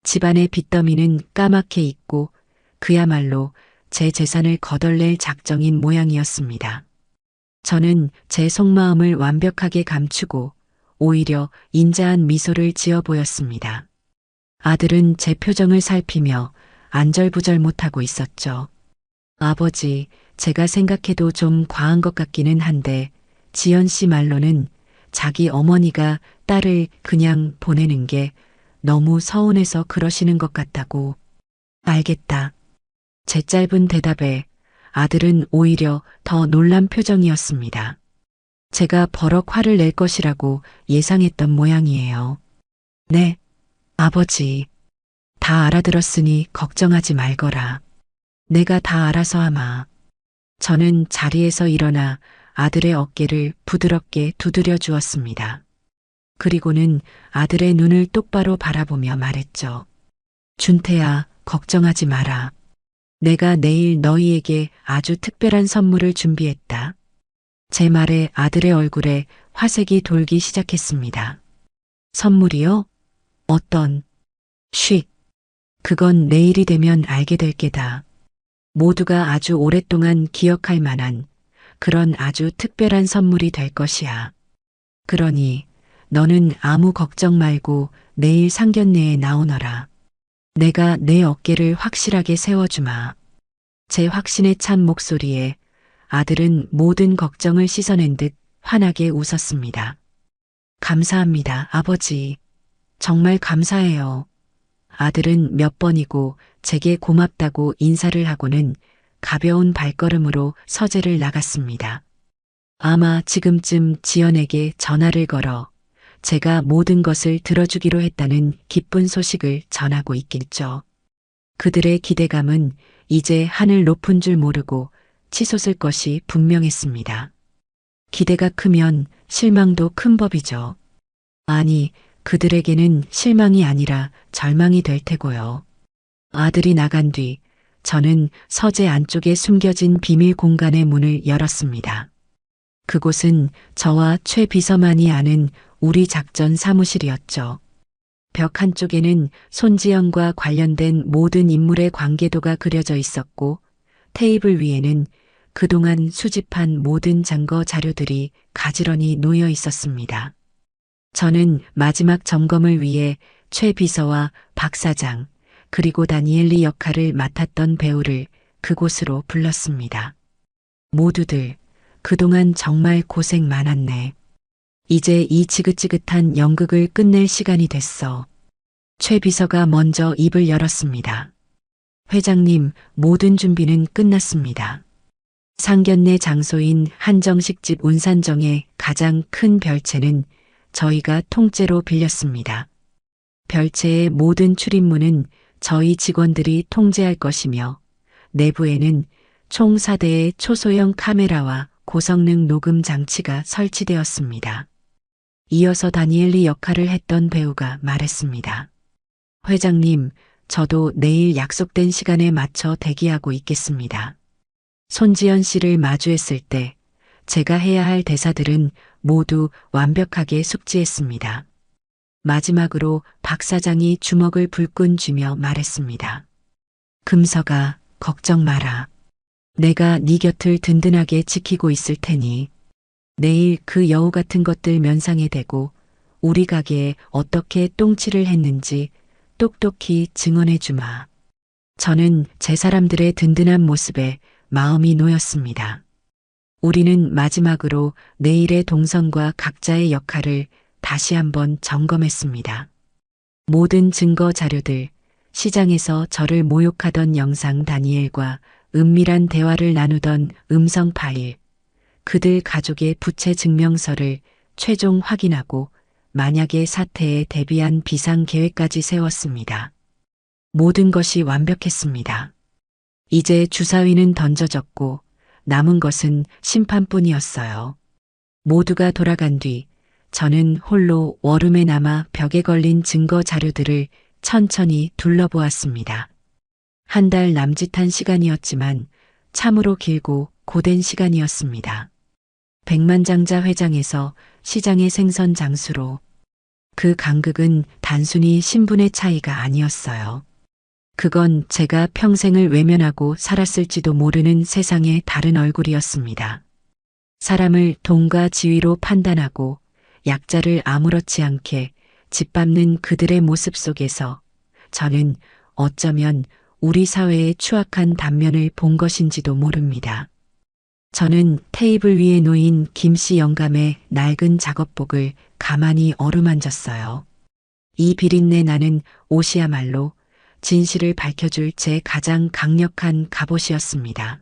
집안의 빚더미는 까맣게 있고 그야말로 제 재산을 거덜낼 작정인 모양이었습니다. 저는 제 속마음을 완벽하게 감추고 오히려 인자한 미소를 지어 보였습니다. 아들은 제 표정을 살피며 안절부절 못하고 있었죠. 아버지, 제가 생각해도 좀 과한 것 같기는 한데 지연 씨 말로는 자기 어머니가 딸을 그냥 보내는 게 너무 서운해서 그러시는 것 같다고. 알겠다. 제 짧은 대답에 아들은 오히려 더 놀란 표정이었습니다. 제가 버럭 화를 낼 것이라고 예상했던 모양이에요. 네, 아버지. 다 알아들었으니 걱정하지 말거라. 내가 다 알아서 하마. 저는 자리에서 일어나 아들의 어깨를 부드럽게 두드려 주었습니다. 그리고는 아들의 눈을 똑바로 바라보며 말했죠. 준태야, 걱정하지 마라. 내가 내일 너희에게 아주 특별한 선물을 준비했다. 제 말에 아들의 얼굴에 화색이 돌기 시작했습니다. 선물이요? 어떤? 쉿. 그건 내일이 되면 알게 될 게다. 모두가 아주 오랫동안 기억할 만한 그런 아주 특별한 선물이 될 것이야. 그러니 너는 아무 걱정 말고 내일 상견례에 나오너라. 내가 내 어깨를 확실하게 세워주마. 제 확신에 찬 목소리에 아들은 모든 걱정을 씻어낸 듯 환하게 웃었습니다. 감사합니다, 아버지. 정말 감사해요. 아들은 몇 번이고 제게 고맙다고 인사를 하고는 가벼운 발걸음으로 서재를 나갔습니다. 아마 지금쯤 지연에게 전화를 걸어 제가 모든 것을 들어주기로 했다는 기쁜 소식을 전하고 있겠죠. 그들의 기대감은 이제 하늘 높은 줄 모르고 치솟을 것이 분명했습니다. 기대가 크면 실망도 큰 법이죠. 아니, 그들에게는 실망이 아니라 절망이 될 테고요. 아들이 나간 뒤 저는 서재 안쪽에 숨겨진 비밀 공간의 문을 열었습니다. 그곳은 저와 최 비서만이 아는 우리 작전 사무실이었죠. 벽 한쪽에는 손지연과 관련된 모든 인물의 관계도가 그려져 있었고 테이블 위에는 그동안 수집한 모든 증거 자료들이 가지런히 놓여 있었습니다. 저는 마지막 점검을 위해 최 비서와 박 사장 그리고 다니엘리 역할을 맡았던 배우를 그곳으로 불렀습니다. 모두들 그동안 정말 고생 많았네. 이제 이 지긋지긋한 연극을 끝낼 시간이 됐어. 최 비서가 먼저 입을 열었습니다. 회장님, 모든 준비는 끝났습니다. 상견례 장소인 한정식집 운산정의 가장 큰 별채는 저희가 통째로 빌렸습니다. 별채의 모든 출입문은 저희 직원들이 통제할 것이며 내부에는 총 4대의 초소형 카메라와 고성능 녹음 장치가 설치되었습니다. 이어서 다니엘리 역할을 했던 배우가 말했습니다. 회장님, 저도 내일 약속된 시간에 맞춰 대기하고 있겠습니다. 손지연 씨를 마주했을 때 제가 해야 할 대사들은 모두 완벽하게 숙지했습니다. 마지막으로 박 사장이 주먹을 불끈 쥐며 말했습니다. 금서가 걱정 마라. 내가 네 곁을 든든하게 지키고 있을 테니 내일 그 여우 같은 것들 면상에 대고 우리 가게에 어떻게 똥칠을 했는지 똑똑히 증언해 주마. 저는 제 사람들의 든든한 모습에 마음이 놓였습니다. 우리는 마지막으로 내일의 동선과 각자의 역할을 다시 한번 점검했습니다. 모든 증거 자료들, 시장에서 저를 모욕하던 영상 다니엘과 은밀한 대화를 나누던 음성 파일, 그들 가족의 부채 증명서를 최종 확인하고 만약의 사태에 대비한 비상 계획까지 세웠습니다. 모든 것이 완벽했습니다. 이제 주사위는 던져졌고 남은 것은 심판뿐이었어요. 모두가 돌아간 뒤 저는 홀로 워룸에 남아 벽에 걸린 증거 자료들을 천천히 둘러보았습니다. 한 달 남짓한 시간이었지만 참으로 길고 고된 시간이었습니다. 백만장자 회장에서 시장의 생선 장수로 그 간극은 단순히 신분의 차이가 아니었어요. 그건 제가 평생을 외면하고 살았을지도 모르는 세상의 다른 얼굴이었습니다. 사람을 돈과 지위로 판단하고 약자를 아무렇지 않게 짓밟는 그들의 모습 속에서 저는 어쩌면 우리 사회의 추악한 단면을 본 것인지도 모릅니다. 저는 테이블 위에 놓인 김씨 영감의 낡은 작업복을 가만히 어루만졌어요. 이 비린내 나는 옷이야말로 진실을 밝혀줄 제 가장 강력한 갑옷이었습니다.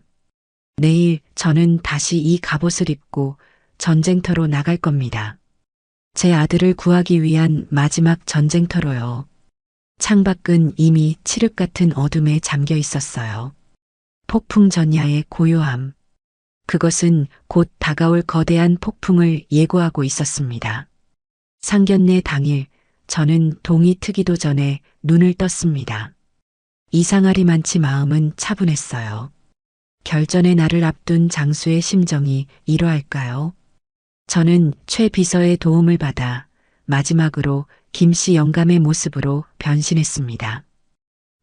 내일 저는 다시 이 갑옷을 입고 전쟁터로 나갈 겁니다. 제 아들을 구하기 위한 마지막 전쟁터로요. 창밖은 이미 칠흑 같은 어둠에 잠겨 있었어요. 폭풍 전야의 고요함. 그것은 곧 다가올 거대한 폭풍을 예고하고 있었습니다. 상견례 당일 저는 동이 트기도 전에 눈을 떴습니다. 이상하리만치 마음은 차분했어요. 결전의 날을 앞둔 장수의 심정이 이러할까요? 저는 최 비서의 도움을 받아 마지막으로 김씨 영감의 모습으로 변신했습니다.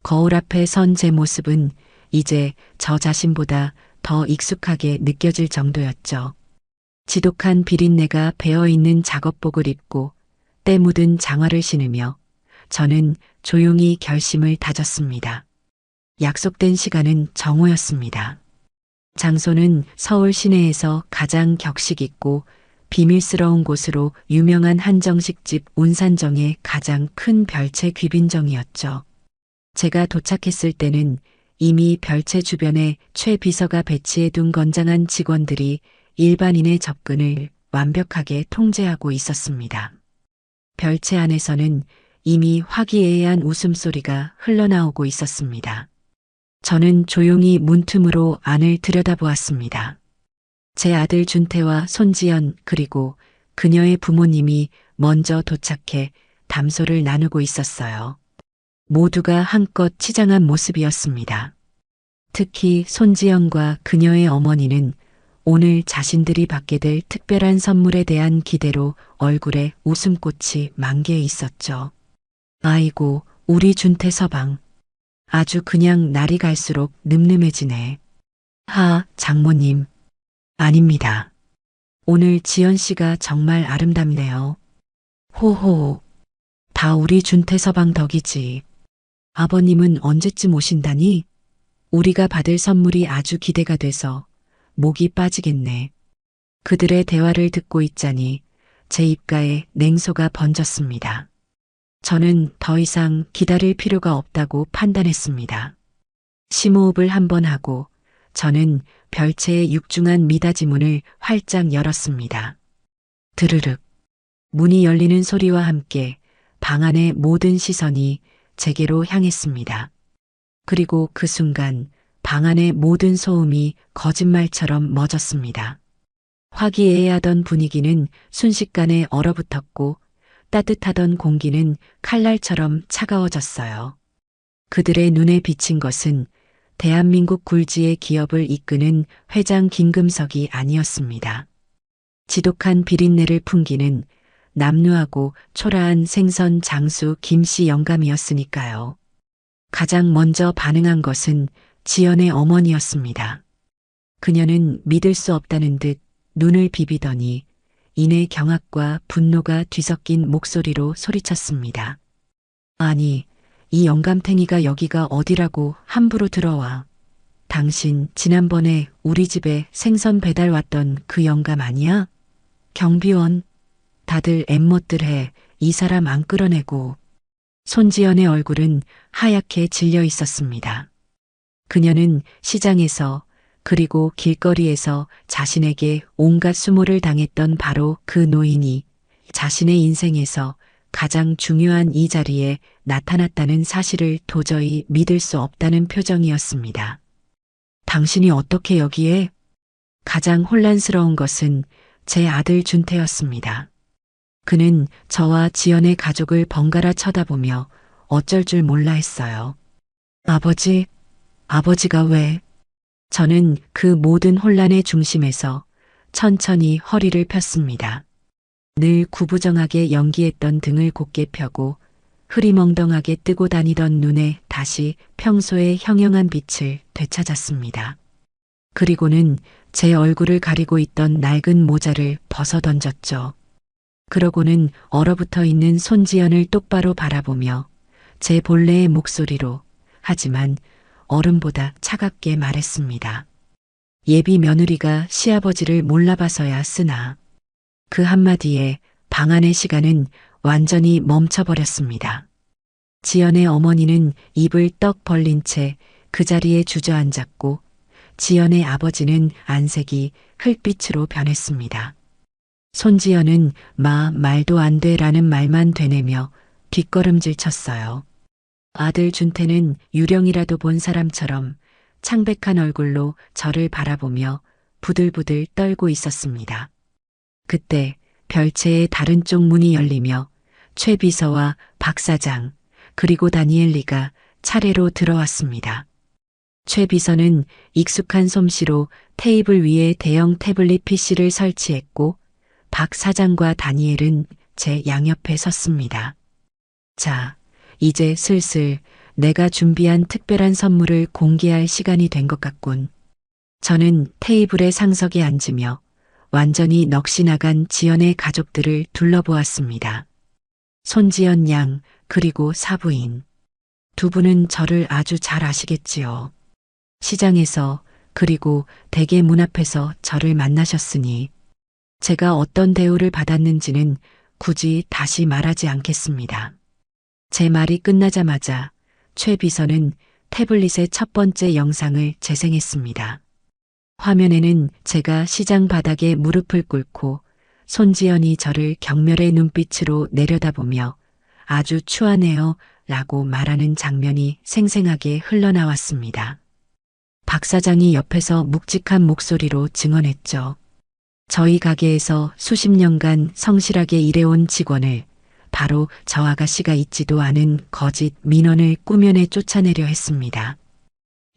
거울 앞에 선 제 모습은 이제 저 자신보다 더 익숙하게 느껴질 정도였죠. 지독한 비린내가 배어있는 작업복을 입고 때 묻은 장화를 신으며 저는 조용히 결심을 다졌습니다. 약속된 시간은 정오였습니다. 장소는 서울 시내에서 가장 격식 있고 비밀스러운 곳으로 유명한 한정식집 운산정의 가장 큰 별채 귀빈정이었죠. 제가 도착했을 때는 이미 별채 주변에 최 비서가 배치해둔 건장한 직원들이 일반인의 접근을 완벽하게 통제하고 있었습니다. 별채 안에서는 이미 화기애애한 웃음소리가 흘러나오고 있었습니다. 저는 조용히 문틈으로 안을 들여다보았습니다. 제 아들 준태와 손지연 그리고 그녀의 부모님이 먼저 도착해 담소를 나누고 있었어요. 모두가 한껏 치장한 모습이었습니다. 특히 손지연과 그녀의 어머니는 오늘 자신들이 받게 될 특별한 선물에 대한 기대로 얼굴에 웃음꽃이 만개해 있었죠. 아이고, 우리 준태 서방. 아주 그냥 날이 갈수록 늠름해지네. 장모님. 아닙니다. 오늘 지연 씨가 정말 아름답네요. 호호. 다 우리 준태 서방 덕이지. 아버님은 언제쯤 오신다니? 우리가 받을 선물이 아주 기대가 돼서 목이 빠지겠네. 그들의 대화를 듣고 있자니 제 입가에 냉소가 번졌습니다. 저는 더 이상 기다릴 필요가 없다고 판단했습니다. 심호흡을 한번 하고 저는 별채의 육중한 미닫이 문을 활짝 열었습니다. 드르륵. 문이 열리는 소리와 함께 방 안의 모든 시선이 제게로 향했습니다. 그리고 그 순간 방 안의 모든 소음이 거짓말처럼 멎었습니다. 화기애애하던 분위기는 순식간에 얼어붙었고 따뜻하던 공기는 칼날처럼 차가워졌어요. 그들의 눈에 비친 것은 대한민국 굴지의 기업을 이끄는 회장 김금석이 아니었습니다. 지독한 비린내를 풍기는 남루하고 초라한 생선 장수 김씨 영감이었으니까요. 가장 먼저 반응한 것은 지연의 어머니였습니다. 그녀는 믿을 수 없다는 듯 눈을 비비더니 이내 경악과 분노가 뒤섞인 목소리로 소리쳤습니다. 아니, 이 영감탱이가 여기가 어디라고 함부로 들어와. 당신 지난번에 우리 집에 생선 배달 왔던 그 영감 아니야? 경비원. 다들 앳못들해. 이 사람 안 끌어내고. 손지연의 얼굴은 하얗게 질려 있었습니다. 그녀는 시장에서 그리고 길거리에서 자신에게 온갖 수모를 당했던 바로 그 노인이 자신의 인생에서 가장 중요한 이 자리에 나타났다는 사실을 도저히 믿을 수 없다는 표정이었습니다. 당신이 어떻게 여기에? 가장 혼란스러운 것은 제 아들 준태였습니다. 그는 저와 지연의 가족을 번갈아 쳐다보며 어쩔 줄 몰라 했어요. 아버지가 왜? 저는 그 모든 혼란의 중심에서 천천히 허리를 폈습니다. 늘 구부정하게 연기했던 등을 곧게 펴고 흐리멍덩하게 뜨고 다니던 눈에 다시 평소의 형형한 빛을 되찾았습니다. 그리고는 제 얼굴을 가리고 있던 낡은 모자를 벗어 던졌죠. 그러고는 얼어붙어 있는 손지연을 똑바로 바라보며 제 본래의 목소리로 하지만 어른보다 차갑게 말했습니다. 예비 며느리가 시아버지를 몰라봐서야 쓰나. 그 한마디에 방 안의 시간은 완전히 멈춰버렸습니다. 지연의 어머니는 입을 떡 벌린 채 그 자리에 주저앉았고 지연의 아버지는 안색이 흙빛으로 변했습니다. 손지연은 말도 안 돼라는 말만 되뇌며 뒷걸음질 쳤어요. 아들 준태는 유령이라도 본 사람처럼 창백한 얼굴로 저를 바라보며 부들부들 떨고 있었습니다. 그때 별채의 다른 쪽 문이 열리며 최 비서와 박 사장 그리고 다니엘리가 차례로 들어왔습니다. 최 비서는 익숙한 솜씨로 테이블 위에 대형 태블릿 PC를 설치했고 박 사장과 다니엘은 제 양옆에 섰습니다. 자, 이제 슬슬 내가 준비한 특별한 선물을 공개할 시간이 된 것 같군. 저는 테이블의 상석에 앉으며 완전히 넋이 나간 지연의 가족들을 둘러보았습니다. 손지연 양 그리고 사부인. 두 분은 저를 아주 잘 아시겠지요. 시장에서 그리고 대개 문 앞에서 저를 만나셨으니 제가 어떤 대우를 받았는지는 굳이 다시 말하지 않겠습니다. 제 말이 끝나자마자 최 비서는 태블릿의 첫 번째 영상을 재생했습니다. 화면에는 제가 시장 바닥에 무릎을 꿇고 손지연이 저를 경멸의 눈빛으로 내려다보며 아주 추하네요 라고 말하는 장면이 생생하게 흘러나왔습니다. 박 사장이 옆에서 묵직한 목소리로 증언했죠. 저희 가게에서 수십 년간 성실하게 일해온 직원을 바로 저 아가씨가 있지도 않은 거짓 민원을 꾸며내 쫓아내려 했습니다.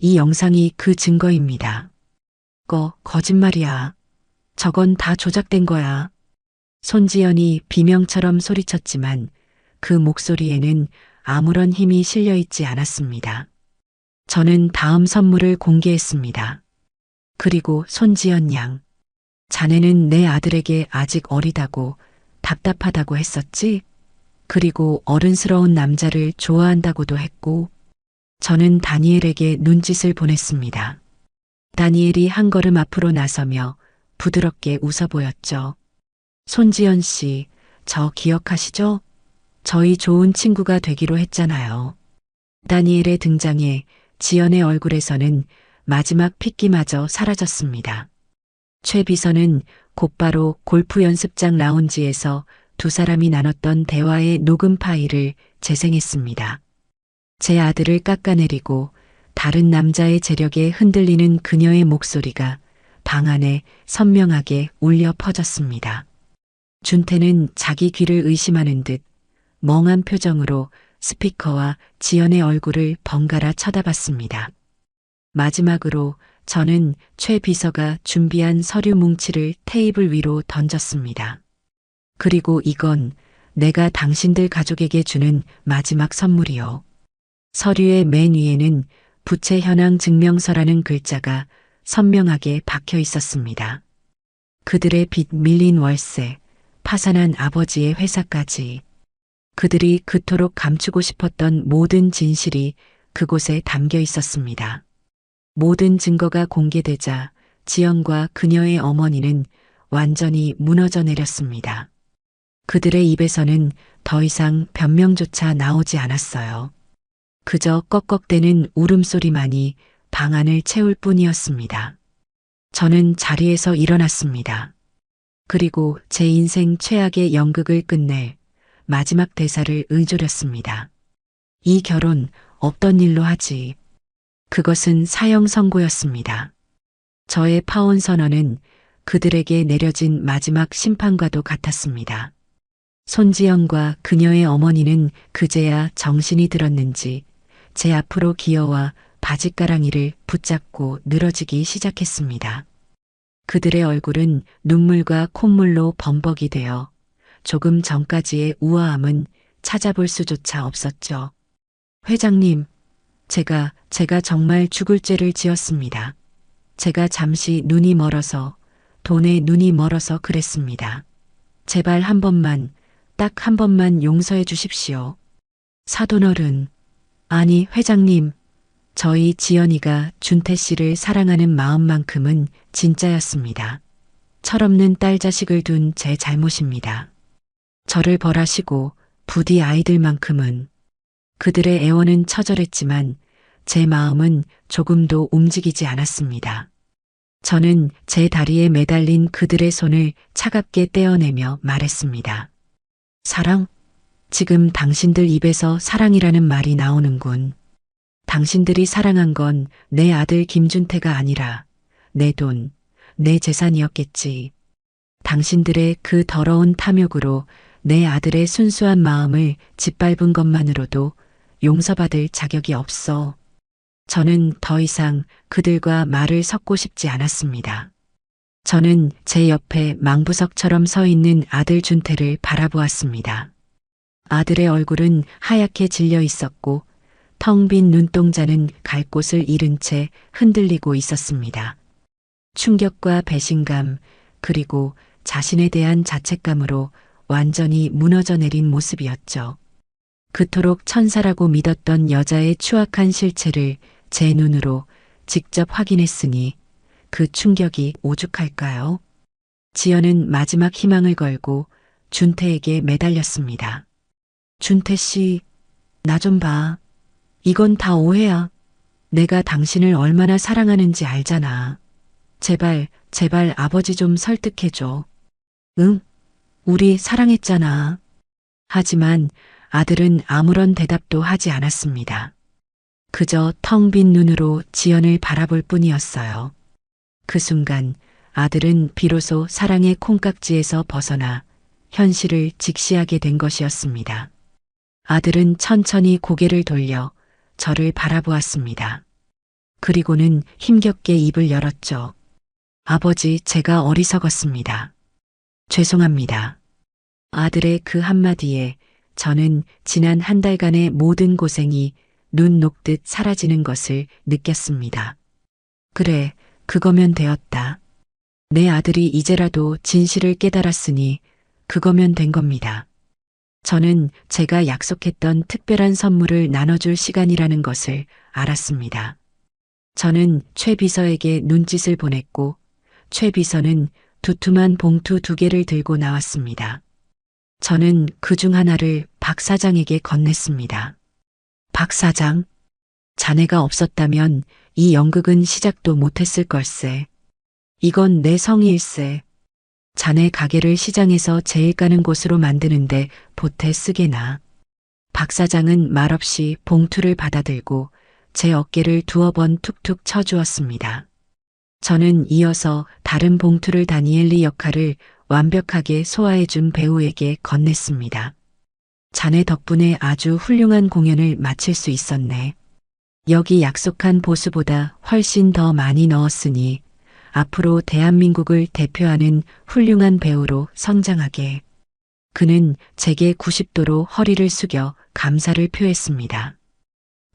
이 영상이 그 증거입니다. 거짓말이야. 저건 다 조작된 거야. 손지연이 비명처럼 소리쳤지만 그 목소리에는 아무런 힘이 실려 있지 않았습니다. 저는 다음 선물을 공개했습니다. 그리고 손지연 양. 자네는 내 아들에게 아직 어리다고 답답하다고 했었지? 그리고 어른스러운 남자를 좋아한다고도 했고, 저는 다니엘에게 눈짓을 보냈습니다. 다니엘이 한 걸음 앞으로 나서며 부드럽게 웃어 보였죠. 손지연 씨, 저 기억하시죠? 저희 좋은 친구가 되기로 했잖아요. 다니엘의 등장에 지연의 얼굴에서는 마지막 핏기마저 사라졌습니다. 최 비서는 곧바로 골프 연습장 라운지에서 두 사람이 나눴던 대화의 녹음 파일을 재생했습니다. 제 아들을 깎아내리고 다른 남자의 재력에 흔들리는 그녀의 목소리가 방 안에 선명하게 울려 퍼졌습니다. 준태는 자기 귀를 의심하는 듯 멍한 표정으로 스피커와 지연의 얼굴을 번갈아 쳐다봤습니다. 마지막으로 저는 최 비서가 준비한 서류 뭉치를 테이블 위로 던졌습니다. 그리고 이건 내가 당신들 가족에게 주는 마지막 선물이요. 서류의 맨 위에는 부채 현황 증명서라는 글자가 선명하게 박혀 있었습니다. 그들의 빚 밀린 월세, 파산한 아버지의 회사까지 그들이 그토록 감추고 싶었던 모든 진실이 그곳에 담겨 있었습니다. 모든 증거가 공개되자 지연과 그녀의 어머니는 완전히 무너져 내렸습니다. 그들의 입에서는 더 이상 변명조차 나오지 않았어요. 그저 꺽꺽대는 울음소리만이 방 안을 채울 뿐이었습니다. 저는 자리에서 일어났습니다. 그리고 제 인생 최악의 연극을 끝낼 마지막 대사를 의조렸습니다. 이 결혼 없던 일로 하지. 그것은 사형 선고였습니다. 저의 파혼 선언은 그들에게 내려진 마지막 심판과도 같았습니다. 손지연과 그녀의 어머니는 그제야 정신이 들었는지 제 앞으로 기어와 바짓가랑이를 붙잡고 늘어지기 시작했습니다. 그들의 얼굴은 눈물과 콧물로 범벅이 되어 조금 전까지의 우아함은 찾아볼 수조차 없었죠. 회장님, 제가 정말 죽을 죄를 지었습니다. 제가 잠시 눈이 멀어서, 돈에 눈이 멀어서 그랬습니다. 제발 한 번만, 딱 한 번만 용서해 주십시오. 사돈어른, 아니 회장님, 저희 지연이가 준태 씨를 사랑하는 마음만큼은 진짜였습니다. 철없는 딸 자식을 둔 제 잘못입니다. 저를 벌하시고 부디 아이들만큼은. 그들의 애원은 처절했지만 제 마음은 조금도 움직이지 않았습니다. 저는 제 다리에 매달린 그들의 손을 차갑게 떼어내며 말했습니다. 사랑? 지금 당신들 입에서 사랑이라는 말이 나오는군. 당신들이 사랑한 건 내 아들 김준태가 아니라 내 돈, 내 재산이었겠지. 당신들의 그 더러운 탐욕으로 내 아들의 순수한 마음을 짓밟은 것만으로도 용서받을 자격이 없어. 저는 더 이상 그들과 말을 섞고 싶지 않았습니다. 저는 제 옆에 망부석처럼 서 있는 아들 준태를 바라보았습니다. 아들의 얼굴은 하얗게 질려 있었고 텅 빈 눈동자는 갈 곳을 잃은 채 흔들리고 있었습니다. 충격과 배신감 그리고 자신에 대한 자책감으로 완전히 무너져 내린 모습이었죠. 그토록 천사라고 믿었던 여자의 추악한 실체를 제 눈으로 직접 확인했으니 그 충격이 오죽할까요? 지연은 마지막 희망을 걸고 준태에게 매달렸습니다. 준태 씨, 나 좀 봐. 이건 다 오해야. 내가 당신을 얼마나 사랑하는지 알잖아. 제발, 제발 아버지 좀 설득해줘. 응? 우리 사랑했잖아. 하지만 아들은 아무런 대답도 하지 않았습니다. 그저 텅 빈 눈으로 지연을 바라볼 뿐이었어요. 그 순간 아들은 비로소 사랑의 콩깍지에서 벗어나 현실을 직시하게 된 것이었습니다. 아들은 천천히 고개를 돌려 저를 바라보았습니다. 그리고는 힘겹게 입을 열었죠. 아버지, 제가 어리석었습니다. 죄송합니다. 아들의 그 한마디에 저는 지난 한 달간의 모든 고생이 눈 녹듯 사라지는 것을 느꼈습니다. 그래, 그거면 되었다. 내 아들이 이제라도 진실을 깨달았으니 그거면 된 겁니다. 저는 제가 약속했던 특별한 선물을 나눠줄 시간이라는 것을 알았습니다. 저는 최 비서에게 눈짓을 보냈고 최 비서는 두툼한 봉투 2개를 들고 나왔습니다. 저는 그 중 하나를 박 사장에게 건넸습니다. 박 사장, 자네가 없었다면 이 연극은 시작도 못했을 걸세. 이건 내 성의일세. 자네 가게를 시장에서 제일 가는 곳으로 만드는데 보태 쓰게나. 박 사장은 말없이 봉투를 받아들고 제 어깨를 2번 툭툭 쳐주었습니다. 저는 이어서 다른 봉투를 다니엘리 역할을 완벽하게 소화해준 배우에게 건넸습니다. 자네 덕분에 아주 훌륭한 공연을 마칠 수 있었네. 여기 약속한 보수보다 훨씬 더 많이 넣었으니 앞으로 대한민국을 대표하는 훌륭한 배우로 성장하게. 그는 제게 90도로 허리를 숙여 감사를 표했습니다.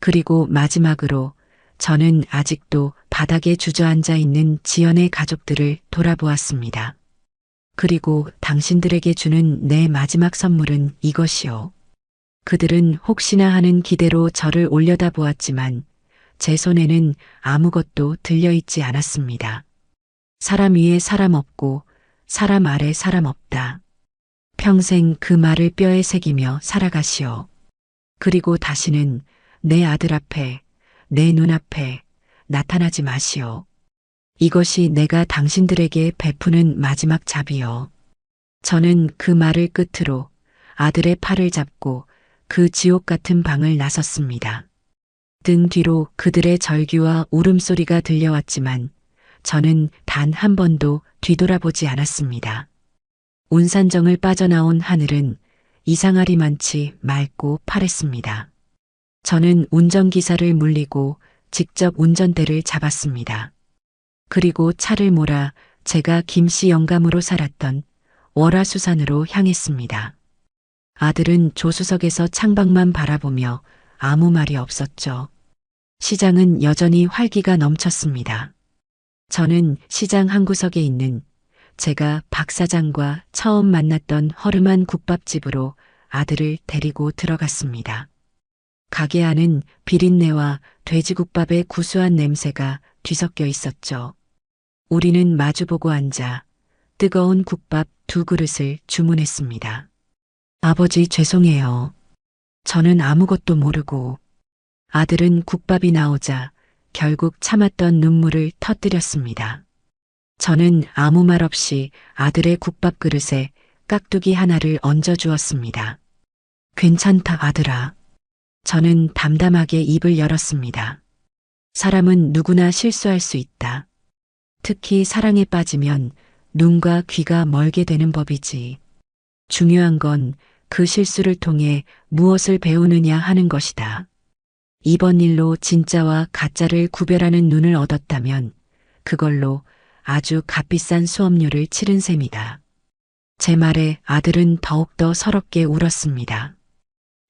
그리고 마지막으로 저는 아직도 바닥에 주저앉아 있는 지연의 가족들을 돌아보았습니다. 그리고 당신들에게 주는 내 마지막 선물은 이것이요. 그들은 혹시나 하는 기대로 저를 올려다보았지만 제 손에는 아무것도 들려있지 않았습니다. 사람 위에 사람 없고 사람 아래 사람 없다. 평생 그 말을 뼈에 새기며 살아가시오. 그리고 다시는 내 아들 앞에, 내 눈앞에 나타나지 마시오. 이것이 내가 당신들에게 베푸는 마지막 잡이요. 저는 그 말을 끝으로 아들의 팔을 잡고 그 지옥 같은 방을 나섰습니다. 등 뒤로 그들의 절규와 울음소리가 들려왔지만 저는 단 한 번도 뒤돌아보지 않았습니다. 운산정을 빠져나온 하늘은 이상하리만치 맑고 파랬습니다. 저는 운전기사를 물리고 직접 운전대를 잡았습니다. 그리고 차를 몰아 제가 김씨 영감으로 살았던 월화수산으로 향했습니다. 아들은 조수석에서 창밖만 바라보며 아무 말이 없었죠. 시장은 여전히 활기가 넘쳤습니다. 저는 시장 한구석에 있는 제가 박 사장과 처음 만났던 허름한 국밥집으로 아들을 데리고 들어갔습니다. 가게 안은 비린내와 돼지국밥의 구수한 냄새가 뒤섞여 있었죠. 우리는 마주보고 앉아 뜨거운 국밥 2그릇을 주문했습니다. 아버지, 죄송해요. 저는 아무것도 모르고. 아들은 국밥이 나오자 결국 참았던 눈물을 터뜨렸습니다. 저는 아무 말 없이 아들의 국밥 그릇에 깍두기 하나를 얹어주었습니다. 괜찮다, 아들아. 저는 담담하게 입을 열었습니다. 사람은 누구나 실수할 수 있다. 특히 사랑에 빠지면 눈과 귀가 멀게 되는 법이지. 중요한 건 그 실수를 통해 무엇을 배우느냐 하는 것이다. 이번 일로 진짜와 가짜를 구별하는 눈을 얻었다면 그걸로 아주 값비싼 수업료를 치른 셈이다. 제 말에 아들은 더욱더 서럽게 울었습니다.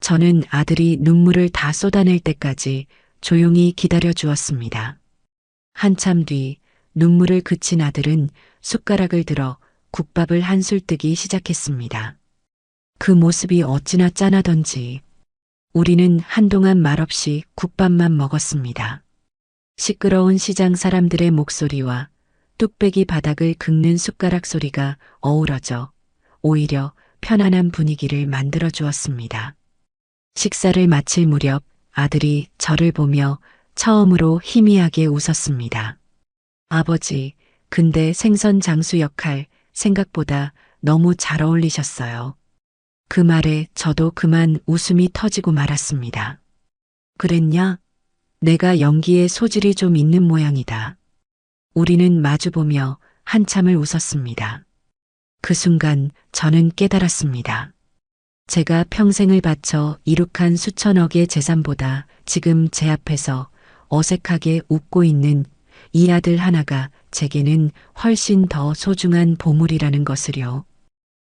저는 아들이 눈물을 다 쏟아낼 때까지 조용히 기다려 주었습니다. 한참 뒤 눈물을 그친 아들은 숟가락을 들어 국밥을 한술 뜨기 시작했습니다. 그 모습이 어찌나 짠하던지 우리는 한동안 말없이 국밥만 먹었습니다. 시끄러운 시장 사람들의 목소리와 뚝배기 바닥을 긁는 숟가락 소리가 어우러져 오히려 편안한 분위기를 만들어 주었습니다. 식사를 마칠 무렵 아들이 저를 보며 처음으로 희미하게 웃었습니다. 아버지, 근데 생선 장수 역할 생각보다 너무 잘 어울리셨어요. 그 말에 저도 그만 웃음이 터지고 말았습니다. 그랬냐? 내가 연기에 소질이 좀 있는 모양이다. 우리는 마주보며 한참을 웃었습니다. 그 순간 저는 깨달았습니다. 제가 평생을 바쳐 이룩한 수천억의 재산보다 지금 제 앞에서 어색하게 웃고 있는 이 아들 하나가 제게는 훨씬 더 소중한 보물이라는 것을요.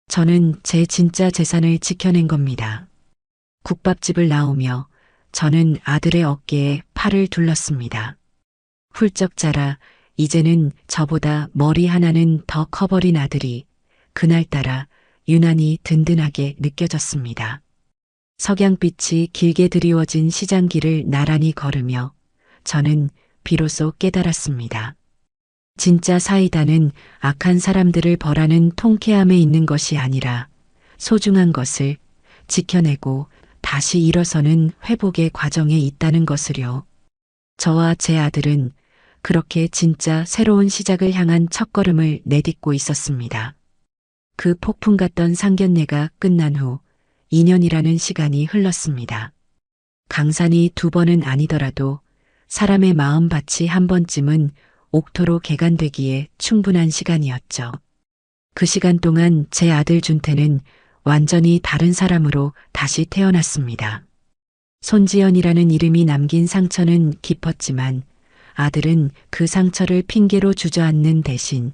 저는 제 진짜 재산을 지켜낸 겁니다. 국밥집을 나오며 저는 아들의 어깨에 팔을 둘렀습니다. 훌쩍 자라 이제는 저보다 머리 하나는 더 커버린 아들이 그날따라 유난히 든든하게 느껴졌습니다. 석양빛이 길게 드리워진 시장길을 나란히 걸으며 저는 비로소 깨달았습니다. 진짜 사이다는 악한 사람들을 벌하는 통쾌함에 있는 것이 아니라 소중한 것을 지켜내고 다시 일어서는 회복의 과정에 있다는 것을요. 저와 제 아들은 그렇게 진짜 새로운 시작을 향한 첫걸음을 내딛고 있었습니다. 그 폭풍 같던 상견례가 끝난 후 2년이라는 시간이 흘렀습니다. 강산이 2번은 아니더라도 사람의 마음밭이 한 번쯤은 옥토로 개간되기에 충분한 시간이었죠. 그 시간 동안 제 아들 준태는 완전히 다른 사람으로 다시 태어났습니다. 손지연이라는 이름이 남긴 상처는 깊었지만 아들은 그 상처를 핑계로 주저앉는 대신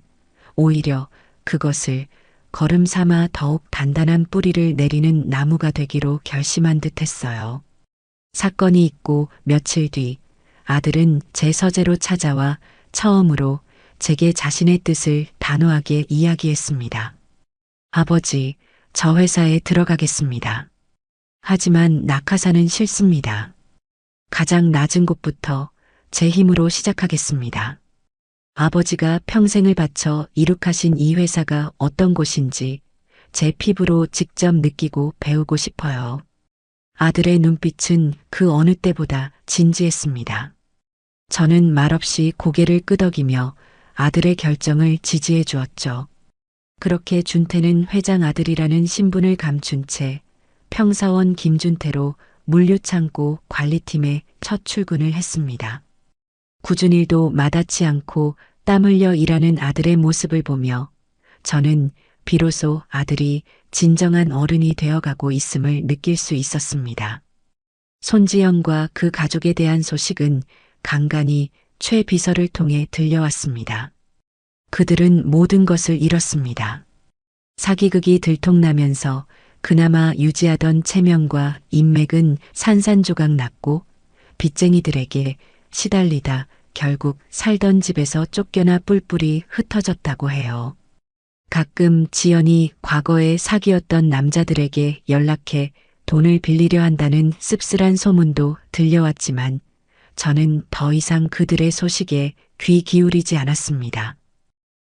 오히려 그것을 걸음 삼아 더욱 단단한 뿌리를 내리는 나무가 되기로 결심한 듯 했어요. 사건이 있고 며칠 뒤 아들은 제 서재로 찾아와 처음으로 제게 자신의 뜻을 단호하게 이야기했습니다. 아버지, 저 회사에 들어가겠습니다. 하지만 낙하산은 싫습니다. 가장 낮은 곳부터 제 힘으로 시작하겠습니다. 아버지가 평생을 바쳐 이룩하신 이 회사가 어떤 곳인지 제 피부로 직접 느끼고 배우고 싶어요. 아들의 눈빛은 그 어느 때보다 진지했습니다. 저는 말없이 고개를 끄덕이며 아들의 결정을 지지해 주었죠. 그렇게 준태는 회장 아들이라는 신분을 감춘 채 평사원 김준태로 물류창고 관리팀에 첫 출근을 했습니다. 굳은 일도 마다치 않고 땀 흘려 일하는 아들의 모습을 보며 저는 비로소 아들이 진정한 어른이 되어가고 있음을 느낄 수 있었습니다. 손지영과 그 가족에 대한 소식은 간간히 최 비서를 통해 들려왔습니다. 그들은 모든 것을 잃었습니다. 사기극이 들통나면서 그나마 유지하던 체면과 인맥은 산산조각 났고 빚쟁이들에게 시달리다 결국 살던 집에서 쫓겨나 뿔뿔이 흩어졌다고 해요. 가끔 지연이 과거에 사귀었던 남자들에게 연락해 돈을 빌리려 한다는 씁쓸한 소문도 들려왔지만 저는 더 이상 그들의 소식에 귀 기울이지 않았습니다.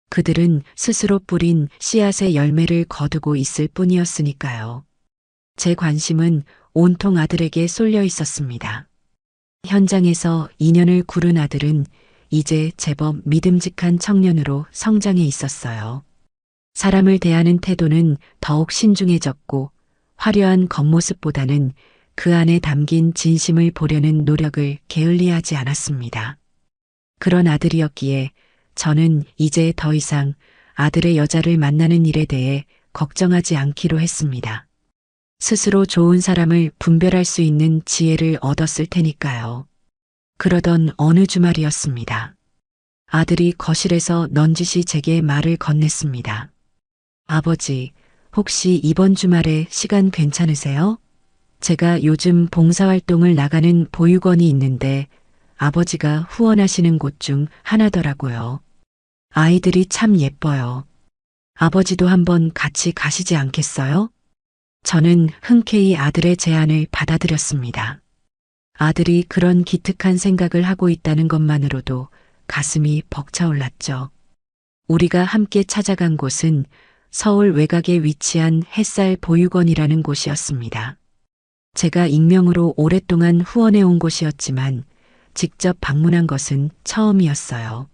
그들은 스스로 뿌린 씨앗의 열매를 거두고 있을 뿐이었으니까요. 제 관심은 온통 아들에게 쏠려 있었습니다. 현장에서 2년을 구른 아들은 이제 제법 믿음직한 청년으로 성장해 있었어요. 사람을 대하는 태도는 더욱 신중해졌고 화려한 겉모습보다는 그 안에 담긴 진심을 보려는 노력을 게을리하지 않았습니다. 그런 아들이었기에 저는 이제 더 이상 아들의 여자를 만나는 일에 대해 걱정하지 않기로 했습니다. 스스로 좋은 사람을 분별할 수 있는 지혜를 얻었을 테니까요. 그러던 어느 주말이었습니다. 아들이 거실에서 넌지시 제게 말을 건넸습니다. 아버지, 혹시 이번 주말에 시간 괜찮으세요? 제가 요즘 봉사활동을 나가는 보육원이 있는데 아버지가 후원하시는 곳 중 하나더라고요. 아이들이 참 예뻐요. 아버지도 한번 같이 가시지 않겠어요? 저는 흔쾌히 아들의 제안을 받아들였습니다. 아들이 그런 기특한 생각을 하고 있다는 것만으로도 가슴이 벅차올랐죠. 우리가 함께 찾아간 곳은 서울 외곽에 위치한 햇살 보육원이라는 곳이었습니다. 제가 익명으로 오랫동안 후원해 온 곳이었지만 직접 방문한 것은 처음이었어요.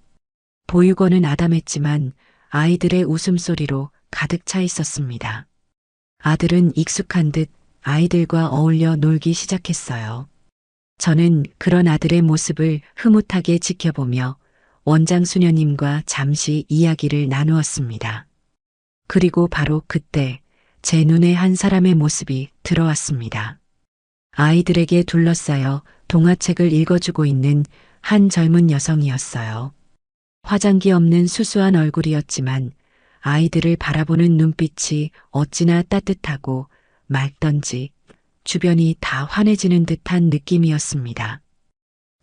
보육원은 아담했지만 아이들의 웃음소리로 가득 차 있었습니다. 아들은 익숙한 듯 아이들과 어울려 놀기 시작했어요. 저는 그런 아들의 모습을 흐뭇하게 지켜보며 원장 수녀님과 잠시 이야기를 나누었습니다. 그리고 바로 그때 제 눈에 한 사람의 모습이 들어왔습니다. 아이들에게 둘러싸여 동화책을 읽어주고 있는 한 젊은 여성이었어요. 화장기 없는 수수한 얼굴이었지만 아이들을 바라보는 눈빛이 어찌나 따뜻하고 맑던지 주변이 다 환해지는 듯한 느낌이었습니다.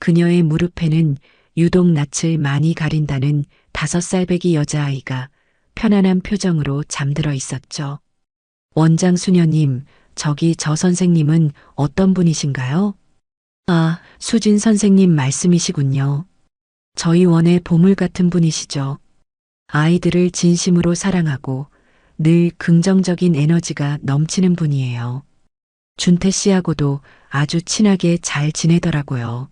그녀의 무릎에는 유독 낯을 많이 가린다는 5살배기 여자아이가 편안한 표정으로 잠들어 있었죠. 원장 수녀님, 저기 저 선생님은 어떤 분이신가요? 아, 수진 선생님 말씀이시군요. 저희 원의 보물 같은 분이시죠. 아이들을 진심으로 사랑하고 늘 긍정적인 에너지가 넘치는 분이에요. 준태 씨하고도 아주 친하게 잘 지내더라고요.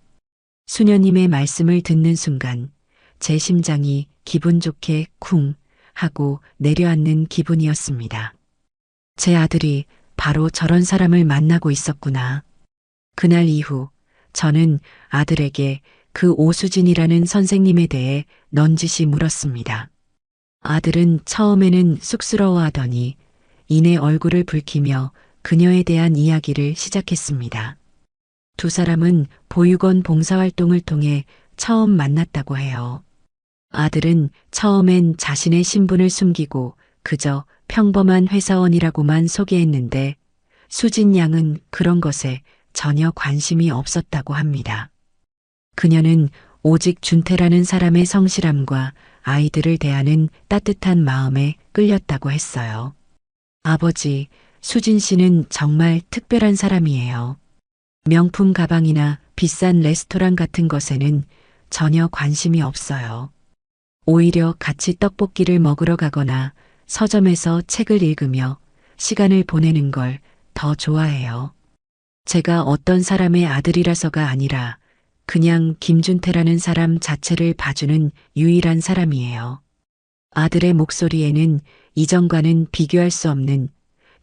수녀님의 말씀을 듣는 순간 제 심장이 기분 좋게 쿵 하고 내려앉는 기분이었습니다. 제 아들이 바로 저런 사람을 만나고 있었구나. 그날 이후 저는 아들에게 그 오수진이라는 선생님에 대해 넌지시 물었습니다. 아들은 처음에는 쑥스러워하더니 이내 얼굴을 붉히며 그녀에 대한 이야기를 시작했습니다. 두 사람은 보육원 봉사활동을 통해 처음 만났다고 해요. 아들은 처음엔 자신의 신분을 숨기고 그저 평범한 회사원이라고만 소개했는데 수진 양은 그런 것에 전혀 관심이 없었다고 합니다. 그녀는 오직 준태라는 사람의 성실함과 아이들을 대하는 따뜻한 마음에 끌렸다고 했어요. 아버지, 수진 씨는 정말 특별한 사람이에요. 명품 가방이나 비싼 레스토랑 같은 것에는 전혀 관심이 없어요. 오히려 같이 떡볶이를 먹으러 가거나 서점에서 책을 읽으며 시간을 보내는 걸 더 좋아해요. 제가 어떤 사람의 아들이라서가 아니라 그냥 김준태라는 사람 자체를 봐주는 유일한 사람이에요. 아들의 목소리에는 이전과는 비교할 수 없는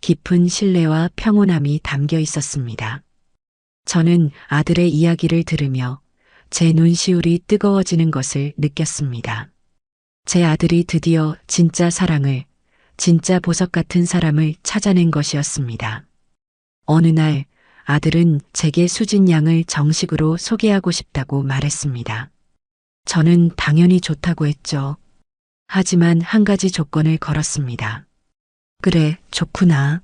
깊은 신뢰와 평온함이 담겨 있었습니다. 저는 아들의 이야기를 들으며 제 눈시울이 뜨거워지는 것을 느꼈습니다. 제 아들이 드디어 진짜 사랑을, 진짜 보석 같은 사람을 찾아낸 것이었습니다. 어느 날 아들은 제게 수진 양을 정식으로 소개하고 싶다고 말했습니다. 저는 당연히 좋다고 했죠. 하지만 한 가지 조건을 걸었습니다. 그래, 좋구나.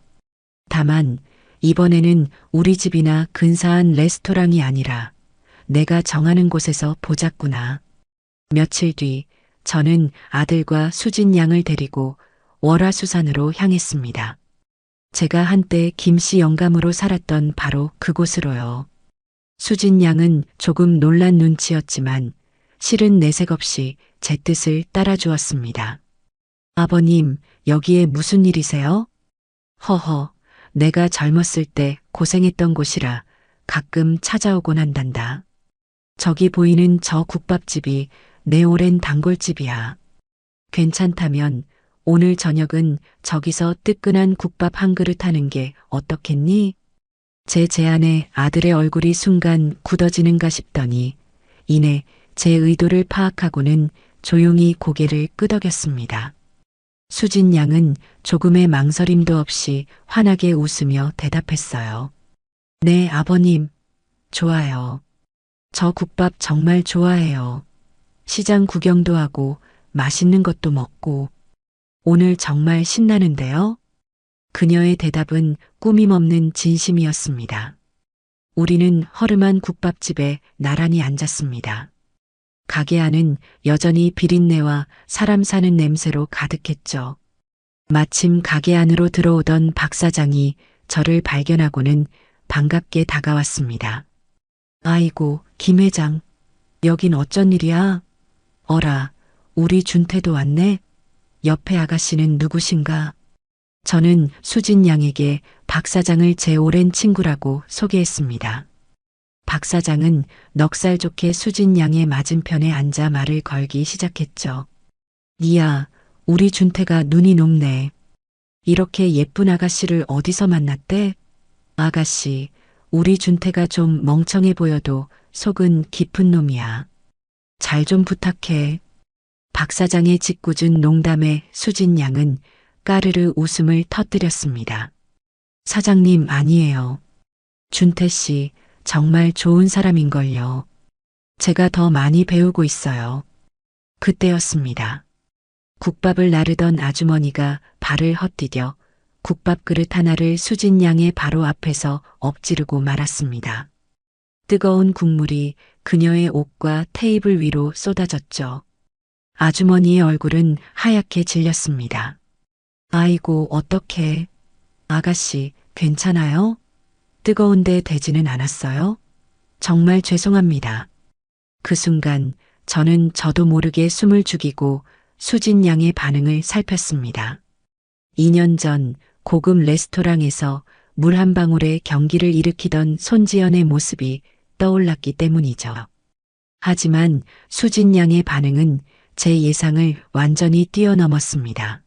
다만 이번에는 우리 집이나 근사한 레스토랑이 아니라 내가 정하는 곳에서 보자꾸나. 며칠 뒤 저는 아들과 수진 양을 데리고 월화수산으로 향했습니다. 제가 한때 김씨 영감으로 살았던 바로 그곳으로요. 수진 양은 조금 놀란 눈치였지만 실은 내색 없이 제 뜻을 따라주었습니다. 아버님, 여기에 무슨 일이세요? 허허, 내가 젊었을 때 고생했던 곳이라 가끔 찾아오곤 한단다. 저기 보이는 저 국밥집이 내 오랜 단골집이야. 괜찮다면 오늘 저녁은 저기서 뜨끈한 국밥 한 그릇 하는 게 어떻겠니? 제 제안에 아들의 얼굴이 순간 굳어지는가 싶더니 이내 제 의도를 파악하고는 조용히 고개를 끄덕였습니다. 수진 양은 조금의 망설임도 없이 환하게 웃으며 대답했어요. 네, 아버님. 좋아요. 저 국밥 정말 좋아해요. 시장 구경도 하고 맛있는 것도 먹고 오늘 정말 신나는데요? 그녀의 대답은 꾸밈없는 진심이었습니다. 우리는 허름한 국밥집에 나란히 앉았습니다. 가게 안은 여전히 비린내와 사람 사는 냄새로 가득했죠. 마침 가게 안으로 들어오던 박 사장이 저를 발견하고는 반갑게 다가왔습니다. 아이고, 김 회장. 여긴 어쩐 일이야? 어라, 우리 준태도 왔네? 옆에 아가씨는 누구신가? 저는 수진 양에게 박 사장을 제 오랜 친구라고 소개했습니다. 박 사장은 넉살 좋게 수진 양의 맞은편에 앉아 말을 걸기 시작했죠. 니야, 우리 준태가 눈이 높네. 이렇게 예쁜 아가씨를 어디서 만났대? 아가씨, 우리 준태가 좀 멍청해 보여도 속은 깊은 놈이야. 잘 좀 부탁해. 박 사장의 짓궂은 농담에 수진 양은 까르르 웃음을 터뜨렸습니다. 사장님 아니에요. 준태 씨 정말 좋은 사람인걸요. 제가 더 많이 배우고 있어요. 그때였습니다. 국밥을 나르던 아주머니가 발을 헛디뎌 국밥 그릇 하나를 수진 양의 바로 앞에서 엎지르고 말았습니다. 뜨거운 국물이 그녀의 옷과 테이블 위로 쏟아졌죠. 아주머니의 얼굴은 하얗게 질렸습니다. 아이고, 어떡해. 아가씨, 괜찮아요? 뜨거운데 되지는 않았어요? 정말 죄송합니다. 그 순간 저는 저도 모르게 숨을 죽이고 수진 양의 반응을 살폈습니다. 2년 전 고급 레스토랑에서 물 한 방울에 경기를 일으키던 손지연의 모습이 떠올랐기 때문이죠. 하지만 수진 양의 반응은 제 예상을 완전히 뛰어넘었습니다.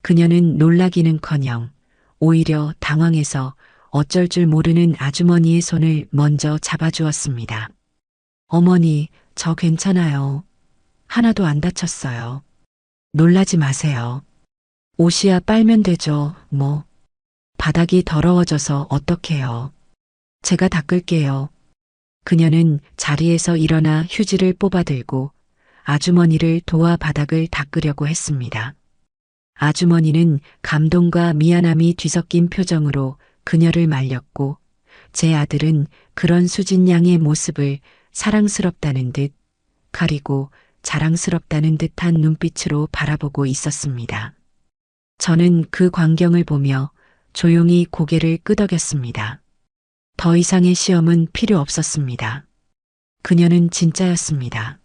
그녀는 놀라기는커녕 오히려 당황해서 어쩔 줄 모르는 아주머니의 손을 먼저 잡아주었습니다. 어머니, 저 괜찮아요. 하나도 안 다쳤어요. 놀라지 마세요. 옷이야 빨면 되죠, 뭐. 바닥이 더러워져서 어떡해요. 제가 닦을게요. 그녀는 자리에서 일어나 휴지를 뽑아들고 아주머니를 도와 바닥을 닦으려고 했습니다. 아주머니는 감동과 미안함이 뒤섞인 표정으로 그녀를 말렸고 제 아들은 그런 수진 양의 모습을 사랑스럽다는 듯 가리고 자랑스럽다는 듯한 눈빛으로 바라보고 있었습니다. 저는 그 광경을 보며 조용히 고개를 끄덕였습니다. 더 이상의 시험은 필요 없었습니다. 그녀는 진짜였습니다.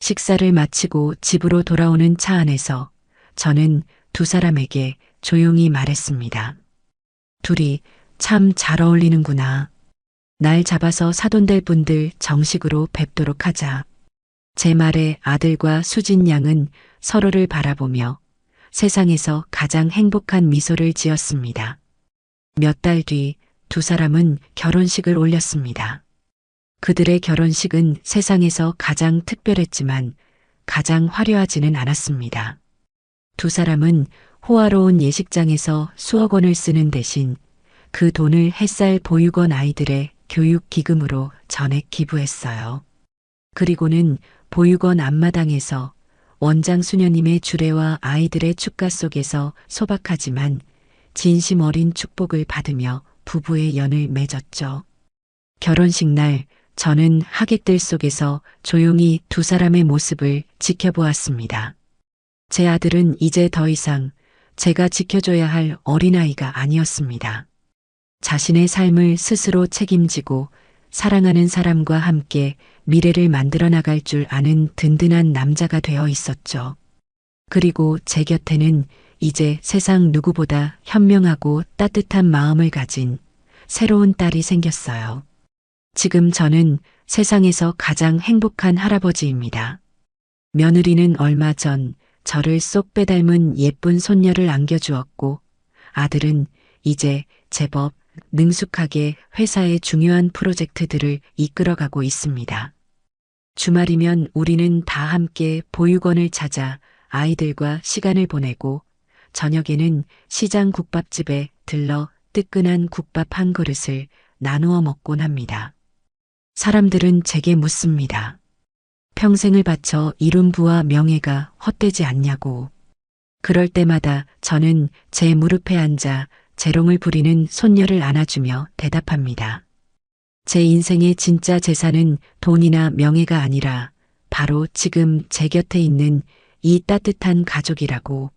식사를 마치고 집으로 돌아오는 차 안에서 저는 두 사람에게 조용히 말했습니다. 둘이 참 잘 어울리는구나. 날 잡아서 사돈될 분들 정식으로 뵙도록 하자. 제 말에 아들과 수진 양은 서로를 바라보며 세상에서 가장 행복한 미소를 지었습니다. 몇 달 뒤 두 사람은 결혼식을 올렸습니다. 그들의 결혼식은 세상에서 가장 특별했지만 가장 화려하지는 않았습니다. 두 사람은 호화로운 예식장에서 수억 원을 쓰는 대신 그 돈을 햇살 보육원 아이들의 교육 기금으로 전액 기부했어요. 그리고는 보육원 앞마당에서 원장 수녀님의 주례와 아이들의 축가 속에서 소박하지만 진심 어린 축복을 받으며 부부의 연을 맺었죠. 결혼식 날 저는 하객들 속에서 조용히 두 사람의 모습을 지켜보았습니다. 제 아들은 이제 더 이상 제가 지켜줘야 할 어린아이가 아니었습니다. 자신의 삶을 스스로 책임지고 사랑하는 사람과 함께 미래를 만들어 나갈 줄 아는 든든한 남자가 되어 있었죠. 그리고 제 곁에는 이제 세상 누구보다 현명하고 따뜻한 마음을 가진 새로운 딸이 생겼어요. 지금 저는 세상에서 가장 행복한 할아버지입니다. 며느리는 얼마 전 저를 쏙 빼닮은 예쁜 손녀를 안겨주었고 아들은 이제 제법 능숙하게 회사의 중요한 프로젝트들을 이끌어가고 있습니다. 주말이면 우리는 다 함께 보육원을 찾아 아이들과 시간을 보내고 저녁에는 시장 국밥집에 들러 뜨끈한 국밥 한 그릇을 나누어 먹곤 합니다. 사람들은 제게 묻습니다. 평생을 바쳐 이룬 부와 명예가 헛되지 않냐고. 그럴 때마다 저는 제 무릎에 앉아 재롱을 부리는 손녀를 안아주며 대답합니다. 제 인생의 진짜 재산은 돈이나 명예가 아니라 바로 지금 제 곁에 있는 이 따뜻한 가족이라고